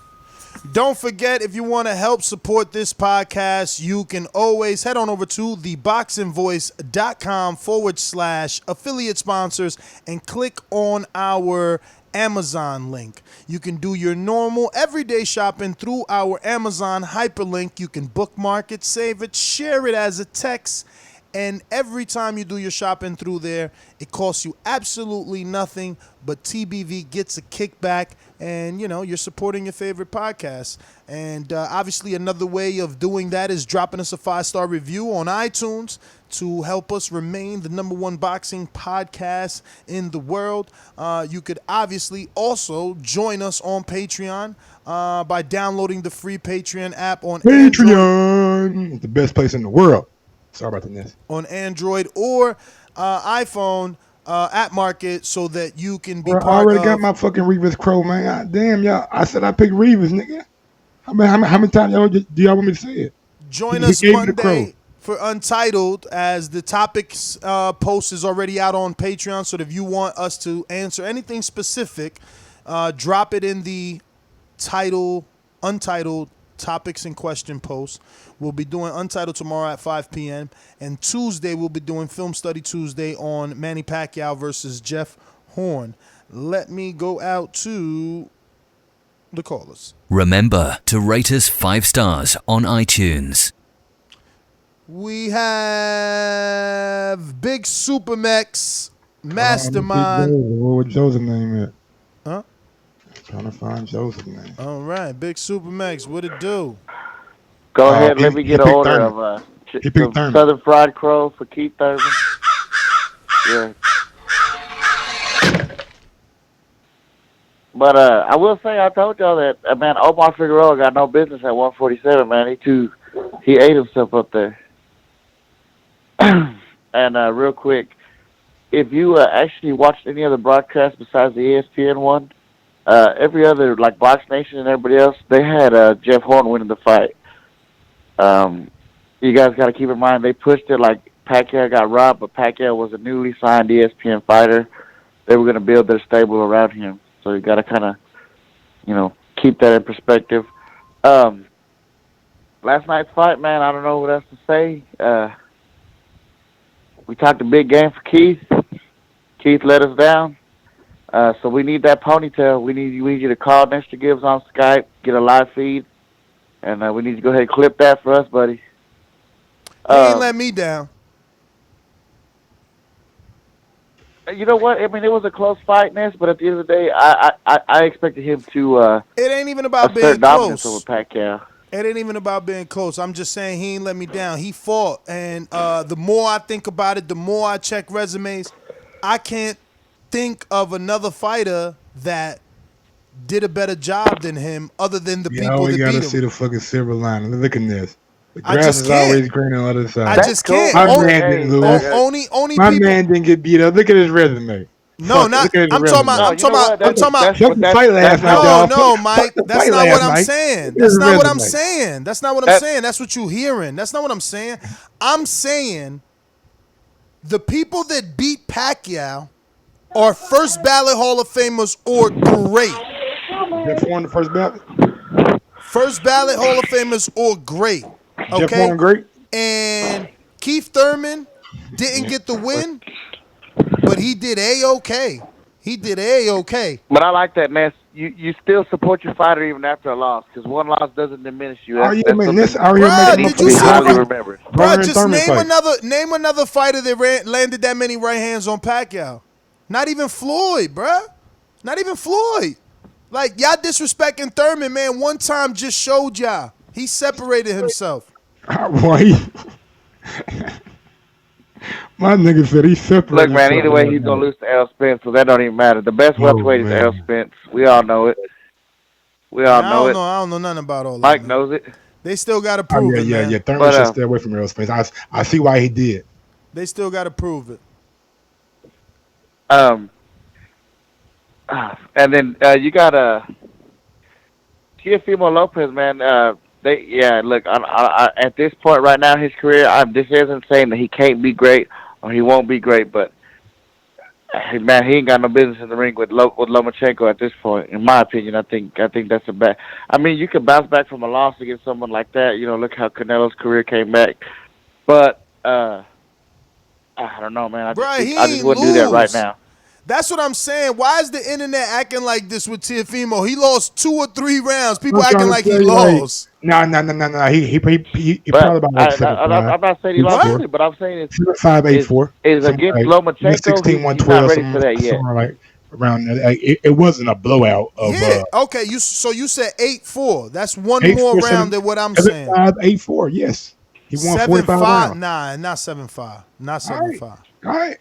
Don't forget, if you want to help support this podcast, you can always head on over to ThaBoxingvoice.com/affiliate sponsors and click on our Amazon link. You can do your normal everyday shopping through our Amazon hyperlink. You can bookmark it, save it, share it as a text, and every time you do your shopping through there, it costs you absolutely nothing, but TBV gets a kickback, and you're supporting your favorite podcast. And obviously another way of doing that is dropping us a 5-star review on iTunes to help us remain the #1 boxing podcast in the world. You could obviously also join us on Patreon by downloading the free Patreon app on Patreon. The best place in the world. Sorry about the mess. On Android or iPhone app market, so that you can be Bro, part of. I already got my fucking Rivas Crow, man. God damn, y'all. I said I picked Rivas, nigga. How many times do y'all want me to say it? Join us Monday for Untitled, as the topics post is already out on Patreon. So if you want us to answer anything specific, drop it in the Untitled topics in question post. We'll be doing Untitled tomorrow at 5 p.m. And Tuesday, we'll be doing Film Study Tuesday on Manny Pacquiao versus Jeff Horn. Let me go out to the callers. Remember to rate us 5 stars on iTunes. We have Big Supermex Mastermind. What Joe's name is? Huh? Trying to find Joe's name. All right, Big Supermex, what it do? Go ahead, let me get an order of Southern Fried Crow for Keith Thurman. Yeah. But I will say, I told y'all that, man, Omar Figueroa got no business at 147, man. He ate himself up there. And real quick, if you actually watched any other broadcasts besides the ESPN one, every other, like Box Nation and everybody else, they had Jeff Horn winning the fight. You guys got to keep in mind, they pushed it like Pacquiao got robbed, but Pacquiao was a newly signed ESPN fighter. They were going to build their stable around him. So you got to kind of, keep that in perspective. Last night's fight, man, I don't know what else to say. We talked a big game for Keith. Keith let us down. So we need that ponytail. We need you to call Mr. Gibbs on Skype, get a live feed, and we need to go ahead and clip that for us, buddy. He ain't let me down. You know what? I mean, it was a close fight, Ness, but at the end of the day, I expected him to. It ain't even about being close. Over Pacquiao. It ain't even about being close. I'm just saying he ain't let me down. He fought, and the more I think about it, the more I check resumes, I can't think of another fighter that did a better job than him, other than the people that beat him. You gotta see the fucking silver lining. Look at this. The I grass just is can't. always green on the other side. I just can't. My man didn't lose. Only My people. man didn't get beat up. Look at his resume. No, Fuck, not. look at his I'm resume. talking about. I'm talking about. I'm talking about. Fuck the fight last night, No, dog. no, Fuck Mike. the That's fight not what last I'm night. saying. Look at That's his not what I'm resume. saying. That's not what I'm saying. That's what you hearing. That's not what I'm saying. I'm saying the people that beat Pacquiao are first ballot Hall of Famers or great. Jeff Horn, the first ballot. First ballot Hall of Famers or great. Jeff Okay. Horn, great. And Keith Thurman didn't get the win, but he did A-OK. He did A-OK. But I like that, man. You still support your fighter even after a loss, because one loss doesn't diminish you. Oh, yeah, man. This out here Bruh, making did you see highly remembered. Bro, just name another fighter that landed that many right hands on Pacquiao. Not even Floyd, bruh. Not even Floyd. Like, y'all disrespecting Thurman, man. One time just showed y'all. He separated himself. Why? My nigga said he separated. Look, man, either way, he's going to lose to Errol Spence, so that don't even matter. The best welterweight is Errol Spence. We all know it. We all know it. I don't know nothing about all that. Mike knows it. They still got to prove it, man. Yeah. Thurman should stay away from Errol Spence. I see why he did. They still got to prove it. And then you got Teofimo Lopez, man. Look, I, at this point right now in his career, this isn't saying that he can't be great or he won't be great, but man, he ain't got no business in the ring with Lomachenko at this point. In my opinion, I think that's a bad. I mean, you could bounce back from a loss against someone like that. You know, look how Canelo's career came back, but I don't know, man. I just wouldn't do that right now. That's what I'm saying. Why is the internet acting like this with Teofimo? He lost 2 or 3 rounds. People acting like he lost. No. He probably about like 7-5. I'm not saying he lost it, but I'm saying it's 7-5, 8-4. Is against Lomachenko. 16, 112, he's not ready for that yet. Like around it wasn't a blowout of. Yeah. Okay. You said 8-4. That's one more round than what I'm saying. 8-4. Yes. He won 45 rounds. Nah, not 7-5. Not 7-5. All right.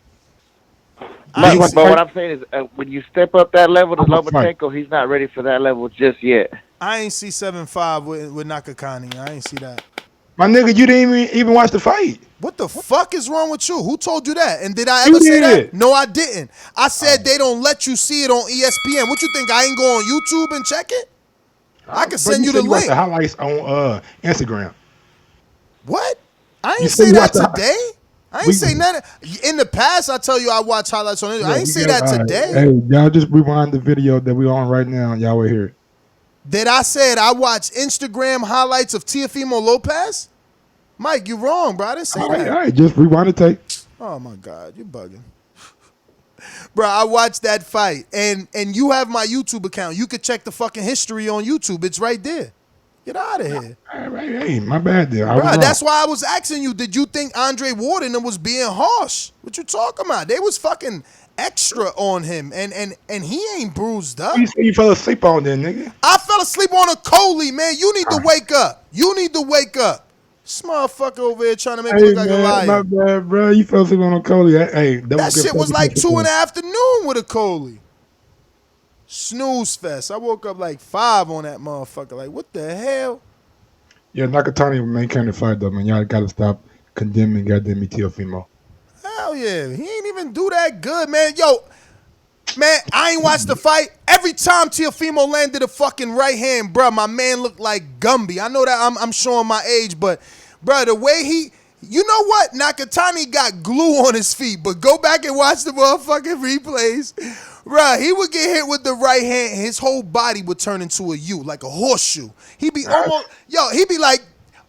But what I'm saying is, when you step up that level to Lomachenko, he's not ready for that level just yet. I ain't see 7-5 with Nakatani. I ain't see that. My nigga, you didn't even watch the fight. What the fuck is wrong with you? Who told you that? And did I ever say that? No, I didn't. I said they don't let you see it on ESPN. What you think? I ain't go on YouTube and check it? I can send you the link. The highlights on Instagram. What? I ain't say that today. I ain't say nothing. In the past, I tell you I watch highlights on it. I ain't say that today. Hey, y'all just rewind the video that we on right now. Y'all will hear it. That I said I watch Instagram highlights of Teofimo Lopez? Mike, you wrong, bro. I didn't say that. All right, just rewind the tape. Oh, my God. You're bugging. Bro, I watched that fight. And you have my YouTube account. You could check the fucking history on YouTube. It's right there. Get out of here. Hey, my bad there. Bro, that's why I was asking you, did you think Andre Ward and them was being harsh? What you talking about? They was fucking extra on him, and he ain't bruised up. You fell asleep on there, nigga. I fell asleep on Okolie, man. You need to wake up. You need to wake up. This motherfucker over here trying to make me look like a liar. My bad, bro. You fell asleep on Okolie. Hey, that shit was like 2 in the afternoon with Okolie. Snooze fest. I woke up like 5 on that motherfucker. Like, what the hell? Yeah, Nakatani maintained the fight, though, man. Y'all got to stop condemning goddamn Teofimo. Hell yeah. He ain't even do that good, man. Yo, man, I ain't watched the fight. Every time Teofimo landed a fucking right hand, bro, my man looked like Gumby. I know that I'm showing my age, but, bro, the way he... You know what? Nakatani got glue on his feet, but go back and watch the motherfucking replays. Bruh, he would get hit with the right hand, and his whole body would turn into a U, like a horseshoe. He'd be like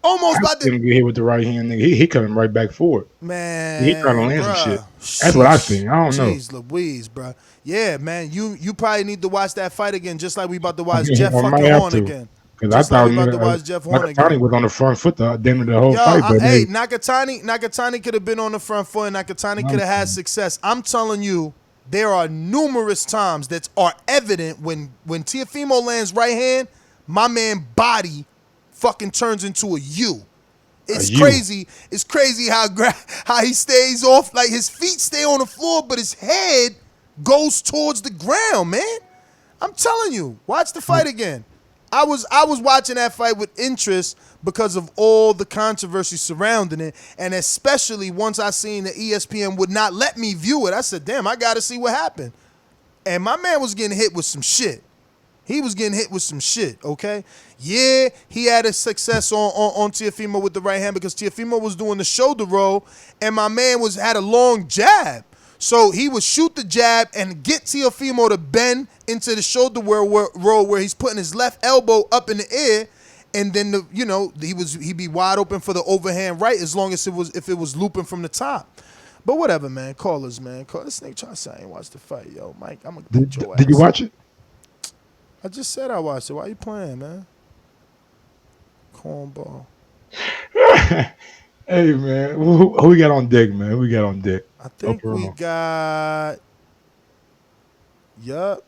almost about to get hit with the right hand, nigga. He coming right back forward. Man, he trying to land some shit. That's what I think. I don't know. Jeez Louise, bro. Yeah, man. You probably need to watch that fight again, just like we about to watch Jeff fucking Horn again. Because I thought Nakatani was on the front foot the end of the whole fight. But hey, Nakatani could have been on the front foot, and Nakatani could have had success. I'm telling you, there are numerous times that are evident when Teofimo lands right hand, my man body fucking turns into a U. It's crazy. It's crazy how he stays off, like his feet stay on the floor, but his head goes towards the ground, man. I'm telling you, watch the fight again. I was watching that fight with interest because of all the controversy surrounding it, and especially once I seen that ESPN would not let me view it. I said, damn, I got to see what happened. And my man was getting hit with some shit. He was getting hit with some shit, okay? Yeah, he had a success on Teofimo with the right hand because Teofimo was doing the shoulder roll, and my man had a long jab. So he would shoot the jab and get Teofimo to bend into the shoulder roll where he's putting his left elbow up in the air, and then he'd be wide open for the overhand right as long as if it was looping from the top. But whatever, man. Callers, man. This nigga trying to say I ain't watched the fight, yo, Mike. I'm gonna beat your ass. Did you watch it? I just said I watched it. Why you playing, man? Cornball. Hey, man. Who we got on deck, man? Who we got on deck? I think we got. Yup.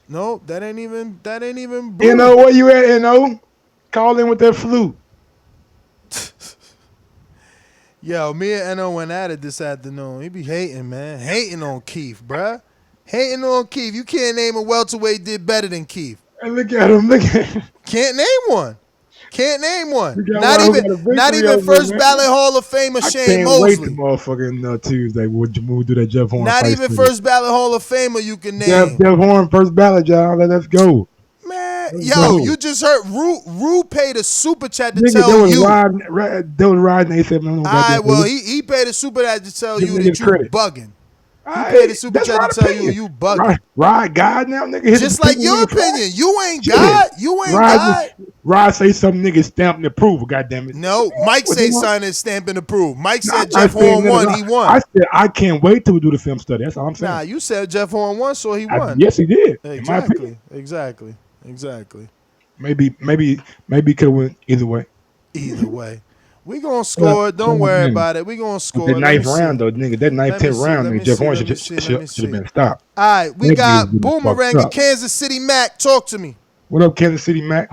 No, that ain't even. Blue. You know where you at, N.O.? Call in with that flute. Yo, me and N.O. went at it this afternoon. He be hating, man. Hating on Keith, bruh. Hating on Keith. You can't name a welterweight did better than Keith. Hey, look at him. Can't name one. Not even first ballot Hall of Famer Shane Mosley. Can't wait to motherfucking Tuesday. We'll do that Jeff Horn. Not even first ballot Hall of Famer you can name. Jeff Horn, first ballot, y'all. Let's go. Man, you just heard Rue paid a super chat to tell you. They was riding. They said, all right, well, he paid a super chat to tell you that you bugging. He paid a super chat to tell you bugging. Ride God now, nigga. Just like your opinion. You ain't God. You ain't God. Ride say some nigga stamped and approved, goddammit. No, Mike say sign and stamp and approve. Mike said Jeff Horn won, he won. I said I can't wait till we do the film study. That's all I'm saying. Nah, you said Jeff Horn won, so he won. Yes, he did. Exactly. Maybe could have went either way. Either way. We gonna score. Don't worry about it. We gonna score. That ninth round though, nigga. That 10th round, nigga. Jeff Horn should have been stopped. All right, we got Boomerang in Kansas City. Mac, talk to me. What up, Kansas City, Mac?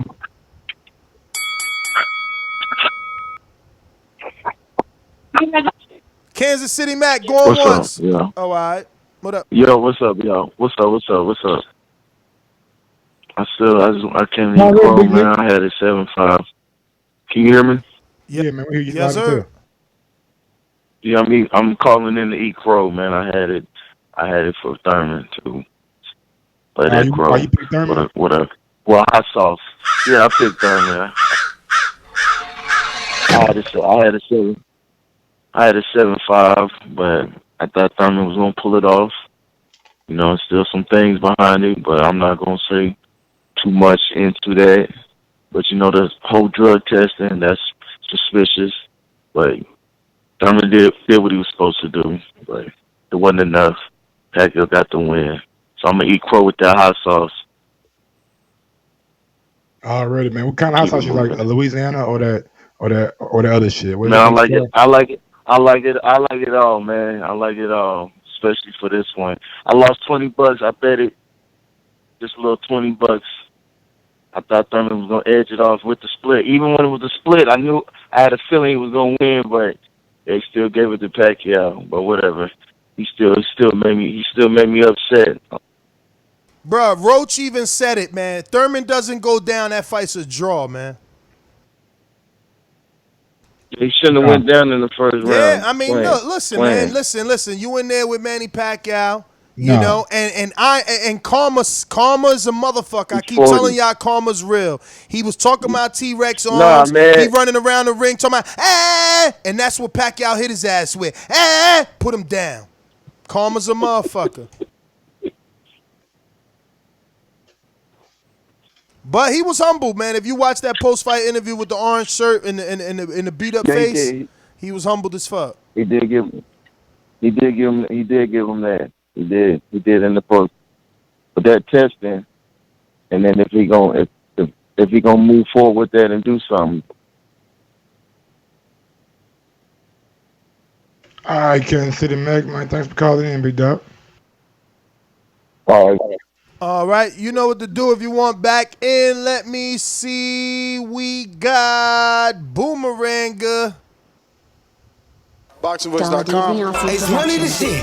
Kansas City Mac going once. Up, yo? Oh, all right. What up? Yo, what's up, yo? What's up? I can't even call, man. I had it 7-5. Can you hear me? Yeah, man. We hear you. Yes, sir. Yeah, I'm calling in to eat crow, man. I had it for Thurman too. But that crow. You picked Thurman? Whatever. Well, hot sauce. Yeah, I picked Thurman. I had a 7-5, but I thought Thurman was gonna pull it off. You know, still some things behind it, but I'm not gonna say too much into that. But you know, the whole drug testing, that's suspicious. But Thurman did what he was supposed to do, but it wasn't enough. Pacquiao got the win, so I'm gonna eat crow with that hot sauce. Already, man. What kind of hot sauce you like? Louisiana or the other shit? Man, I like it all, man. I like it all, especially for this one. I lost $20. I bet it just a little $20. I thought Thurman was gonna edge it off with the split. Even when it was a split, I had a feeling he was gonna win, but they still gave it to Pacquiao. But whatever, he still made me upset. Bruh, Roach even said it, man. Thurman doesn't go down, that fight's a draw, man. He shouldn't have went down in the first round. Yeah, I mean, look, listen, man, listen. You in there with Manny Pacquiao. You know, and Karma's a motherfucker. I keep telling y'all Karma's real. He was talking about T-Rex arms. He running around the ring talking about, and that's what Pacquiao hit his ass with. Put him down. Karma's a motherfucker. But he was humble, man. If you watch that post-fight interview with the orange shirt and the beat-up face, he was humbled as fuck. He did give him that. He did in the post. But that testing, and then if he gonna move forward with that and do something. All right, Kansas City Mac, man. Thanks for calling in, big dog. All right. All right, you know what to do if you want back in. Let me see. We got Boomeranger. BoxingVoice.com. It's money to shit.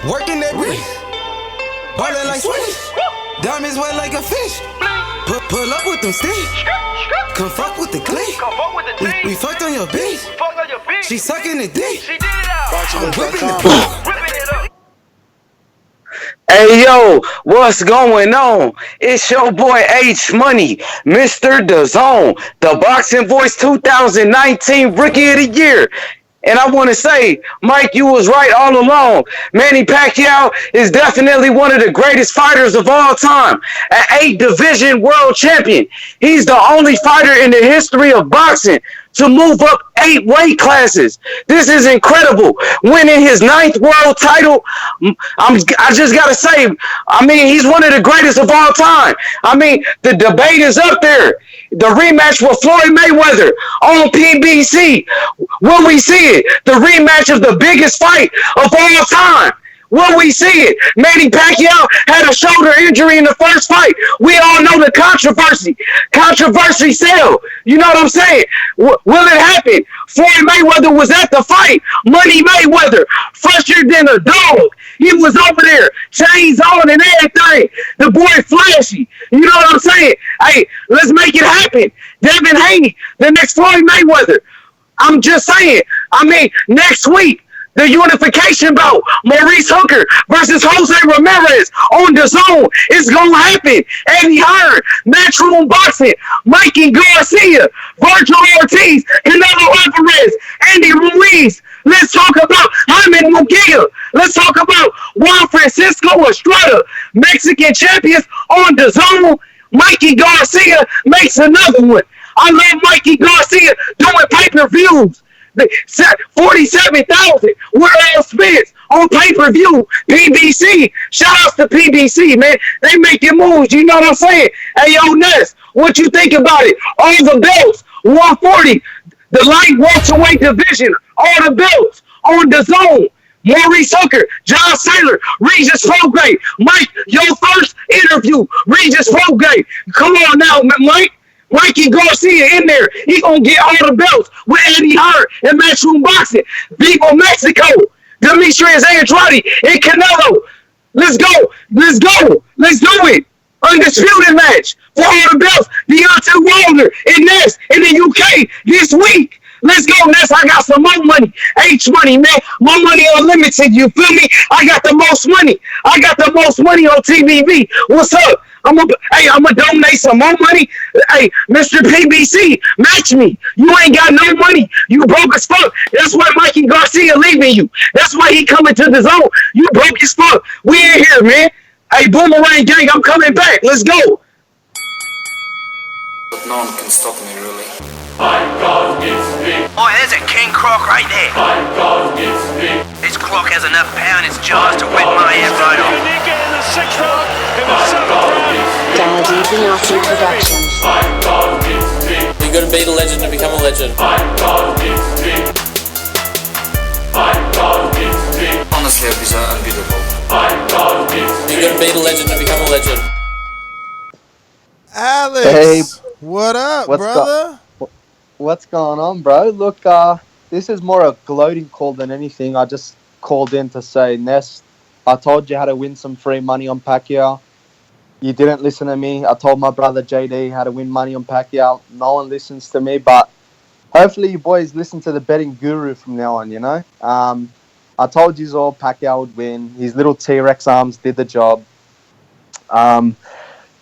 Working that wrist. Ballin' like Swiss. Diamonds wet like a fish. Pull up with them sticks. Come fuck with the clique. We fucked on your bitch. She sucking the dick. I'm whipping it up. Hey yo, what's going on? It's your boy H Money, Mr. DAZN, the Boxing Voice 2019 Rookie of the Year. And I want to say, Mike, you was right all along. Manny Pacquiao is definitely one of the greatest fighters of all time. An 8-division world champion. He's the only fighter in the history of boxing to move up 8 weight classes. This is incredible. Winning his 9th world title, I just got to say, I mean, he's one of the greatest of all time. I mean, the debate is up there. The rematch with Floyd Mayweather on PBC. Will we see it? The rematch of the biggest fight of all time. Will we see it? Manny Pacquiao had a shoulder injury in the first fight. We all know the controversy. Controversy sell. You know what I'm saying? Will it happen? Floyd Mayweather was at the fight. Money Mayweather, fresher than a dog. He was over there, chains on and everything. The boy flashy. You know what I'm saying? Hey, let's make it happen. Devin Haney, the next Floyd Mayweather. I'm just saying. I mean, next week, the unification bout, Maurice Hooker versus Jose Ramirez on DAZN. It's going to happen. Eddie Hearn, Matchroom Boxing, Mikey Garcia, Virgil Ortiz, Canelo Alvarez, Andy Ruiz. Let's talk about Jaime Munguia. Let's talk about Juan Francisco Estrada, Mexican champions on DAZN. Mikey Garcia makes another one. I love Mikey Garcia doing pay-per-views. 47,000 with Errol Spence on pay-per-view. PBC. Shout outs to PBC, man. They making moves. You know what I'm saying? Hey, yo, Ness, what you think about it? All the belts, 140, the light welterweight division, all the belts on DAZN. Maurice Hooker, John Saylor, Regis Prograde. Mike, your first interview, Regis Prograde. Come on now, Mike. Mikey Garcia in there. He gonna get all the belts with Eddie Hearn and Matchroom Boxing. Viva Mexico. Demetrius Andrade and Canelo. Let's go. Let's go. Let's do it. Undisputed match for all the belts. Deontay Wilder and Ness in the UK this week. Let's go, Ness. I got some more money. H money, man. More money unlimited. You feel me? I got the most money. I got the most money on TVV. What's up? I'm gonna donate some more money. Hey, Mr. PBC, match me. You ain't got no money. You broke as fuck. That's why Mikey Garcia leaving you. That's why he coming to DAZN. You broke as fuck. We in here, man. Hey, Boomerang Gang, I'm coming back. Let's go. But no one can stop me, really. Oh, there's a king croc right there. This croc has enough power in its jaws to whip my head right off. Dollar DiBiase Productions. You gotta be the legend to become a legend. Honestly, it's unbeatable. You gotta be the legend to become a legend. Alex, hey, what up, brother? What's going on, bro? Look, this is more a gloating call than anything. I just called in to say, Ness, I told you how to win some free money on Pacquiao. You didn't listen to me. I told my brother JD how to win money on Pacquiao. No one listens to me, but hopefully you boys listen to the betting guru from now on, you know? I told you all Pacquiao would win. His little T-Rex arms did the job.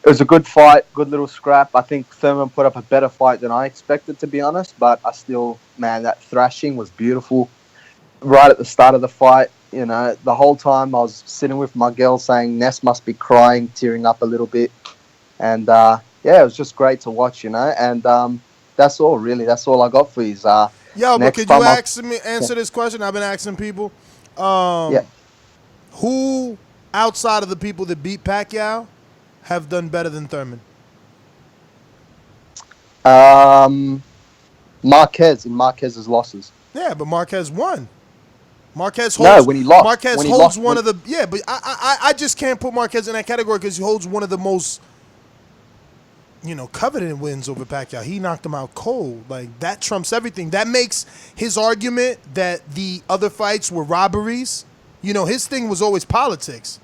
It was a good fight, good little scrap. I think Thurman put up a better fight than I expected, to be honest. But I still, man, that thrashing was beautiful. Right at the start of the fight, you know, the whole time I was sitting with my girl saying Ness must be crying, tearing up a little bit. And, yeah, it was just great to watch, you know. And that's all, really. That's all I got for you. Yo, but could you answer this question? I've been asking people. Who, outside of the people that beat Pacquiao, have done better than Thurman? Marquez in Marquez's losses. Yeah, but Marquez won. Marquez holds, when he lost. Marquez when he holds lost, one of the but I just can't put Marquez in that category because he holds one of the most, you know, coveted wins over Pacquiao. He knocked him out cold. Like, that trumps everything. That makes his argument that the other fights were robberies. You know, his thing was always politics.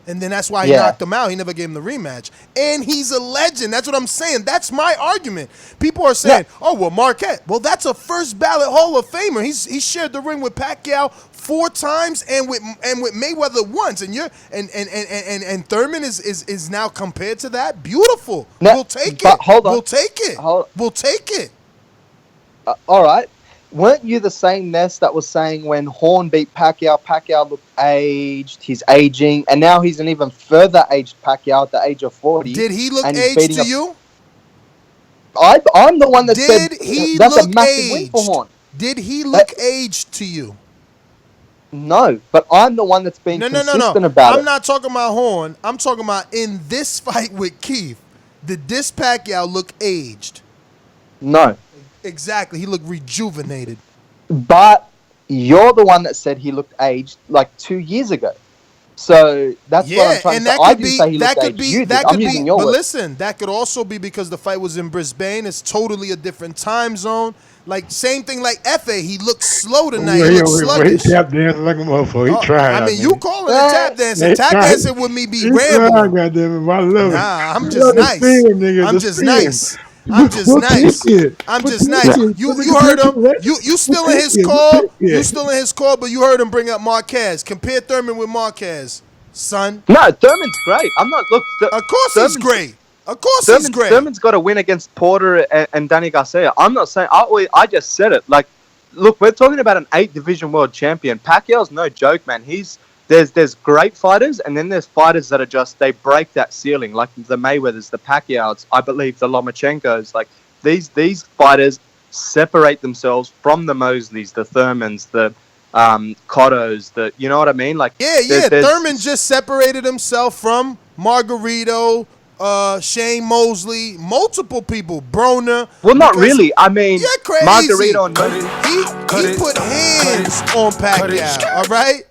And then that's why he knocked him out. He never gave him the rematch. And he's a legend. That's what I'm saying. That's my argument. People are saying, oh, well, Marquette. Well, that's a first ballot Hall of Famer. He shared the ring with Pacquiao 4 times and with Mayweather once. And Thurman is now compared to that. Beautiful. We'll take it. Hold on. We'll take it. We'll take it. All right. Weren't you the same Ness that was saying when Hearn beat Pacquiao, Pacquiao looked aged, he's aging, and now he's an even further aged Pacquiao at the age of 40. Did he look aged to you? I'm the one that said that's a massive win for Hearn. Did he look aged to you? No, but I'm the one that's been consistent about it. I'm not talking about Hearn. I'm talking about in this fight with Keith. Did this Pacquiao look aged? No. Exactly. He looked rejuvenated. But you're the one that said he looked aged like 2 years ago. So that's what I'm trying to say. I didn't say he looked aged. I'm using your words. words. But listen, that could also be because the fight was in Brisbane. It's totally a different time zone. Like, same thing like Efe. He looked slow tonight. He looked sluggish. He tap dancing like a motherfucker. He tried. I mean, you calling it tap dancing. Tap dancing with me be rambling. Goddamn it, I love it. Nah, I'm just nice. I'm just nice. I'm just nice. I'm just nice. You heard him. You still in his call. You still in his call, but you heard him bring up Marquez. Compare Thurman with Marquez, son. No, Thurman's great. I'm not. Look, of course he's great. Of course he's great. Thurman's got a win against Porter and Danny Garcia. I'm not saying. I just said it. Like, look, we're talking about an 8-division world champion. Pacquiao's no joke, man. There's great fighters, and then there's fighters that are just, they break that ceiling, like the Mayweathers, the Pacquiaos, I believe the Lomachenkos. Like, these fighters separate themselves from the Mosleys, the Thurmans, the Cottos, you know what I mean? Like, Thurman just separated himself from Margarito, Shane Mosley, multiple people, Broner. Well, not really. I mean, Margarito and he put hands on Pacquiao, all right?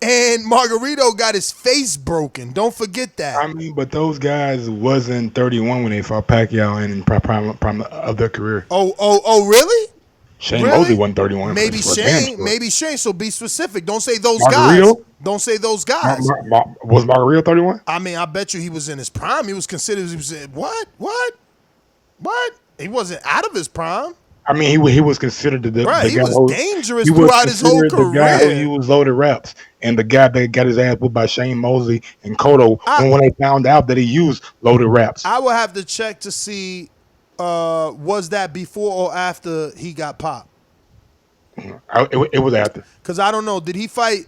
And Margarito got his face broken. Don't forget that. I mean, but those guys wasn't 31 when they fought Pacquiao in prime of their career. Oh, really? Shane Mosley wasn't 31. Maybe Shane. So be specific. Don't say those Margarito? guys. Don't say those guys. Was Margarito 31? I mean, I bet you he was in his prime. He was considered. He was what? He wasn't out of his prime. I mean, he was considered the guy he was dangerous throughout his whole career. The guy who used loaded raps, and the guy that got his ass put by Shane Mosley and Cotto when they found out that he used loaded raps. I will have to check to see was that before or after he got popped. It was after. Because I don't know. Did he fight?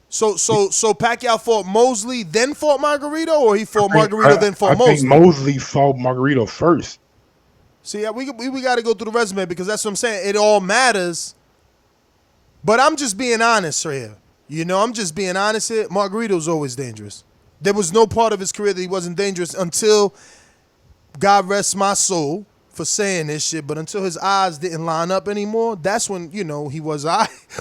So Pacquiao fought Mosley, then fought Margarito, or he fought Margarito, then fought Mosley? I think Mosley fought Margarito first. See, we got to go through the resume because that's what I'm saying. It all matters. But I'm just being honest here. You know, I'm just being honest here. Margarito's always dangerous. There was no part of his career that he wasn't dangerous until, God rest my soul for saying this shit, but until his eyes didn't line up anymore, that's when, you know, he was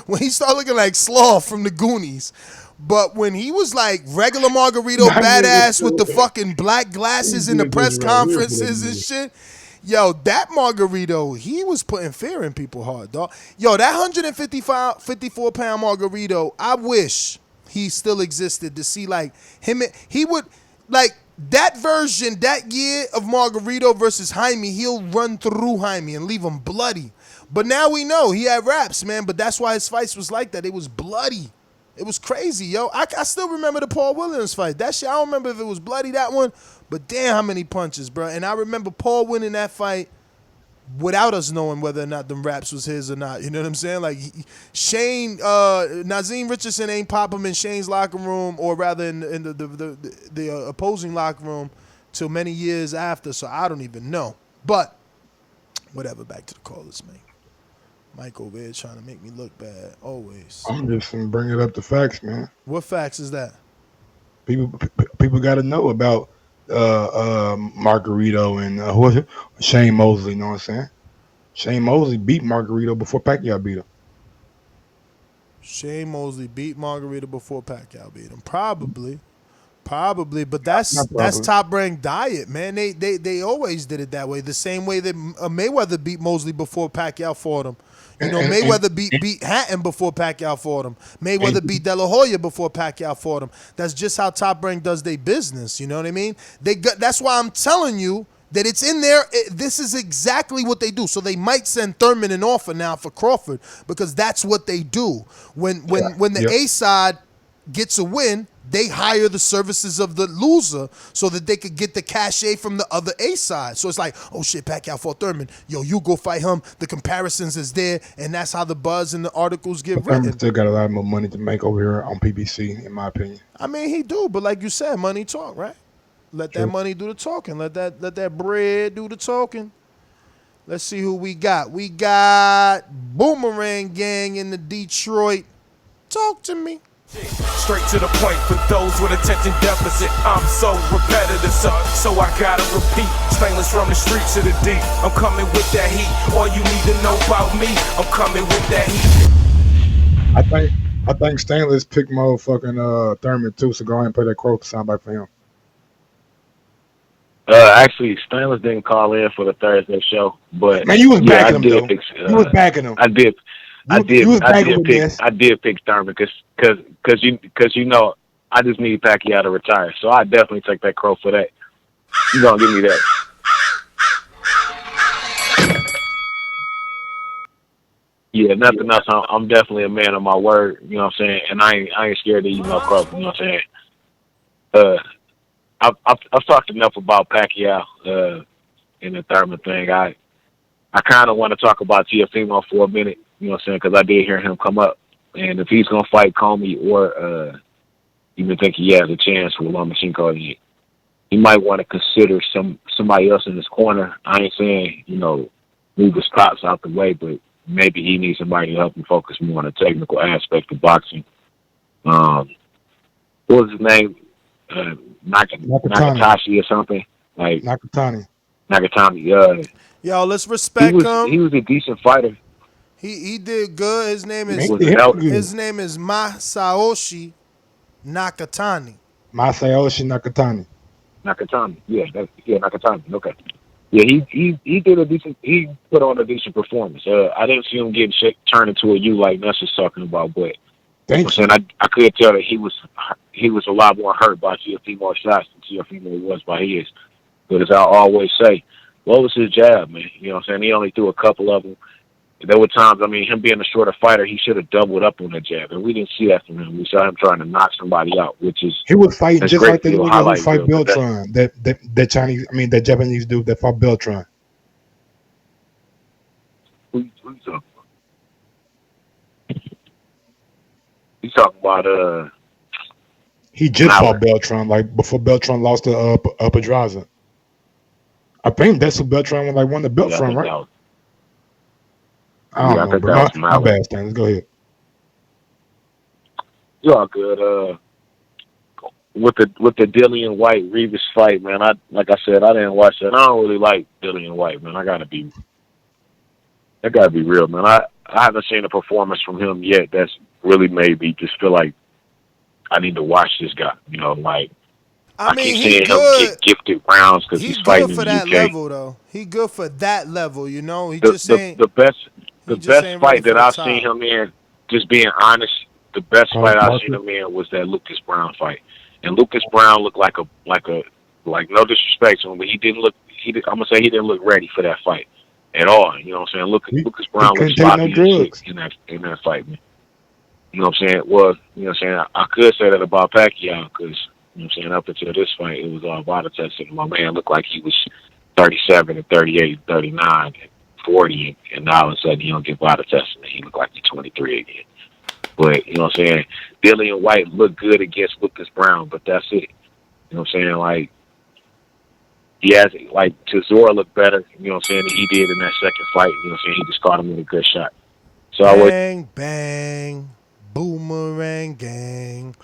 when he started looking like Sloth from the Goonies. But when he was like regular Margarito badass with the fucking black glasses in the press conferences and shit, yo, that Margarito, he was putting fear in people's heart, dog. Yo, that 54-pound Margarito, I wish he still existed to see like him. He would like that version, that year of Margarito versus Jaime, he'll run through Jaime and leave him bloody. But now we know he had raps, man. But that's why his fights was like that. It was bloody. It was crazy, yo. I still remember the Paul Williams fight. That shit, I don't remember if it was bloody, that one. But damn, how many punches, bro. And I remember Paul winning that fight without us knowing whether or not them raps was his or not. You know what I'm saying? Like, Shane, Nazeem Richardson ain't pop him in Shane's locker room, or rather in the opposing locker room, till many years after. So I don't even know. But whatever, back to the callers, man. Mike over here trying to make me look bad, always. I'm just bringing up the facts, man. What facts is that? People got to know about Margarito and who was it? Shane Mosley. You know what I'm saying? Shane Mosley beat Margarito before Pacquiao beat him. Shane Mosley beat Margarito before Pacquiao beat him. Probably, but that's top ranked diet, man. They always did it that way. The same way that Mayweather beat Mosley before Pacquiao fought him. You know, Mayweather beat Hatton before Pacquiao fought him. Mayweather beat De La Hoya before Pacquiao fought him. That's just how Top Rank does their business. You know what I mean? That's why I'm telling you that it's in there. This is exactly what they do. So they might send Thurman an offer now for Crawford because that's what they do. When the A side gets a win, they hire the services of the loser so that they could get the cachet from the other A side. So it's like, oh shit, Pacquiao fought Thurman. Yo, you go fight him. The comparisons is there, and that's how the buzz and the articles get written. Thurman still got a lot more money to make over here on PBC, in my opinion. I mean, he do, but like you said, money talk, right? Let that money do the talking. Let that bread do the talking. Let's see who we got. We got Boomerang Gang in the Detroit. Talk to me. Straight to the point for those with attention deficit. I'm so repetitive, so I gotta repeat. Stainless from the street to the deep. I'm coming with that heat. All you need to know about me, I'm coming with that heat. I think Stainless picked motherfucking Thurman too, so go ahead and play that quote soundbite for him. Actually, Stainless didn't call in for the Thursday show, but man, you was backing him though. You was backing him. I did pick Thurman because you know I just need Pacquiao to retire, so I definitely take that crow for that. You gonna give me that? Yeah, nothing else. I'm definitely a man of my word. You know what I'm saying? And I ain't scared to eat no crow. You know what I'm saying? I've talked enough about Pacquiao in the Thurman thing. I kind of want to talk about Teofimo for a minute. You know what I'm saying? Because I did hear him come up. And if he's going to fight Comey or even think he has a chance with Lomachenko, he might want to consider somebody else in his corner. I ain't saying, move his props out the way, but maybe he needs somebody to help him focus more on the technical aspect of boxing. What was his name? Nakatashi or something? Like Nakatani. Yo, let's respect him. He was a decent fighter. He did good. His name is Masayoshi Nakatani. Masayoshi Nakatani. Nakatani. Okay. Yeah, he did a decent. He put on a decent performance. I didn't see him getting turned into a U like Ness is talking about, but I could tell that he was a lot more hurt by Teofimo's shots than Teofimo was by his. But as I always say, what was his jab, man? You know what I'm saying? He only threw a couple of them. There were times, him being a shorter fighter, he should have doubled up on that jab, and we didn't see that from him. We saw him trying to knock somebody out, which is he was fighting just like the nigga who fight Beltran, that Japanese dude that fought Beltran. Who's talking about? He's talking about he just fought Beltran like before Beltran lost to Pedraza. I think that's who Beltran won the belt from, right? I don't know, bro. My bad, Stan. Let's go ahead. You're all good. With the Dillian Whyte Rivas fight, man. Like I said, I didn't watch that. I don't really like Dillian Whyte, man. I gotta be real, man. I haven't seen a performance from him yet that's really made me just feel like I need to watch this guy. I keep seeing him get gifted rounds because he's fighting in the UK. He good for that level, though. He good for that level, He the best fight that I've seen him in, just being honest, the best fight I've seen him in was that Lucas Brown fight. And Lucas Brown looked like no disrespect to him, but he didn't look ready for that fight at all. You know what I'm saying? Lucas Brown looked sloppy in that fight, man. You know what I'm saying? Well, you know what I'm saying? I could say that about Pacquiao because, you know what I'm saying, up until this fight, it was all body testing. My man looked like he was 37 and 38 and 39 and 40, and now all of a sudden he don't get body testing and he looked like he's 23 again. But, you know what I'm saying? Dillian Whyte looked good against Lucas Brown, but that's it. You know what I'm saying? He has, Chisora looked better, you know what I'm saying, than he did in that second fight. You know what I'm saying? He just caught him with a good shot. So Bang, Boomerang Gang.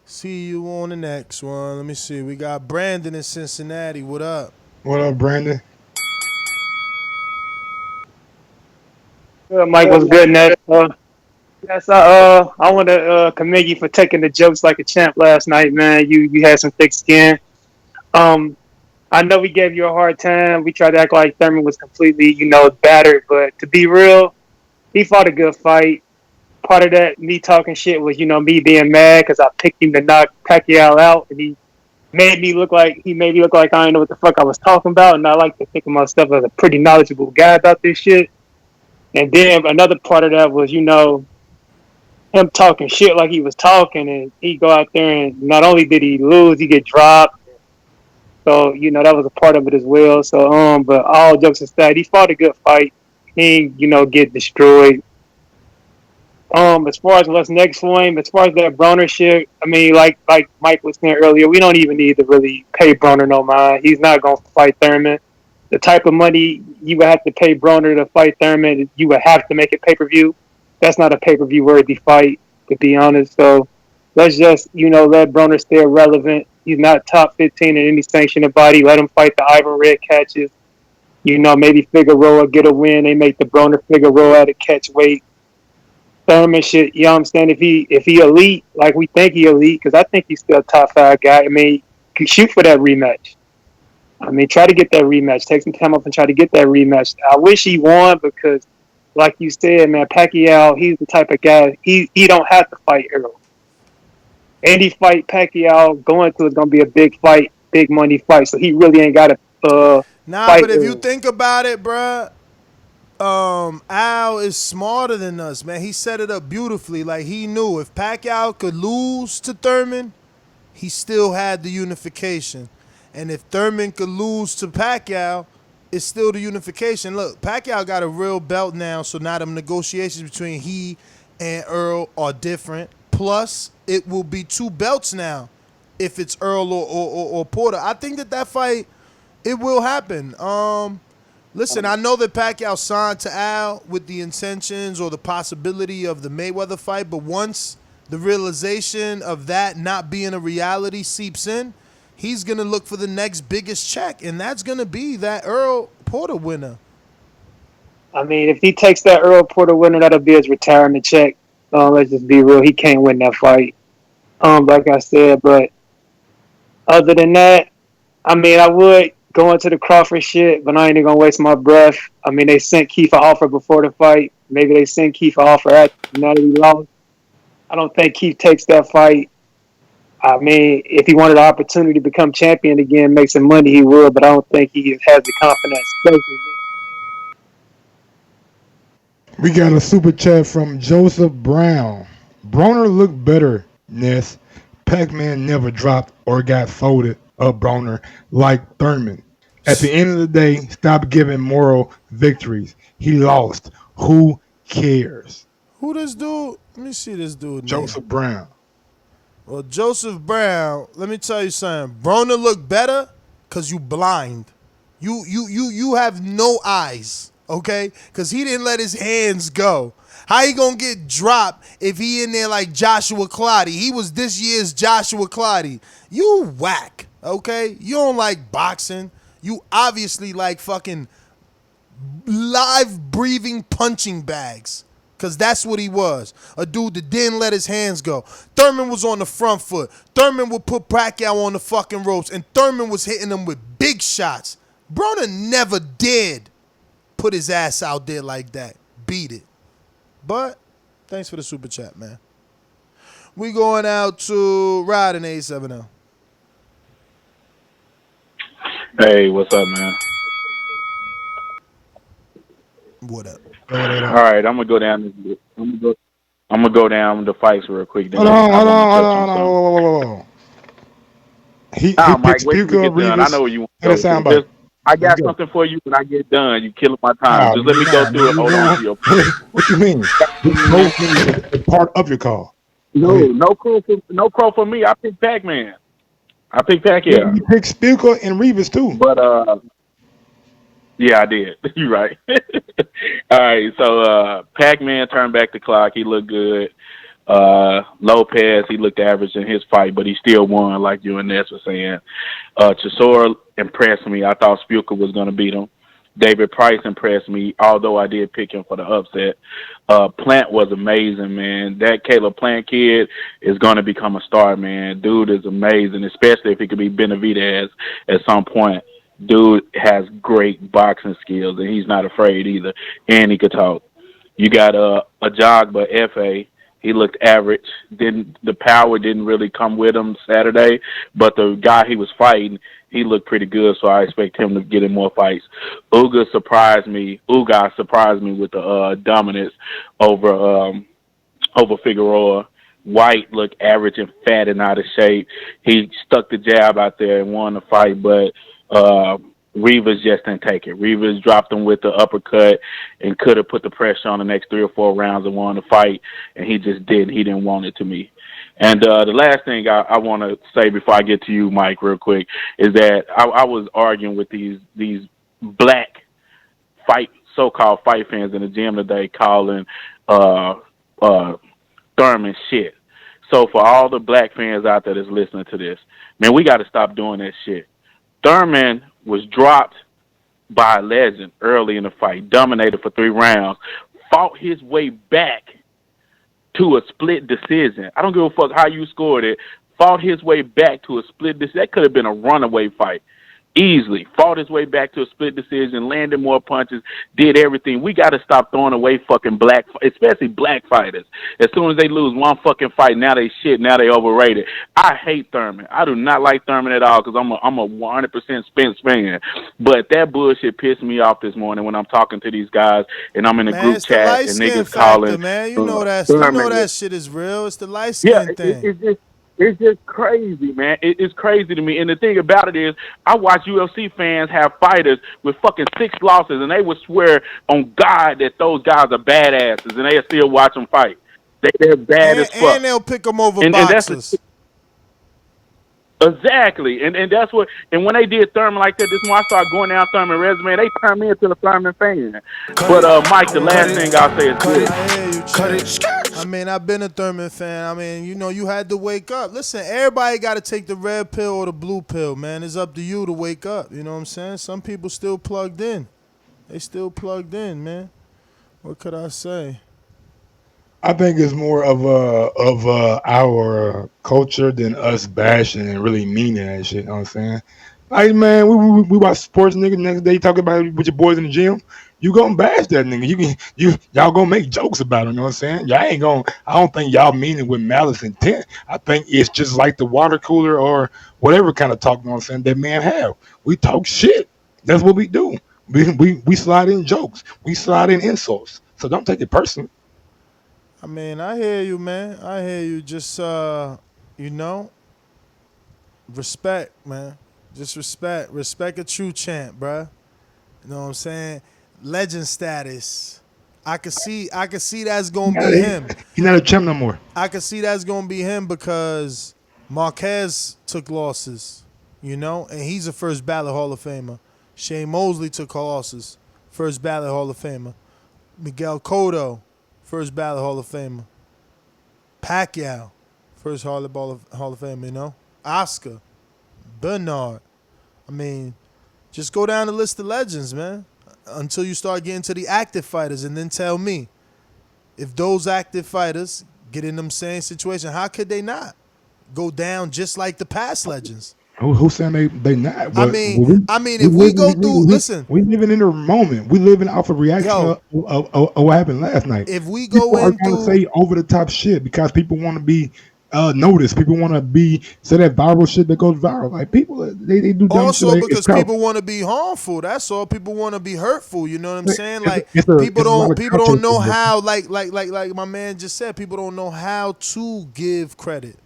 See you on the next one. Let me see. We got Brandon in Cincinnati. What up? What up, Brandon? Mike, what's good, Ned? Yes, I want to commend you for taking the jokes like a champ last night, man. You had some thick skin. I know we gave you a hard time. We tried to act like Thurman was completely, battered. But to be real, he fought a good fight. Part of that, me talking shit was, me being mad because I picked him to knock Pacquiao out, and he made me look like I didn't know what the fuck I was talking about, and I like to think of myself as a pretty knowledgeable guy about this shit. And then another part of that was, him talking shit like he was talking, and he go out there and not only did he lose, he get dropped. So that was a part of it as well. So but all jokes aside, he fought a good fight. He get destroyed. As far as what's next for him, as far as that Broner shit, I mean, like Mike was saying earlier, we don't even need to really pay Broner no mind. He's not gonna fight Thurman. The type of money you would have to pay Broner to fight Thurman, you would have to make it pay-per-view. That's not a pay-per-view worthy fight, to be honest. So let's just, let Broner stay relevant. He's not top 15 in any sanctioned body. Let him fight the Ivan Red catches. Maybe Figueroa get a win. They make the Broner Figueroa at a catch weight. Thurman shit, you know what I'm saying? If he elite, like we think he elite, because I think he's still a top 5 guy. I mean, shoot for that rematch. I mean, try to get that rematch. Take some time off and try to get that rematch. I wish he won because, like you said, man, Pacquiao, he's the type of guy, he don't have to fight Errol. Any fight Pacquiao going to is going to be a big fight, big money fight. So he really ain't got to fight but if Errol. you think about it, bruh, Al is smarter than us, man. He set it up beautifully. Like, he knew if Pacquiao could lose to Thurman, he still had the unification. And if Thurman could lose to Pacquiao, it's still the unification. Look, Pacquiao got a real belt now, so now the negotiations between he and Errol are different. Plus, it will be 2 belts now if it's Errol or Porter. I think that fight, it will happen. Listen, I know that Pacquiao signed to Al with the intentions or the possibility of the Mayweather fight, but once the realization of that not being a reality seeps in, he's going to look for the next biggest check, and that's going to be that Errol Porter winner. I mean, if he takes that Errol Porter winner, that'll be his retirement check. Let's just be real. He can't win that fight. Like I said, but other than that, I mean, I would go into the Crawford shit, but I ain't even gonna waste my breath. I mean, they sent Keith an offer before the fight. Maybe they sent Keith an offer after now that he lost. I don't think Keith takes that fight. I mean, if he wanted the opportunity to become champion again, make some money, he would, but I don't think he has the confidence. We got a super chat from Joseph Brown. Broner looked better, Ness. Pac-Man never dropped or got folded up Broner like Thurman. At the end of the day, stop giving moral victories. He lost. Who cares? Who this dude? Let me see this dude. Joseph Brown. Well, Joseph Brown, let me tell you something. Broner look better because you blind. You have no eyes, okay? Because he didn't let his hands go. How he gonna get dropped if he in there like Joshua Clottey? He was this year's Joshua Clottey. You whack, okay? You don't like boxing. You obviously like fucking live breathing punching bags. Because that's what he was. A dude that didn't let his hands go. Thurman was on the front foot. Thurman would put Pacquiao on the fucking ropes. And Thurman was hitting him with big shots. Broner never did put his ass out there like that. Beat it. But, thanks for the super chat, man. We going out to Rod in 870. Hey, what's up, man? What up? All right, I'm gonna go down. I'm gonna go down the fights real quick. Hold on. He Mike, picks wait till Puka, we get done. I Rivas. know where you want Get a to go. soundbite. I got something for you when I get done. You killing my time. Just let me go through it. Hold on to your What you mean? It's part of your call. No crow for me. I picked Pac-Man. I picked Pacquiao. You picked Spielka and Rivas too. But yeah, I did. You're right. All right, so Pac-Man turned back the clock. He looked good. Lopez, he looked average in his fight, but he still won, like you and Ness were saying. Chisora impressed me. I thought Spielka was going to beat him. David Price impressed me, although I did pick him for the upset. Plant was amazing, man. That Caleb Plant kid is going to become a star, man. Dude is amazing, especially if he could be Benavidez at some point. Dude has great boxing skills, and he's not afraid either, and he could talk. You got a jog by Efe. He looked average. The power didn't really come with him Saturday, but the guy he was fighting, he looked pretty good. So I expect him to get in more fights. Ugas surprised me with the dominance over Figueroa. Whyte looked average and fat and out of shape. He stuck the jab out there and won the fight, but Rivas just didn't take it. Rivas dropped him with the uppercut and could have put the pressure on the next 3 or 4 rounds and won the fight, and he just didn't. He didn't want it to me. And the last thing I want to say before I get to you, Mike, real quick, is that I was arguing with these black so-called fight fans in the gym today, calling Thurman shit. So for all the black fans out there that's listening to this, man, we got to stop doing that shit. Thurman was dropped by a legend early in the fight, dominated for 3 rounds, fought his way back to a split decision. I don't give a fuck how you scored it. Fought his way back to a split decision. That could have been a runaway fight. Easily. Fought his way back to a split decision, landed more punches, did everything. We got to stop throwing away fucking especially black fighters. As soon as they lose one fucking fight, now they shit, now they overrated. I hate Thurman. I do not like Thurman at all because I'm a 100% Spence fan. But that bullshit pissed me off this morning when I'm talking to these guys and I'm in a group chat and niggas calling. Man, you know that shit is real. It's the light skin thing. It's just crazy, man. It's crazy to me. And the thing about it is, I watch UFC fans have fighters with fucking 6 losses, and they would swear on God that those guys are badasses, and they still watch them fight. They're bad as fuck. And they'll pick them over boxers. Exactly. And that's what. And when they did Thurman like that, this morning I started going down Thurman resume. They turned me into a Thurman fan. But Mike, the last thing I'll say is this. I mean, I've been a Thurman fan. I mean, you had to wake up. Listen, everybody got to take the red pill or the blue pill, man. It's up to you to wake up. You know what I'm saying? Some people still plugged in. They still plugged in, man. What could I say? I think it's more of our culture than us bashing and really meaning that shit. You know what I'm saying? Like, man, we watch sports, nigga. Next day, talk about it with your boys in the gym. You gonna bash that nigga. Y'all gonna make jokes about him. You know what I'm saying? Y'all ain't gonna. I don't think y'all mean it with malice intent. I think it's just like the water cooler or whatever kind of talk. You know what I'm saying? That man have. We talk shit. That's what we do. We slide in jokes. We slide in insults. So don't take it personal. I mean, I hear you, man. I hear you. Just, respect, man. Just respect. Respect a true champ, bruh. You know what I'm saying? Legend status. I could see that's going to be him. He's not a champ no more. I could see that's going to be him because Marquez took losses, and he's a first ballot Hall of Famer. Shane Mosley took losses, first ballot Hall of Famer. Miguel Cotto, first ballot Hall of Famer. Pacquiao, first Hall of Famer, Oscar, Bernard. I mean, just go down the list of legends, man, until you start getting to the active fighters and then tell me if those active fighters get in them same situation, how could they not go down just like the past legends? Who's saying they not? But if we go through, listen. We living in the moment. We living off a reaction of what happened last night. If we go into... People are going to say over-the-top shit because people want to be noticed. People want to say that viral shit that goes viral. Like, people, they do dumb also shit. Because people want to be harmful. That's all. People want to be hurtful. You know what I'm saying? Like, people don't know how, like my man just said, people don't know how to give credit,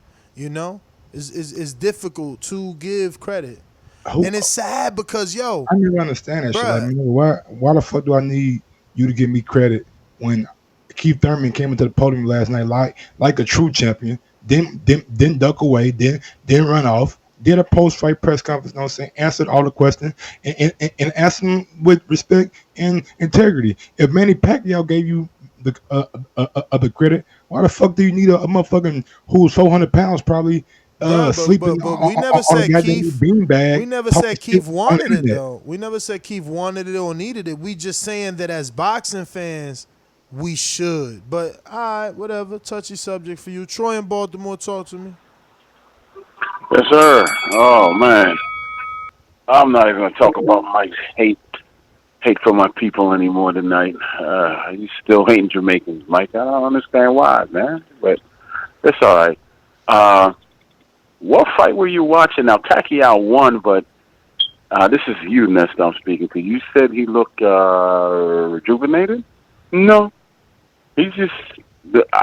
It's difficult to give credit. And it's sad because, I never understand that shit. Like, why the fuck do I need you to give me credit when Keith Thurman came into the podium last night like a true champion, didn't duck away, didn't run off, did a post-fight press conference, you know what I'm saying, answered all the questions, and answered them with respect and integrity. If Manny Pacquiao gave you the credit, why the fuck do you need a motherfucking who's 400 pounds probably sleeping but we never said Keith. We never said Keith wanted it though. We never said Keith wanted it or needed it. We just saying that as boxing fans, we should. But all right, whatever. Touchy subject for you. Troy in Baltimore, talk to me. Yes, sir. Oh man, I'm not even gonna talk about Mike's hate hate for my people anymore tonight. He's still hating Jamaicans, Mike. I don't understand why, man. But it's all right. What fight were you watching? Now, Pacquiao won, but this is you, Nesta, I'm speaking to. You said he looked rejuvenated? No. He's just...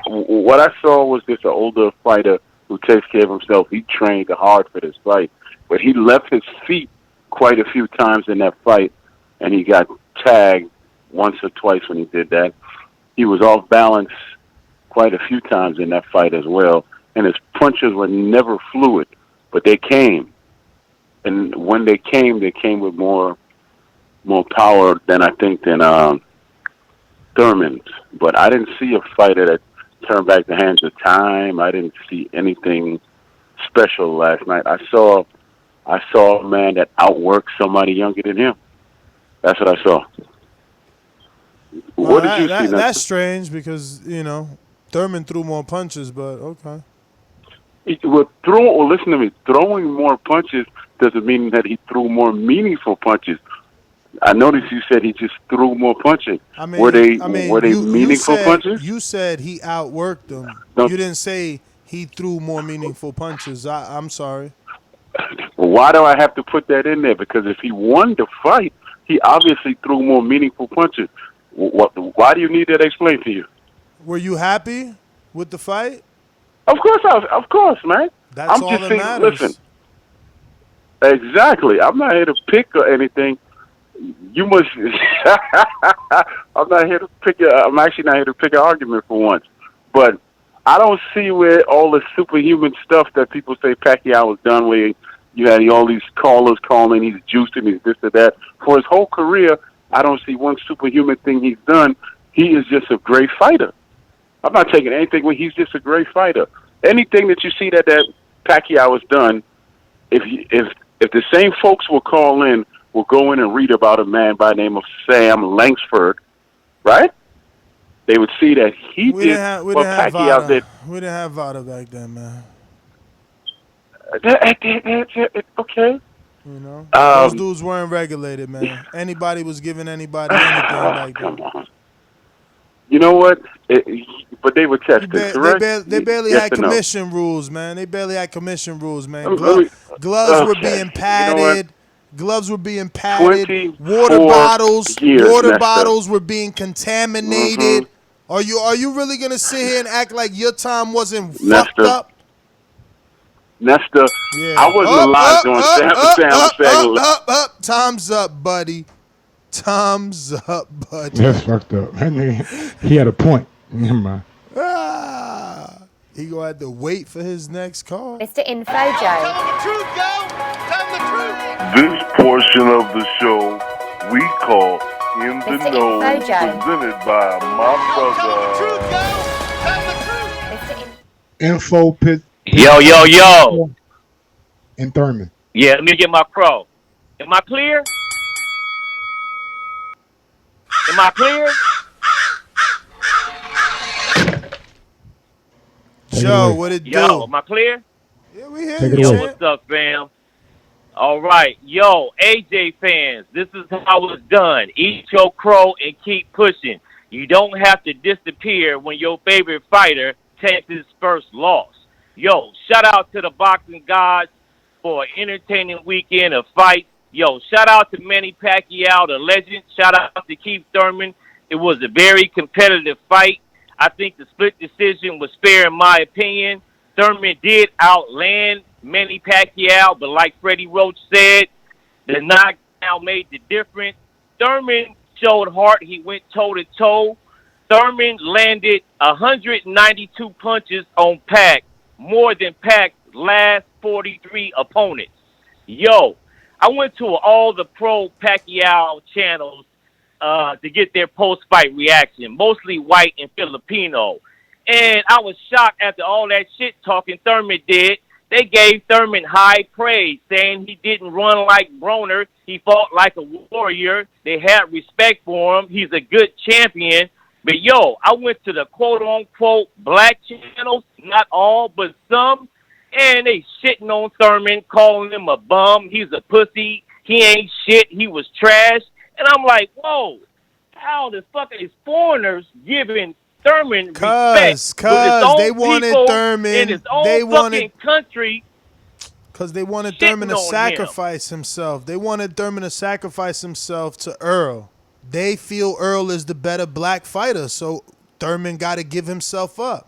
what I saw was just an older fighter who takes care of himself. He trained hard for this fight. But he left his feet quite a few times in that fight, and he got tagged once or twice when he did that. He was off balance quite a few times in that fight as well, and his punches were never fluid, but they came. And when they came with more power than Thurman's. But I didn't see a fighter that turned back the hands of time. I didn't see anything special last night. I saw a man that outworked somebody younger than him. That's what I saw. What did you see? That's strange because, Thurman threw more punches, but okay. Listen to me. Throwing more punches doesn't mean that he threw more meaningful punches. I noticed you said he just threw more punches. Were they meaningful punches? You said he outworked them. No. You didn't say he threw more meaningful punches. I'm sorry. Why do I have to put that in there? Because if he won the fight, he obviously threw more meaningful punches. Why do you need that explained to you? Were you happy with the fight? Of course, man. That's all that matters. Listen, exactly. I'm not here to pick or anything. You must. I'm not here to pick. I'm actually not here to pick an argument for once. But I don't see where all the superhuman stuff that people say Pacquiao was done with. You had all these callers calling, he's juicing, he's this or that. For his whole career, I don't see one superhuman thing he's done. He is just a great fighter. I'm not taking anything away. He's just a great fighter. Anything that you see that Pacquiao has done, if the same folks will call in, will go in and read about a man by the name of Sam Langsford, right? They would see that he did what Pacquiao did. We didn't have VADA back then, man. Okay. Those dudes weren't regulated, man. Anybody was giving anybody anything back then. Come on. You know what? But they were tested, correct? They barely had commission rules, man. Gloves were being padded. Gloves were being padded. Water bottles were being contaminated. Mm-hmm. Are you really gonna sit here and act like your time wasn't fucked up? Nesta, yeah. I wasn't alive during Sam. Time's up, buddy. Time's up, buddy. That's fucked up. He had a point. Never mind. He gonna have to wait for his next call. Mr. Info Joe. Tell the truth, yo. Tell the truth. This portion of the show we call In the Mr. Know, Info Joe. presented by my brother. Tell the truth, yo. Tell the truth. Info pit. Yo. And Thurman. Yeah, let me get my pro. Am I clear? Joe, what it do? Yo, am I clear? Yeah, we hear you. Yo, what's up, fam? All right. Yo, AJ fans, this is how it's done. Eat your crow and keep pushing. You don't have to disappear when your favorite fighter takes his first loss. Yo, shout out to the boxing gods for an entertaining weekend of fights. Yo, shout out to Manny Pacquiao, the legend. Shout out to Keith Thurman. It was a very competitive fight. I think the split decision was fair in my opinion. Thurman did outland Manny Pacquiao, but like Freddie Roach said, the knockout made the difference. Thurman showed heart. He went toe-to-toe. Thurman landed 192 punches on Pac, more than Pac's last 43 opponents. Yo, I went to all the pro Pacquiao channels to get their post-fight reaction, mostly white and Filipino. And I was shocked after all that shit talking Thurman did. They gave Thurman high praise, saying he didn't run like Broner. He fought like a warrior. They had respect for him. He's a good champion. But, yo, I went to the quote-unquote black channels, not all, but some, and they shitting on Thurman, calling him a bum. He's a pussy. He ain't shit. He was trash. And I'm like, whoa, how the fuck are these foreigners giving Thurman respect with his Cause they own wanted people Thurman. in his own fucking country? Because they wanted Thurman to on sacrifice himself. They wanted Thurman to sacrifice himself to Errol. They feel Errol is the better black fighter, so Thurman got to give himself up.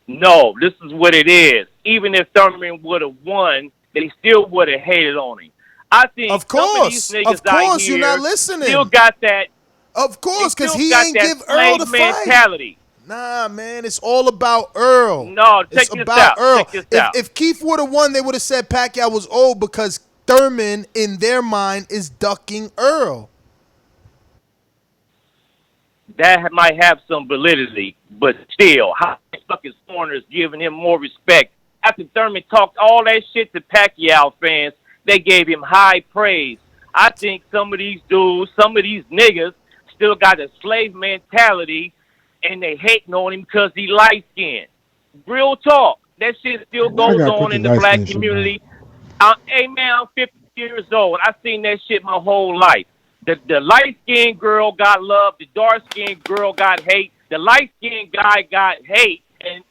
No, this is what it is. Even if Thurman would have won, they still would have hated on him. I think of some of these niggas out here you're not listening. Still got that. Of course, because he got ain't that give Errol the mentality. fight. Nah, man, it's all about Errol. No, check this out. Earl. Check this out. If Keith would have won, they would have said Pacquiao was old because Thurman, in their mind, is ducking Errol. That might have some validity, but still, how the fuck is foreigners giving him more respect? After Thurman talked all that shit to Pacquiao fans, they gave him high praise. I think some of these dudes, some of these niggas, still got a slave mentality, and they hating on him because he light-skinned. Real talk. That shit still goes on in the black community. Hey, man, I'm 50 years old. I've seen that shit my whole life. The light-skinned girl got love. The dark-skinned girl got hate. The light-skinned guy got hate. And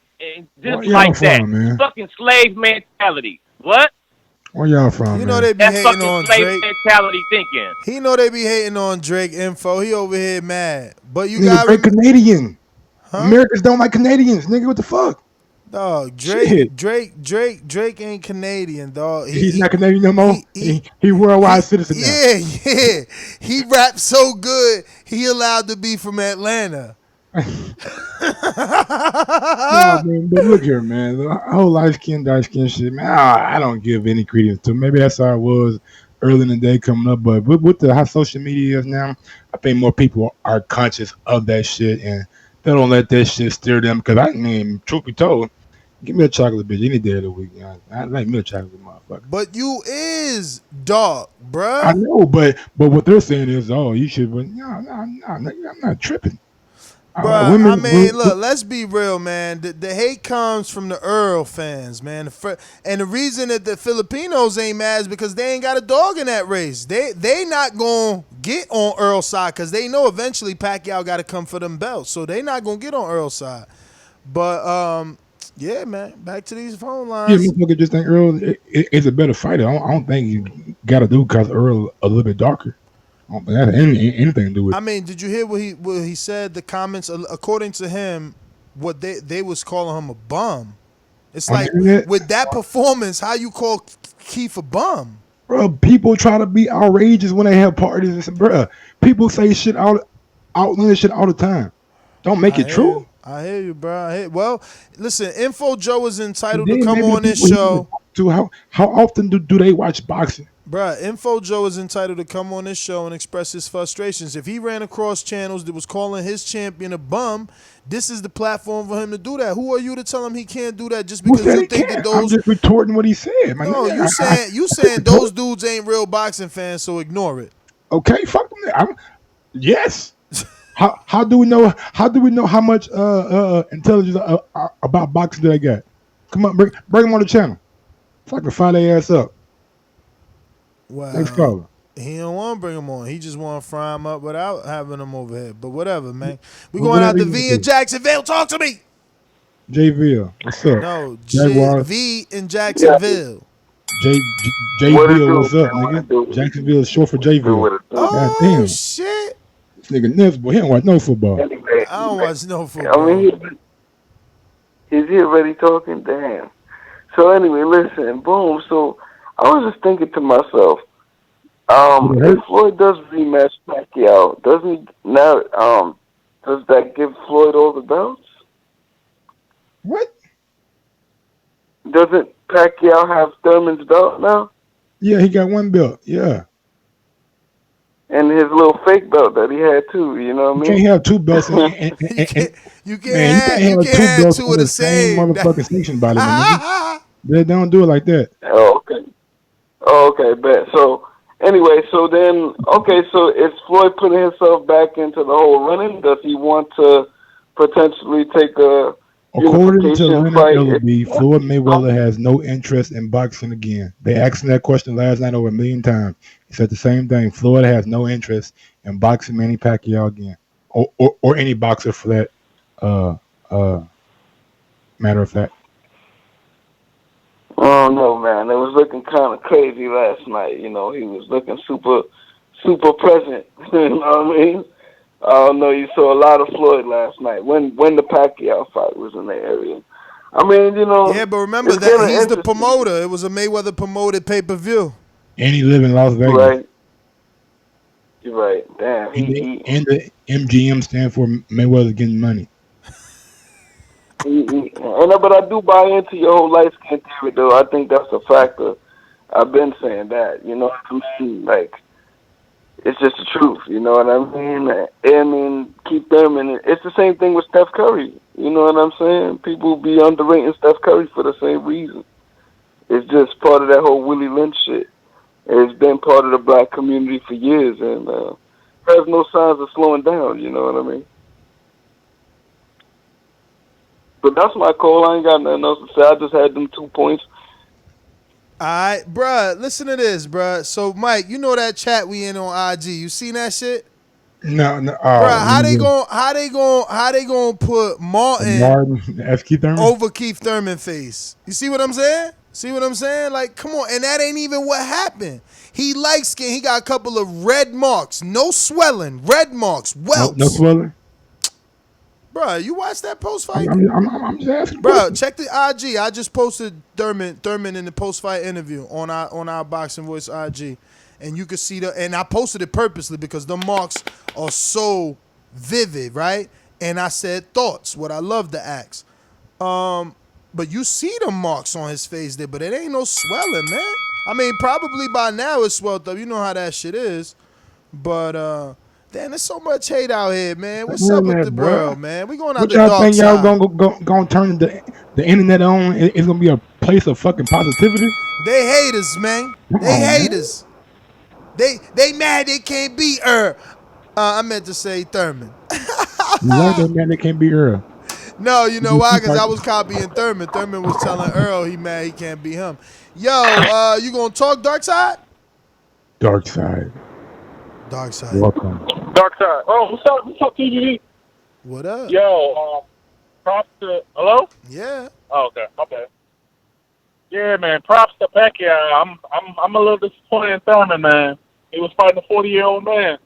just like that. Man? Fucking slave mentality. What? Where y'all from, You know they be That's hating fucking on slave Drake. mentality thinking. He know they be hating on Drake info. He over here mad. But you nigga, got Drake Canadian. Americans don't like Canadians, nigga. What the fuck? Dog, Drake ain't Canadian, dog. He's not Canadian no more. He worldwide citizen now. Yeah. He raps so good, he allowed to be from Atlanta. No, man, but look here, man. The whole light skin, dark skin shit, man. I don't give any credence to it. Maybe that's how it was early in the day coming up, but with how social media is now, I think more people are conscious of that shit and they don't let that shit steer them. Because I mean, truth be told, give me a chocolate bitch any day of the week. I like me a chocolate motherfucker. But you is dark, bruh. I know, but what they're saying is, oh, you should. But no, I'm not tripping. Bruh, I mean, look, let's be real, man. The hate comes from the Errol fans, man. And the reason that the Filipinos ain't mad is because they ain't got a dog in that race. They not going to get on Earl's side because they know eventually Pacquiao got to come for them belts. So they not going to get on Earl's side. But, yeah, man, back to these phone lines. Yeah, motherfucker just think Earl is a better fighter. I don't think you got to do because Earl a little bit darker. I don't think that has anything to do with it. I mean, did you hear what he said? The comments, according to him, what they was calling him a bum. It's like, with that performance, how you call Keith a bum? Bro, people try to be outrageous when they have parties and some, bro. People say shit outlandish shit all the time. Don't make it true. I hear you, bro. Well, listen, Info Joe is entitled to come on this show. How often do they watch boxing? Bruh, Info Joe is entitled to come on this show and express his frustrations. If he ran across channels that was calling his champion a bum, this is the platform for him to do that. Who are you to tell him he can't do that just because you think that those... I'm just retorting what he said. No, you saying those dudes ain't real boxing fans, so ignore it. Okay, fuck them. Yes. How do we know how much intelligence about boxing do they got? Come on, bring them on the channel so I can fire their ass up. Wow. Next caller. He don't want to bring him on. He just want to fry him up without having him over here. But whatever, man. We going out to V in Jacksonville. Talk to me. JVille, what's up? No, Jaguars. V in Jacksonville. JVille, what's up, nigga? Jacksonville is short for JVille. God damn. Shit. This nigga Ness, boy, he don't watch no football. I don't watch no football. I mean, is he already talking? Damn. So anyway, listen, boom. So I was just thinking to myself, if Floyd does rematch Pacquiao, does that give Floyd all the belts? What? Doesn't Pacquiao have Thurman's belt now? Yeah, he got one belt. Yeah. And his little fake belt that he had too, you know what I mean? You can't have two belts. You can't have two of the same motherfucking station body, man. They don't do it like that. Oh, okay, bet. So anyway, so is Floyd putting himself back into the whole running? Does he want to potentially take a According to unification Leonard fight. Ellaby, Floyd Mayweather has no interest in boxing again. They asked him that question last night over 1,000,000 times. He said the same thing. Floyd has no interest in boxing Manny Pacquiao again, or any boxer for that matter of fact. I don't know, man. It was looking kind of crazy last night. You know, he was looking super present. You know what I mean? I don't know. You saw a lot of Floyd last night when the Pacquiao fight was in the area. I mean, you know. Yeah, but remember it's that getting he's the interesting. promoter. It was a Mayweather promoted pay-per-view. And he live in Las Vegas. Right. You're right. Damn. And the MGM stand for Mayweather getting money. But I do buy into your whole light skin theory, though. I think that's a factor. I've been saying that. You know what I mean? Like, it's just the truth. You know what I mean? I mean, Keith Thurman. It's the same thing with Steph Curry. You know what I'm saying? People be underrating Steph Curry for the same reason. It's just part of that whole Willie Lynch shit. It's been part of the black community for years, and has no signs of slowing down. You know what I mean? But that's my call. I ain't got nothing else to say. I just had them 2 points. All right, bruh, listen to this, bruh. So, Mike, you know that chat we in on IG. You seen that shit? No. Bruh, how they gonna put Martin over Keith Thurman face? You see what I'm saying? See what I'm saying? Like, come on. And that ain't even what happened. He light skin. He got a couple of red marks. No swelling. Red marks. Welts. No swelling? Bruh, you watched that post-fight? I'm just asking. Bruh, check the IG. I just posted Thurman in the post-fight interview on our Boxing Voice IG. And you can see and I posted it purposely because the marks are so vivid, right? And I said thoughts, what I love to ask. But you see the marks on his face there, but it ain't no swelling, man. I mean, probably by now it's swelled up. You know how that shit is. But damn, there's so much hate out here, man. What's up with the world, man? We going out what the y'all dark think side. y'all gonna turn the internet on? It's gonna be a place of fucking positivity. They haters, man. They haters. They mad they can't beat I meant to say Thurman. Why they mad they can't beat Earl? No, you know why? Because I was copying Thurman. Thurman was telling Earl he mad he can't beat him. Yo, you gonna talk dark side? Dark side. Dark side. Welcome. Dark side. Oh, what's up? What's up, TGV? What up? Yo, props to hello. Yeah. Oh, okay. My bad. Yeah, man. Props to Pacquiao. I'm a little disappointed in Thurman, man. He was fighting a 40-year-old man.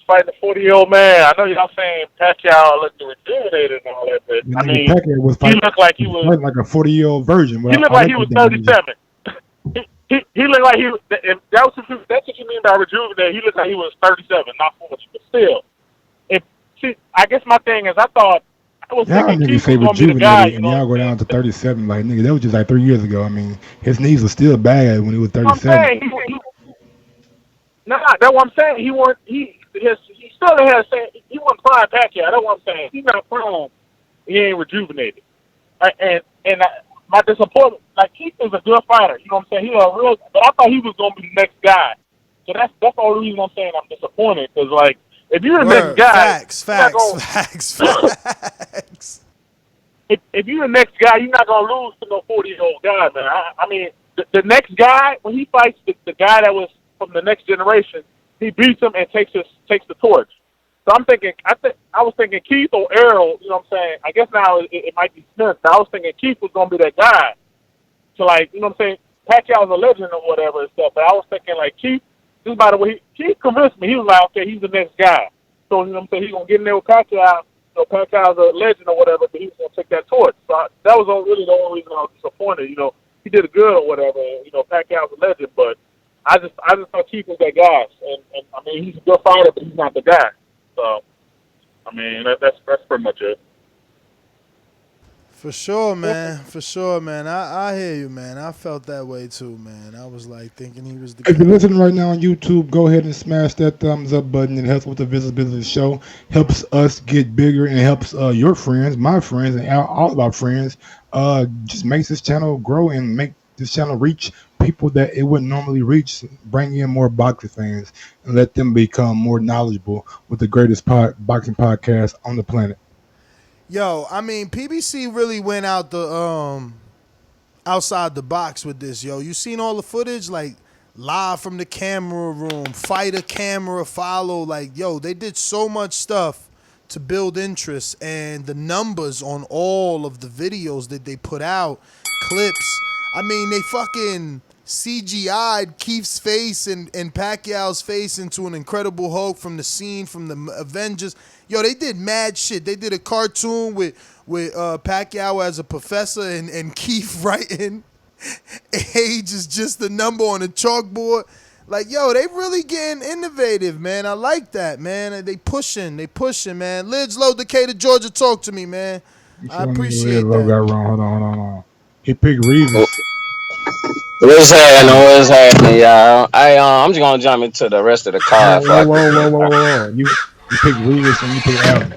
Fighting a 40-year-old man. I know y'all saying Pacquiao looked rejuvenated and all that, but I mean, he looked like he was like a 40-year-old virgin. He looked like he was 37. He looked like he was. That's what you mean by rejuvenated. He looked like he was 37, not 40. But still, I guess my thing is, I was thinking niggas Keith say was gonna be the guy. rejuvenated, and y'all go down to 37. Like, nigga, that was just like 3 years ago. I mean, his knees were still bad when he was 37. I'm saying that's what I'm saying. He still has saying he wasn't prime Pacquiao. That's what I'm saying. He's not prime. He ain't rejuvenated. My disappointment, like Keith is a good fighter. You know what I'm saying? He's a real, but I thought he was gonna be the next guy. So that's the only reason I'm saying I'm disappointed. Because like, if you're the next guy, facts. If you're the next guy, you're not gonna lose to no 40-year-old guy, man. I mean, the next guy when he fights the guy that was from the next generation, he beats him and takes the torch. So I'm thinking, I was thinking Keith or Errol. You know what I'm saying? I guess now it might be Spence. I was thinking Keith was gonna be that guy. So like, you know what I'm saying? Pacquiao's a legend or whatever and stuff. But I was thinking like Keith. Just by the way, Keith convinced me. He was like, okay, he's the next guy. So you know what I'm saying? He's gonna get in there with Pacquiao. So Pacquiao's a legend or whatever, but he's gonna take that torch. So that was really the only reason I was disappointed. You know, he did good or whatever. You know, Pacquiao's a legend, but I just thought Keith was that guy. And I mean, he's a good fighter, but he's not the guy. So, I mean, that's pretty much it. For sure, man. For sure, man. I hear you, man. I felt that way too, man. I was like thinking he was the If you're listening right now on YouTube, go ahead and smash that thumbs up button. It helps with the visibility of the show, helps us get bigger, and helps your friends, my friends, and all of our friends. Just makes this channel grow and make this channel reach people that it wouldn't normally reach, bring in more boxing fans, and let them become more knowledgeable with the greatest boxing podcast on the planet. Yo, I mean, PBC really went out the outside the box with this, yo. You seen all the footage, like live from the camera room, fighter camera follow, like yo, they did so much stuff to build interest, and the numbers on all of the videos that they put out, clips. I mean, they fucking CGI'd Keith's face and Pacquiao's face into an Incredible Hulk from the scene from the Avengers. Yo, they did mad shit. They did a cartoon with Pacquiao as a professor and Keith writing age is just the number on the chalkboard. Like, yo, they really getting innovative, man. I like that, man. They pushing, man. Lids Low, Decatur, Georgia, talk to me, man. I appreciate Low that. got wrong. Hold on. He picked Rivas. What's happening, y'all? I'm just gonna jump into the rest of the card. Whoa. You picked Rivas and you picked Allen.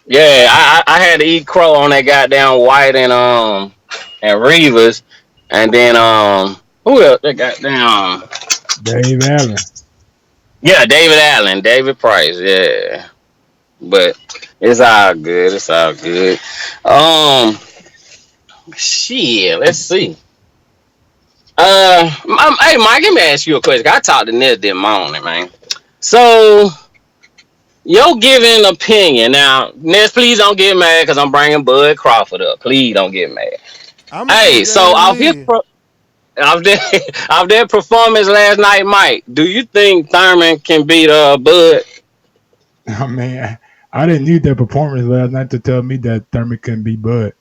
Yeah, I had to eat crow on that goddamn White and Rivas, and then who else? That goddamn Dave Allen. Yeah, David Allen, David Price. Yeah, but it's all good. It's all good. Shit. Let's see. Hey, Mike, let me ask you a question. I talked to Ned this morning, man. So, your giving opinion. Now, Ness, please don't get mad because I'm bringing Bud Crawford up. Please don't get mad. Hey, so off their performance last night, Mike, do you think Thurman can beat Bud? Oh, man, I didn't need that performance last night to tell me that Thurman couldn't beat Bud.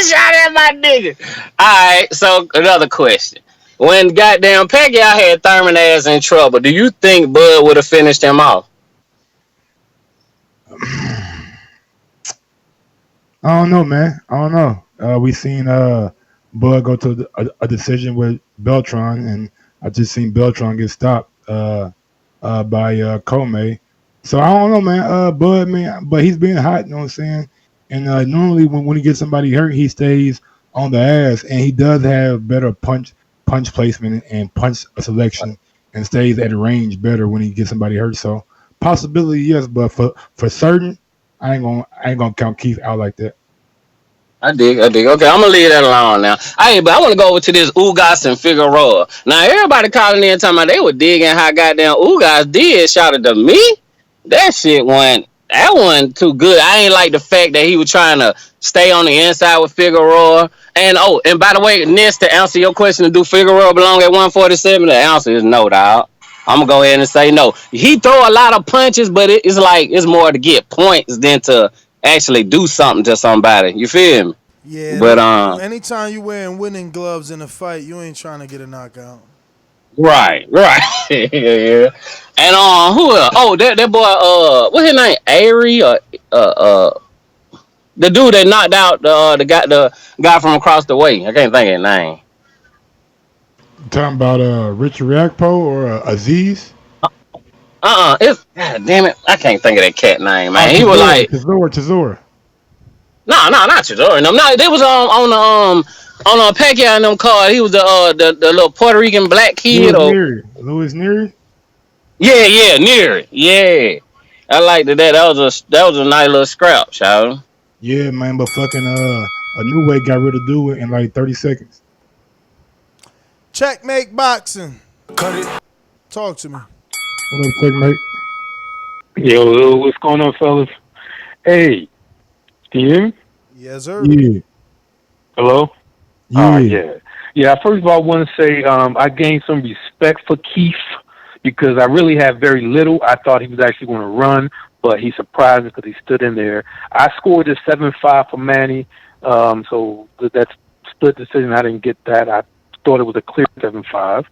Shout at my nigga. Alright, so another question. When goddamn Pacquiao had Thurman ass in trouble, do you think Bud would have finished him off? I don't know, man. I don't know. We seen Bud go to a decision with Beltran, and I just seen Beltran get stopped by Comey. So I don't know, man. Bud, man, but he's being hot. You know what I'm saying? And normally when he gets somebody hurt, he stays on the ass, and he does have better punch placement and punch selection, and stays at the range better when he gets somebody hurt. So possibility, yes, but for certain, I ain't gonna count Keith out like that. I dig. Okay, I'm gonna leave that alone now. Hey, but I want to go over to this Ugas and Figueroa. Now everybody calling in talking about they were digging how goddamn Ugas did. Shouted to me. That shit wasn't too good. I ain't like the fact that he was trying to stay on the inside with Figueroa. And by the way, Ness, to answer your question, do Figueroa belong at 147? The answer is no, dog. I'm gonna go ahead and say no. He throw a lot of punches, but it's like it's more to get points than to actually do something to somebody. You feel me? Yeah, But anytime you wearing winning gloves in a fight, you ain't trying to get a knockout. right. Yeah. And who else? Oh, that boy, what's his name? Ari or the dude that knocked out the guy from across the way. I can't think of his name. You talking about Richard Riakporhe or Aziz? It's God damn it. I can't think of that cat name, man. He was like Tazor. No, not Chidori. No, they was on Pacquiao and them card. He was the little Puerto Rican black kid Louis Nery? Yeah, Nery. Yeah. I liked that. That was a nice little scrap, child. Yeah, man, but fucking a new way got rid of dude in like 30 seconds. Checkmate boxing. Cut it. Talk to me. What up, Checkmate? Yo, what's going on, fellas? Hey, can you hear me? Yes, sir. Yeah. Hello? Yeah. Yeah, first of all, I want to say I gained some respect for Keith because I really had very little. I thought he was actually going to run, but he surprised me because he stood in there. I scored a 7-5 for Manny, so that's split decision. I didn't get that. I thought it was a clear 7-5.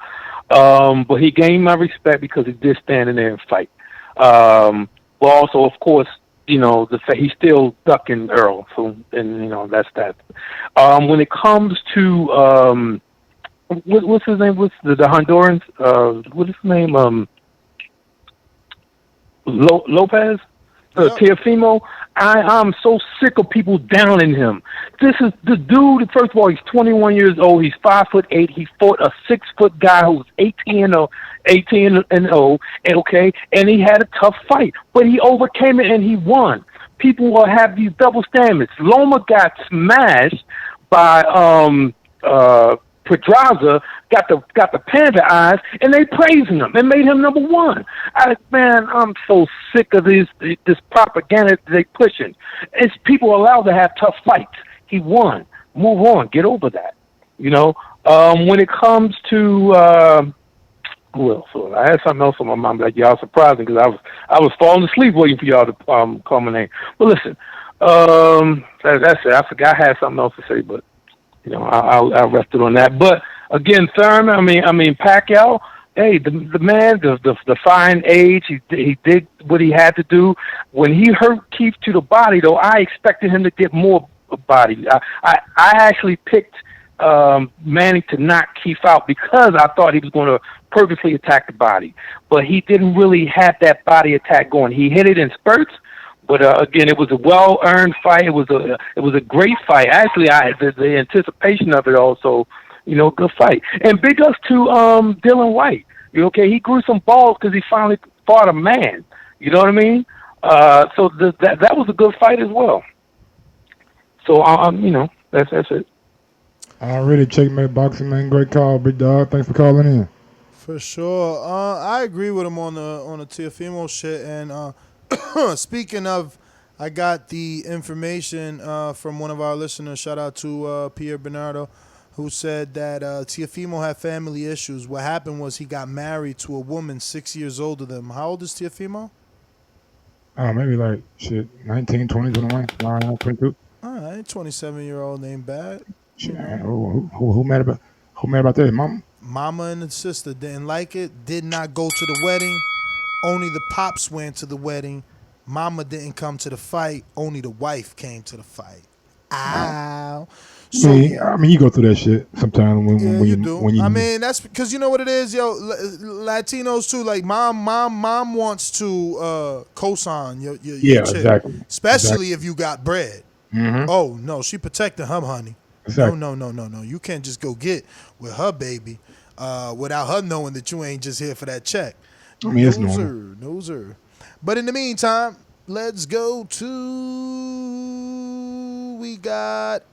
But he gained my respect because he did stand in there and fight. But also, of course, you know, the fact he's still ducking Errol. So, and you know, that's that. When it comes to what's his name? What's the Hondurans? What is his name? Lopez? Teofimo. I'm so sick of people downing him. this dude. First of all, he's 21 years old. He's 5'8". He fought a 6-foot guy who was 18-0, and okay, and he had a tough fight, but he overcame it and he won. People will have these double standards. Loma got smashed by Pedraza, got the panda eyes, and they praising him and made him number one. Man, I'm so sick of this propaganda they pushing. It's people allowed to have tough fights. He won. Move on. Get over that. You know. When it comes to who else? I had something else on my mind, but y'all surprised me because I was falling asleep waiting for y'all to call my name. But listen, that's it. I forgot I had something else to say, but you know, I'll rest it on that. But again, Thurman, I mean Pacquiao. Hey, the man, the fine age, he did what he had to do. When he hurt Keith to the body, though, I expected him to get more body. I actually picked Manny to knock Keith out because I thought he was going to purposely attack the body, but he didn't really have that body attack going. He hit it in spurts, but again, it was a well-earned fight. It was a great fight. Actually, the anticipation of it also, you know, good fight. And big ups to Dillian Whyte. Okay, he grew some balls because he finally fought a man. You know what I mean? So that was a good fight as well. So you know, that's it. Already checkmate boxing, man. Great call, big dog. Thanks for calling in. For sure. I agree with him on the Teofimo shit. And speaking of, I got the information from one of our listeners. Shout out to Pierre Bernardo, who said that Teofimo had family issues. What happened was he got married to a woman 6 years older than him. How old is Teofimo? Maybe like 19, 20, 21, 22. All right, 27-year-old ain't bad. Shit, who mad about that? Mama and the sister didn't like it, did not go to the wedding. Only the pops went to the wedding. Mama didn't come to the fight. Only the wife came to the fight. Ow. So, I mean, you go through that shit sometimes when you do. I mean, that's because you know what it is, yo. Latinos too. Like mom wants to co-sign your chick, exactly. Especially if you got bread. Mm-hmm. Oh no, she protecting her honey. Exactly. No. You can't just go get with her baby without her knowing that you ain't just here for that check. I mean, it's normal. No, sir. But in the meantime, let's go to... We got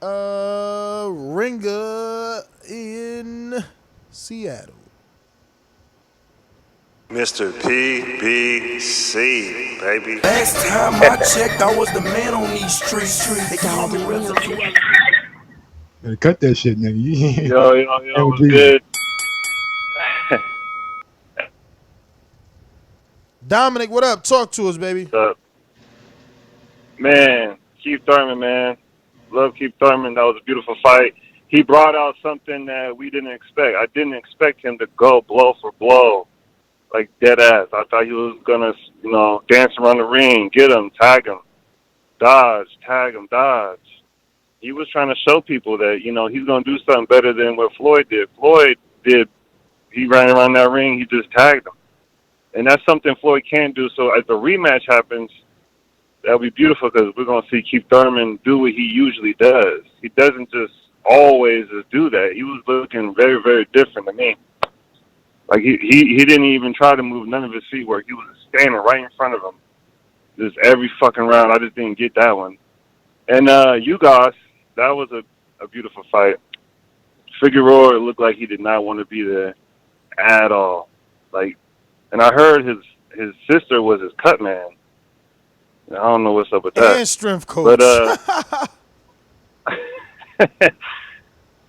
Ringer in Seattle. Mr. PBC, baby. Last time I checked, I was the man on these streets. They call me Reservoir. Better cut that shit, nigga. Yo, what's good? Dominic, what up? Talk to us, baby. What's up? Man, Keith Thurman, man. Love Keith Thurman. That was a beautiful fight. He brought out something that we didn't expect. I didn't expect him to go blow for blow, like dead ass. I thought he was going to, dance around the ring, get him, tag him, dodge, tag him, dodge. He was trying to show people that, he's going to do something better than what Floyd did. He ran around that ring, he just tagged him. And that's something Floyd can't do. So as the rematch happens, that'll be beautiful because we're going to see Keith Thurman do what he usually does. He doesn't just always just do that. He was looking very, very different to me. Like, he didn't even try to move none of his feet work. He was standing right in front of him. Just every fucking round. I just didn't get that one. And Ugas, that was a beautiful fight. Figueroa looked like he did not want to be there at all. And I heard his sister was his cut man. I don't know what's up with that. And strength coach. But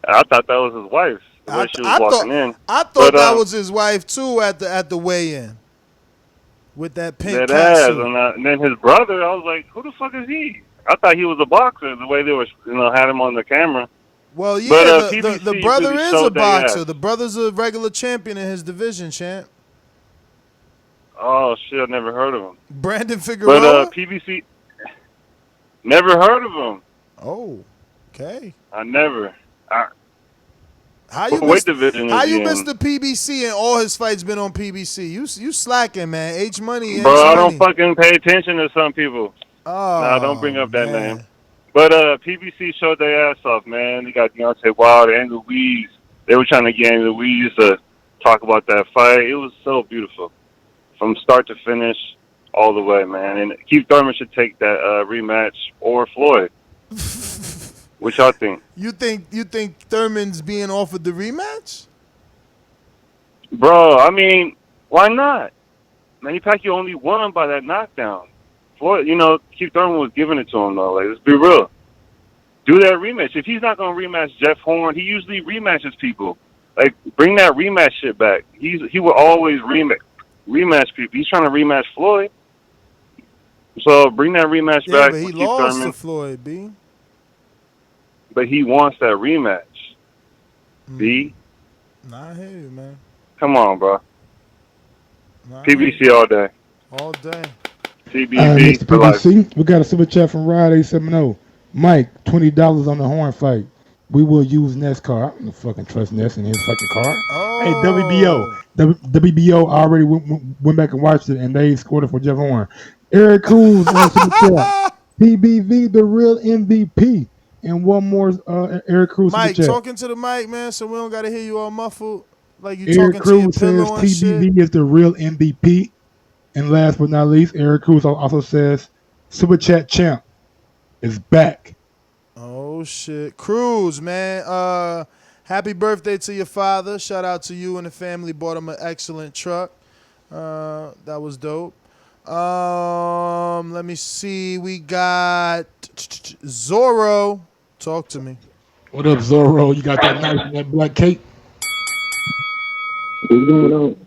I thought that was his wife. The way she was walking in. I thought that was his wife too at the weigh-in with that pink catsuit. And then his brother, I was like, who the fuck is he? I thought he was a boxer. The way they were, had him on the camera. Well, yeah, but, the brother is a boxer. The brother's a regular champion in his division, champ. Oh shit! I never heard of him. Brandon Figueroa. But PBC, never heard of him. Oh, okay. I never. How you missed the PBC and all his fights been on PBC? You slacking, man. H Money. Bro, I don't fucking pay attention to some people. Oh, nah, don't bring up that name. But PBC showed their ass off, man. They got Deontay Wilder and Louise. They were trying to get Louise to talk about that fight. It was so beautiful. From start to finish, all the way, man. And Keith Thurman should take that rematch or Floyd. What y'all think? You think Thurman's being offered the rematch? Bro, I mean, why not? Manny Pacquiao only won him by that knockdown. Floyd, Keith Thurman was giving it to him, though. Like, let's be real. Do that rematch. If he's not going to rematch Jeff Horn, he usually rematches people. Like, bring that rematch shit back. He will always rematch people. He's trying to rematch Floyd. So bring that rematch back. But he Keith lost Thurman. to Floyd, B. But he wants that rematch. B. Nah, I hear you, man. Come on, bro. PBC all day. All day. TBV Mr. for life. PBC, we got a super chat from Rod 870. Mike, $20 on the Horn fight. We will use Ness car. I don't fucking trust Ness in his fucking car. Hey, WBO already went back and watched it, and they scored it for Jeff Horn. Eric Cruz on super chat. PBV, the real MVP. And one more, Eric Cruz Mike, super chat. talking to the mic, man, so we don't got to hear you all muffled. Like you Eric talking to your Cruz says pillow and shit. TBV is the real MVP. And last but not least, Eric Cruz also says super chat champ is back. Oh shit, Cruz, man. Happy birthday to your father. Shout out to you and the family. Bought him an excellent truck. That was dope. Let me see. We got Zorro. Talk to me. What up, Zorro? You got that knife and that black cape? What's going on?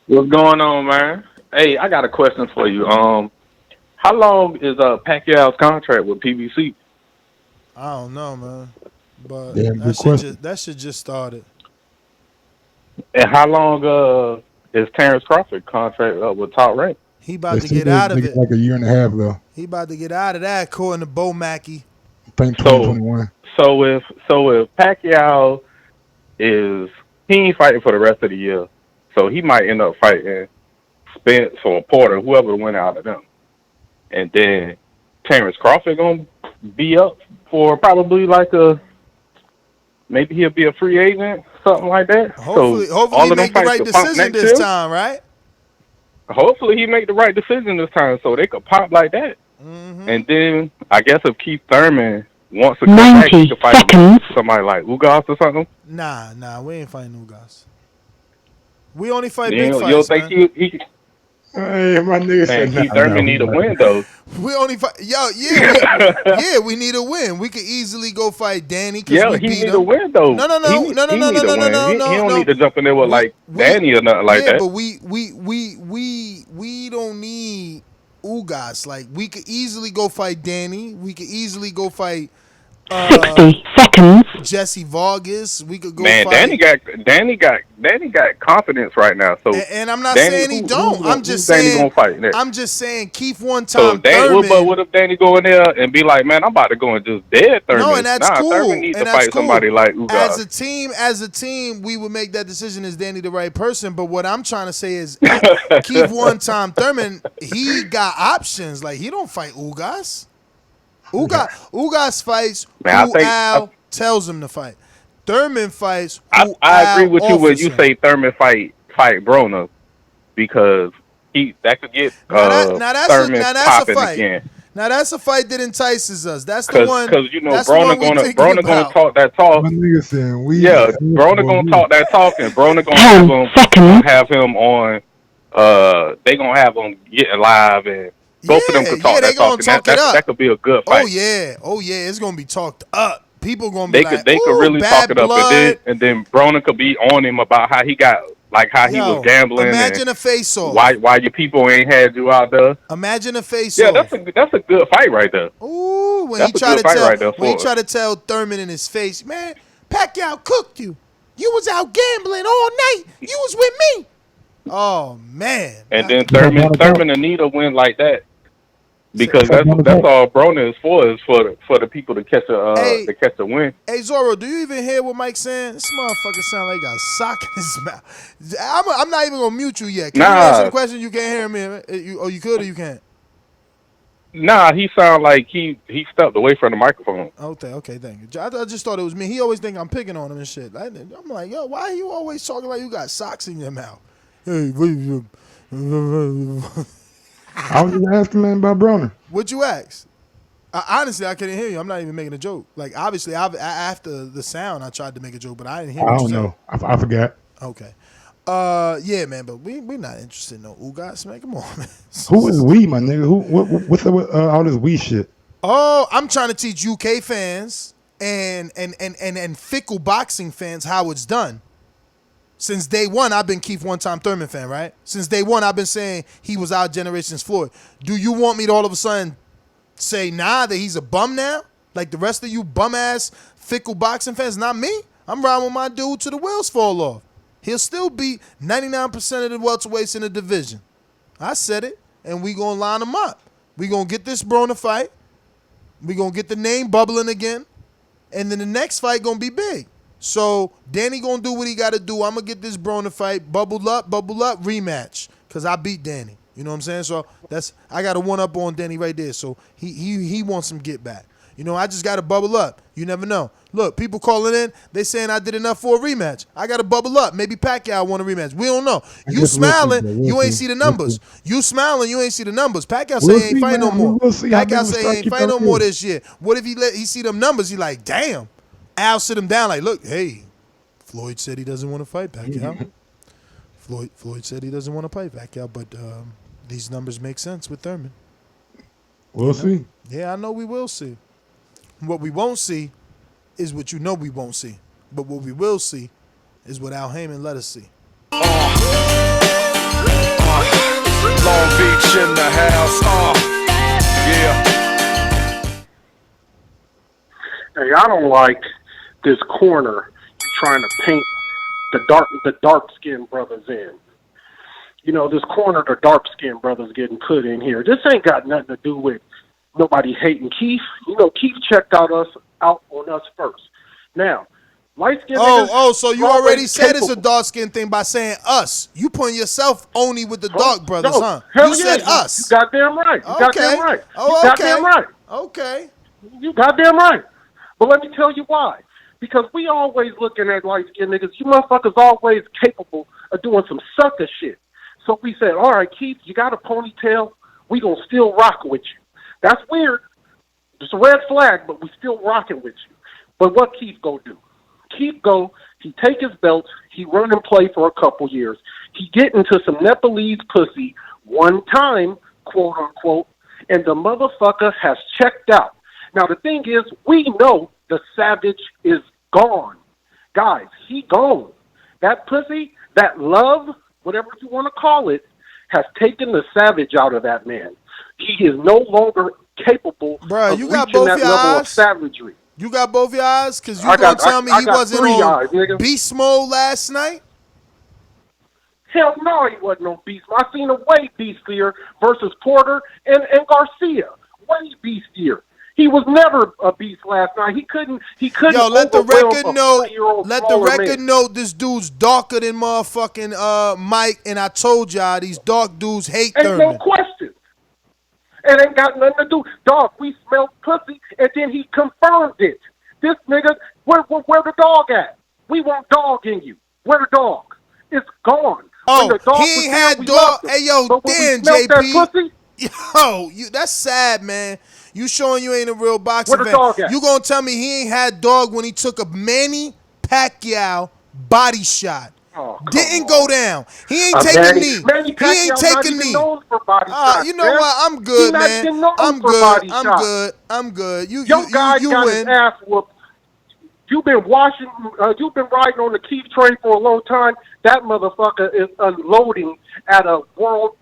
What's going on, man? Hey, I got a question for you. How long is Pacquiao's contract with PBC? I don't know, man. But Damn, good question. that shit just started. And how long is Terrence Crawford contract with Top Rank? He about to get out of it. Like a year and a half ago. He about to get out of that, according to Bo Mackey. I think 2021. So if Pacquiao he ain't fighting for the rest of the year, so he might end up fighting Spence or Porter, whoever went out of them, and then Terrence Crawford gonna be up for probably maybe he'll be a free agent, something like that. Hopefully he make the right decision this time, right? Hopefully he make the right decision this time, so they could pop like that. Mm-hmm. And then I guess if Keith Thurman wants to come back, he could fight somebody like Ugas or something. Nah, we ain't fighting Ugas. We only fight You big don't fights, think man. he Hey, my nigga said Keith Thurman need a win though. We only fight. We need a win. We could easily go fight Danny because we he beat need him. a win though. No. He don't need to jump in there with Danny or nothing like that. But we don't need Ugas. Like we could easily go fight Danny. We could easily go fight 60 seconds. Jesse Vargas. We could go Man, fight. Danny got confidence right now. So And I'm not Danny, saying he don't. I'm just Danny saying. gonna fight next? I'm just saying. Keith one So time Thurman. but what if Danny go in there and be like, man, I'm about to go and just dead Thurman? No, and that's cool. Thurman needs and to that's fight cool. somebody like Ugas. As a team, we would make that decision. Is Danny the right person? But what I'm trying to say is, Keith one time Thurman, he got options. Like he don't fight Ugas. Ugas fights who Al tells him to fight. Thurman fights who I agree with you when offers you him. say Thurman fight Broner because that could get Thurman popping again. Now that's a fight that entices us. That's the one. Because that's Broner gonna talk that talk. My nigga saying Broner gonna talk that talk, and Broner gonna have him on. They gonna have him getting live, and both of them could talk that talk, and that could be a good fight. Oh yeah, it's gonna be talked up. People gonna They be could like, they could really talk it up, and then Broner could be on him about how he got he was gambling. Imagine a face off. Why your people ain't had you out there? Imagine a face off. off. That's a good fight right there. Ooh, when that's he tried to try to tell Thurman in his face, man, Pacquiao cooked you. You was out gambling all night. You was with me. Oh man. And then Thurman and Anita win like that. Because that's all Broner is for the people to catch a win. Hey Zorro, do you even hear what Mike's saying? This motherfucker sound like he got a sock in his mouth. I'm not even gonna mute you yet. Can you answer the question? You can't hear me. You could or you can't? Nah, he sound like he stepped away from the microphone. Okay, thank you. I just thought it was me. He always think I'm picking on him and shit. I'm like, yo, why are you always talking like you got socks in your mouth? Hey, I was just asking, man, about Broner. What'd you ask? Honestly, I couldn't hear you. I'm not even making a joke. Like, obviously, after the sound, I tried to make a joke, but I didn't hear I what you don't said. know. I forgot. Okay. Yeah, man, but we're not interested in no Ugas, man. Come on, man. Who is we, my nigga? What's up with all this we shit? Oh, I'm trying to teach UK fans and fickle boxing fans how it's done. Since day one, I've been Keith one-time Thurman fan, right? Since day one, I've been saying he was our generation's Floyd. Do you want me to all of a sudden say, nah, that he's a bum now? Like the rest of you bum-ass fickle boxing fans? Not me. I'm riding with my dude till the wheels fall off. He'll still beat 99% of the welterweights in the division. I said it, and we going to line them up. We going to get this Broner fight. We going to get the name bubbling again. And then the next fight going to be big. So Danny going to do what he got to do. I'm going to get this Broner fight bubble up, rematch. Because I beat Danny. You know what I'm saying? So I got a one-up on Danny right there. So he wants some get back. You know, I just got to bubble up. You never know. Look, people calling in, they saying I did enough for a rematch. I got to bubble up. Maybe Pacquiao won a rematch. We don't know. You smiling, you ain't see the numbers. You smiling, you ain't see the numbers. Pacquiao say he ain't fighting no more. Pacquiao say he ain't fighting no more this year. What if he see them numbers? He like, damn. Al sit him down like, look, hey, Floyd said he doesn't want to fight Pacquiao. Floyd said he doesn't want to fight Pacquiao, but these numbers make sense with Thurman. We'll see. Yeah, I know we will see. What we won't see is what you know we won't see. But what we will see is what Al Heyman let us see. Long Beach in the house. Yeah. Hey, I don't like this corner trying to paint the dark skinned brothers in. You know, this corner the dark skinned brothers getting put in here. This ain't got nothing to do with nobody hating Keith. You know, Keith checked out on us first. Now, light-skinned niggas, so you already said it's a dark-skinned thing by saying us. You putting yourself only with the dark brothers, huh? You said us. You goddamn right. You goddamn right. Oh, you okay. goddamn right. Okay. You goddamn right. But let me tell you why. Because we always looking at light-skinned niggas. You motherfuckers always capable of doing some sucker shit. So we said, all right, Keith, you got a ponytail. We gonna still rock with you. That's weird. It's a red flag, but we still rocking with you. But what Keith go do? Keith go, he take his belt, he run and play for a couple years. He get into some Nepalese pussy one time, quote unquote, and the motherfucker has checked out. Now the thing is, we know the Savage is gone. Guys, he gone. That pussy, that love, whatever you want to call it, has taken the Savage out of that man. He is no longer capable of you got reaching both that your level eyes? of savagery. You got both your eyes? Because you going to tell me he wasn't on beast mode last night? Hell no, he wasn't on beast mode. I seen him way beastier versus Porter and Garcia. Way beastier. He was never a beast last night. He couldn't. Yo, let the record man. know this dude's darker than motherfucking Mike, and I told y'all these dark dudes hate Ain't Thurman. no question. It ain't got nothing to do. Dog, we smelled pussy, and then he confirmed it. This nigga, where the dog at? We want dog in you. Where the dog? It's gone. Oh, when the dog he was ain't there, had we dog. loved him. Hey, yo, But when damn, we smelled JP. that pussy, Yo, that's sad, man. You showing you ain't a real boxing where the fan. dog at? You gonna tell me he ain't had dog when he took a Manny Pacquiao body shot? Didn't go down. He ain't take a knee. Manny He ain't Pacquiao take not a even knee. known for body shots, You know man. what? I'm He good, not man. even known I'm for good. body I'm shots. good. I'm good. You Got win. his ass whooped. You've been riding on the Keith train for a long time. That motherfucker is unloading at a world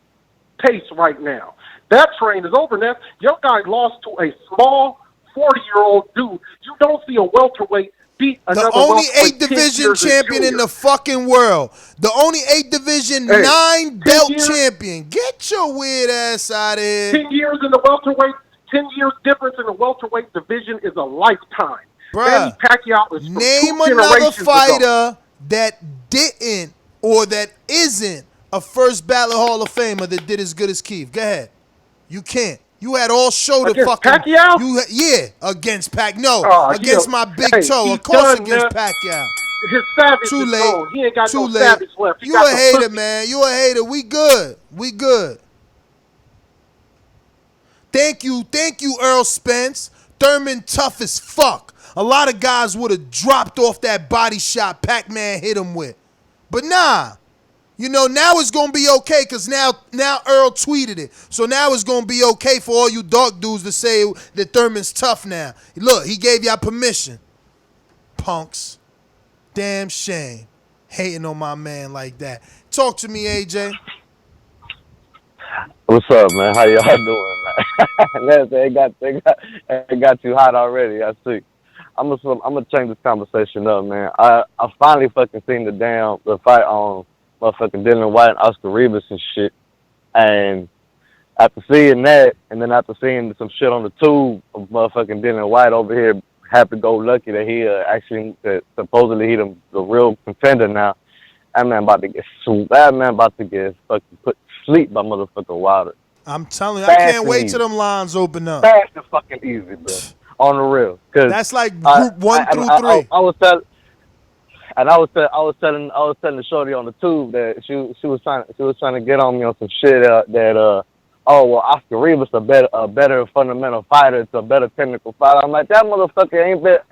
pace right now. That train is over now. Your guy lost to a small 40-year-old dude. You don't see a welterweight beat another The only welterweight 8 division 10 years champion in the fucking world. The only 8 division 9 belt champion. Get your weird ass out of here. 10 years in the welterweight, 10 years difference in the welterweight division is a lifetime. Bruh, Manny Pacquiao is from name 2 another generations fighter ago. that didn't or that isn't a first ballot Hall of Famer that did as good as Keith. Go ahead. You can't. You had all show to Against fucking Pacquiao? against Pac. No, Oh, against my big toe. he's Of course, done against now. Pacquiao. His savage Too is late. gone. He ain't got Too no late. savage left. He You got a the hater, pussy. man. You a hater. We good. We good. Thank you, Earl Spence. Thurman tough as fuck. A lot of guys would have dropped off that body shot Pac-Man hit him with. But nah. You know, now it's going to be okay because now Earl tweeted it. So now it's going to be okay for all you dark dudes to say that Thurman's tough now. Look, he gave y'all permission. Punks. Damn shame. Hating on my man like that. Talk to me, AJ. What's up, man? How y'all doing, man? It got you hot already. I see. I'm gonna change this conversation up, man. I finally fucking seen the fight on motherfucking Dillian Whyte and Oscar Rivas and shit. And after seeing that, and then after seeing some shit on the tube of motherfucking Dillian Whyte over here, happy-go-lucky that he actually supposedly he the real contender now. That man about to get fucking put to sleep by motherfucking Wilder. I'm telling you, I can't wait till them lines open up. Fast and fucking easy, bro. On the real. That's like group 1 through 3. I was telling the shorty on the tube that she was trying to get on me on some shit Oscar Rivas a better fundamental fighter, it's a better technical fighter. I'm like, that motherfucker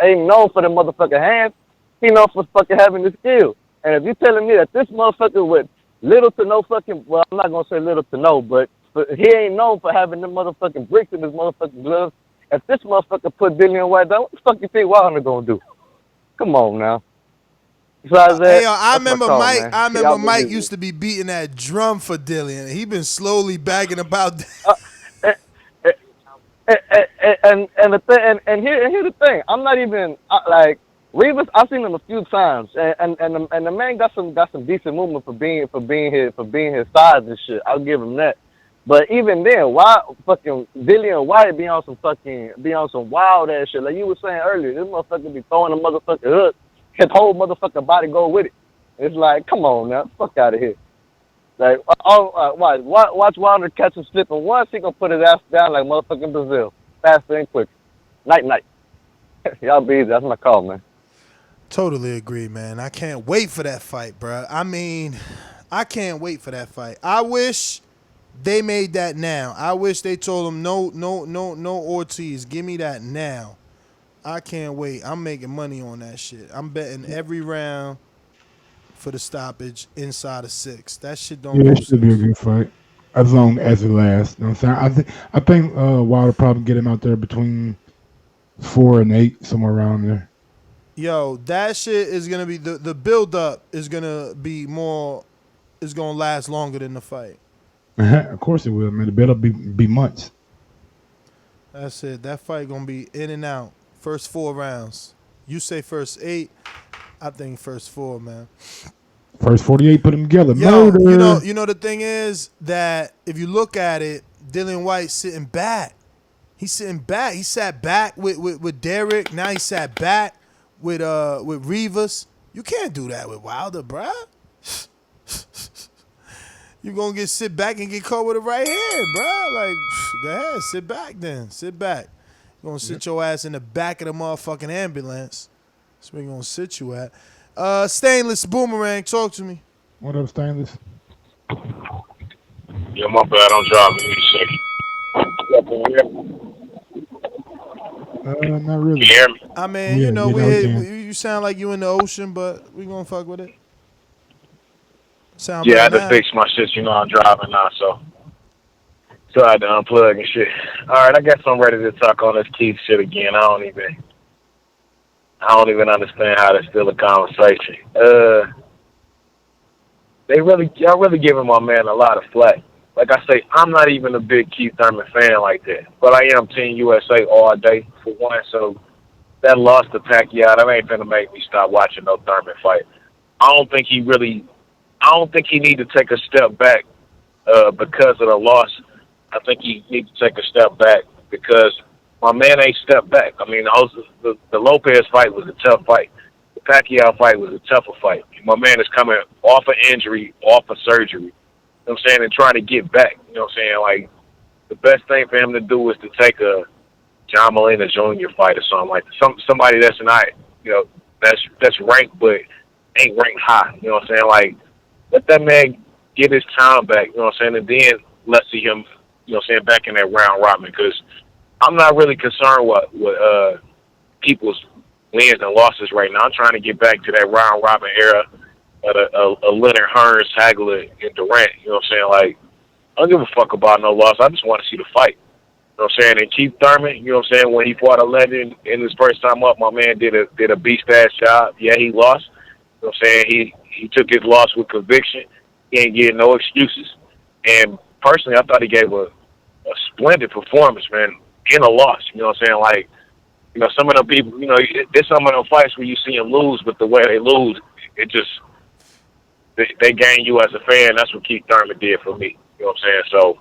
ain't known for the motherfucking hands. He known for fucking having the skill. And if you're telling me that this motherfucker with little to no fucking, well, I'm not gonna say little to no, but he ain't known for having them motherfucking bricks in his motherfucking gloves. If this motherfucker put Dillian Whyte down, what the fuck you think Wilder gonna do? Come on now. I remember Mike used to be beating that drum for Dillian. He been slowly bagging about that. And here's the thing. I'm not even like Rivas. I've seen him a few times, and the man got some decent movement for being his size and shit. I'll give him that. But even then, why fucking Dillian Whyte be on some wild ass shit? Like you were saying earlier, this motherfucker be throwing a motherfucking hook, his whole motherfucking body go with it. It's like, come on now, fuck out of here. Like, watch Wilder catch him slipping once, he gonna put his ass down like motherfucking Brazil, faster and quicker. Night. Y'all be easy. That's my call, man. Totally agree, man. I can't wait for that fight, bro. I mean, I can't wait for that fight. I wish they made that now. I wish they told him no Ortiz. Give me that now. I can't wait. I'm making money on that shit. I'm betting every round for the stoppage inside of 6. That shit don't go it should be a good fight. As long as it lasts. You know what I'm saying? I think Wilder probably get him out there between 4 and 8, somewhere around there. Yo, that shit is gonna be the build up is gonna be more. Is gonna last longer than the fight. Of course it will, man. The build up be months. That's it. That fight gonna be in and out. First 4 rounds. You say first 8. I think first 4, man. First 48 put them together. Yo, Murder. you know the thing is that if you look at it, Dillian Whyte sitting back. He's sitting back. He sat back with Derek. Now he sat back with Rivas. You can't do that with Wilder, bruh. You gonna sit back and get caught with a right hand, bruh. Like, go ahead, sit back then. Sit back. You gonna sit your ass in the back of the motherfucking ambulance. That's where you gonna sit you at. Stainless Boomerang, talk to me. What up, Stainless? Yeah, my bad. I'm driving. Give me a second. Not really. Can you hear me? I mean, you sound like you in the ocean, but we gonna fuck with it. Sound Yeah, I had better to now. fix my shit. You know I'm driving now, so I had to unplug and shit. All right, I guess I'm ready to talk on this Keith shit again. I don't even understand how that's still a conversation. Y'all really giving my man a lot of flack. Like I say, I'm not even a big Keith Thurman fan like that, but I am Team USA all day for one. So that loss to Pacquiao, that ain't gonna make me stop watching no Thurman fight. I don't think he need to take a step back because of the loss. I think he needs to take a step back because my man ain't stepped back. I mean, the Lopez fight was a tough fight. The Pacquiao fight was a tougher fight. My man is coming off an injury, off a surgery. You know what I'm saying? And trying to get back. You know what I'm saying? Like, the best thing for him to do is to take a John Molina Jr. fight or something like that. Somebody that's not, you know, that's ranked but ain't ranked high. You know what I'm saying? Like, let that man get his time back. You know what I'm saying? And then let's see him, you know what I'm saying, back in that round robin. Because I'm not really concerned with people's wins and losses right now. I'm trying to get back to that round robin era of a Leonard, Hearn, Hagler, and Durant. You know what I'm saying? Like, I don't give a fuck about no loss. I just want to see the fight. You know what I'm saying? And Keith Thurman, you know what I'm saying, when he fought a legend in his first time up, my man did a beast-ass job. Yeah, he lost. You know what I'm saying? He took his loss with conviction. He ain't getting no excuses. And personally, I thought he gave a splendid performance, man, in a loss. You know what I'm saying? Like, you know, some of them people, you know, there's some of them fights where you see them lose, but the way they lose, it just, they gain you as a fan. That's what Keith Thurman did for me. You know what I'm saying? So,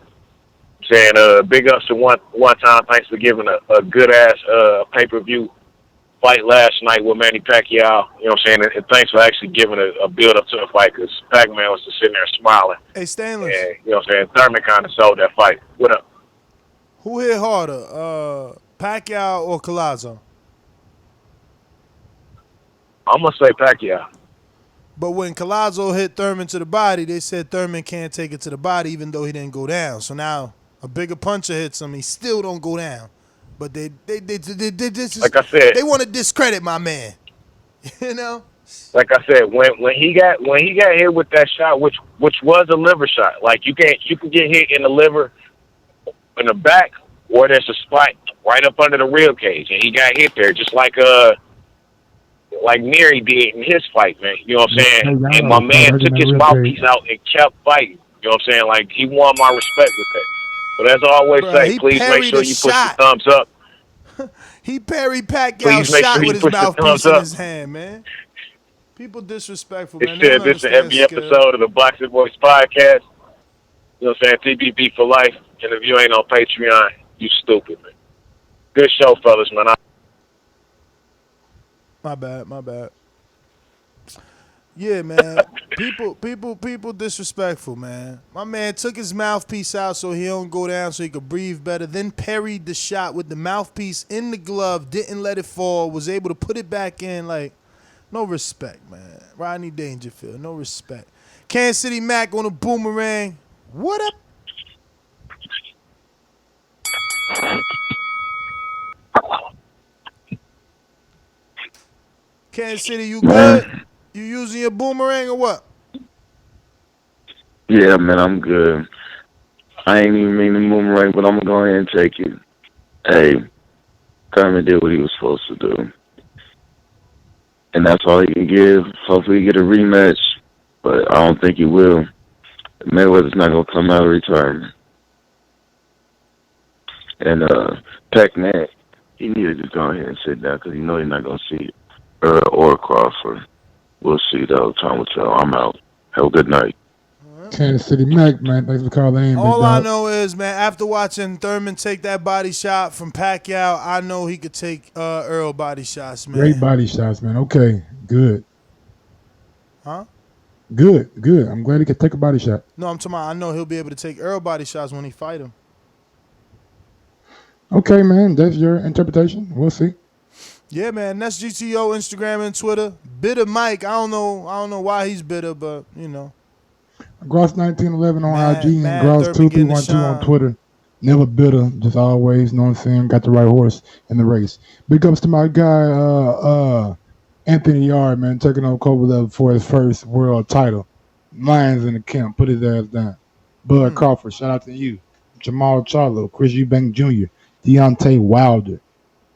big ups to one time. Thanks for giving a good ass pay-per-view fight last night with Manny Pacquiao. You know what I'm saying? And thanks for actually giving a build up to the fight, because Pac-Man was just sitting there smiling. Hey, Stainless. And, you know what I'm saying? Thurman kind of sold that fight. What up? Who hit harder, Pacquiao or Collazo? I'm gonna say Pacquiao. But when Collazo hit Thurman to the body, they said Thurman can't take it to the body even though he didn't go down. So now a bigger puncher hits him, he still don't go down. But they just, like I said, they want to discredit my man. You know? Like I said, when he got hit with that shot, which was a liver shot, like you can get hit in the liver, in the back, or there's a spot right up under the rib cage, and he got hit there, just like Nery did in his fight, man. You know what I'm saying? And my man took his mouthpiece out and kept fighting. You know what I'm saying? Like, he won my respect with that. But as I always say, please make sure you push the thumbs up. He parried Pacquiao's shot with his mouthpiece in his hand, man. People disrespectful, man. This is an MB episode of the Boxing Voice podcast. You know what I'm saying? TBB for life. And if you ain't on Patreon, you stupid, man. Good show, fellas, man. My bad. Yeah, man. People disrespectful, man. My man took his mouthpiece out so he don't go down so he could breathe better. Then parried the shot with the mouthpiece in the glove, didn't let it fall, was able to put it back in. Like, no respect, man. Rodney Dangerfield, no respect. Kansas City Mac on a boomerang. What up? Kansas City, you good? You using your boomerang or what? Yeah, man, I'm good. I ain't even mean to boomerang, but I'm going to go ahead and take it. Hey, Thurman did what he was supposed to do. And that's all he can give. Hopefully he get a rematch, but I don't think he will. Mayweather's not going to come out of retirement. And Pac-Man, he needed to go ahead and sit down because you know he's not going to see it. Or Crawford. We'll see, though. Time will tell. I'm out. Have a good night. Kansas City Mac, man. Thanks for calling in. All I know is, man, after watching Thurman take that body shot from Pacquiao, I know he could take Errol body shots, man. Great body shots, man. Okay, good. Huh? Good. I'm glad he could take a body shot. No, I'm talking about I know he'll be able to take Errol body shots when he fight him. Okay, man. That's your interpretation. We'll see. Yeah, man. That's GTO, Instagram, and Twitter. Bitter Mike. I don't know why he's bitter, but you know. Gross1911 on IG and Gross2212 on Twitter. Never bitter, just always, know what I'm saying? Got the right horse in the race. Big ups to my guy, Anthony Yard, man, taking on Kovalev for his first world title. Lions in the camp, put his ass down. Bud Crawford, shout out to you. Jamal Charlo, Chris Eubank Jr., Deontay Wilder.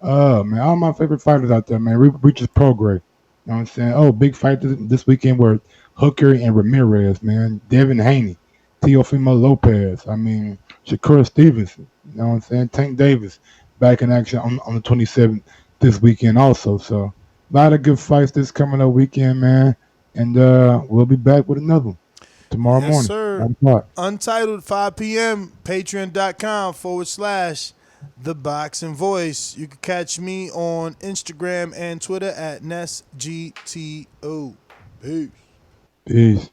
Man, all my favorite fighters out there, man. Reaches progress. You know what I'm saying? Oh, big fight this weekend were Hooker and Ramirez, man. Devin Haney, Teofimo Lopez. I mean, Shakur Stevenson. You know what I'm saying? Tank Davis back in action on the 27th this weekend also. So, a lot of good fights this coming up weekend, man. And we'll be back with another one tomorrow morning. Yes, sir. Untitled, 5 p.m. Patreon.com/ThaBoxingVoice. You can catch me on Instagram and Twitter at NessGTO. Peace.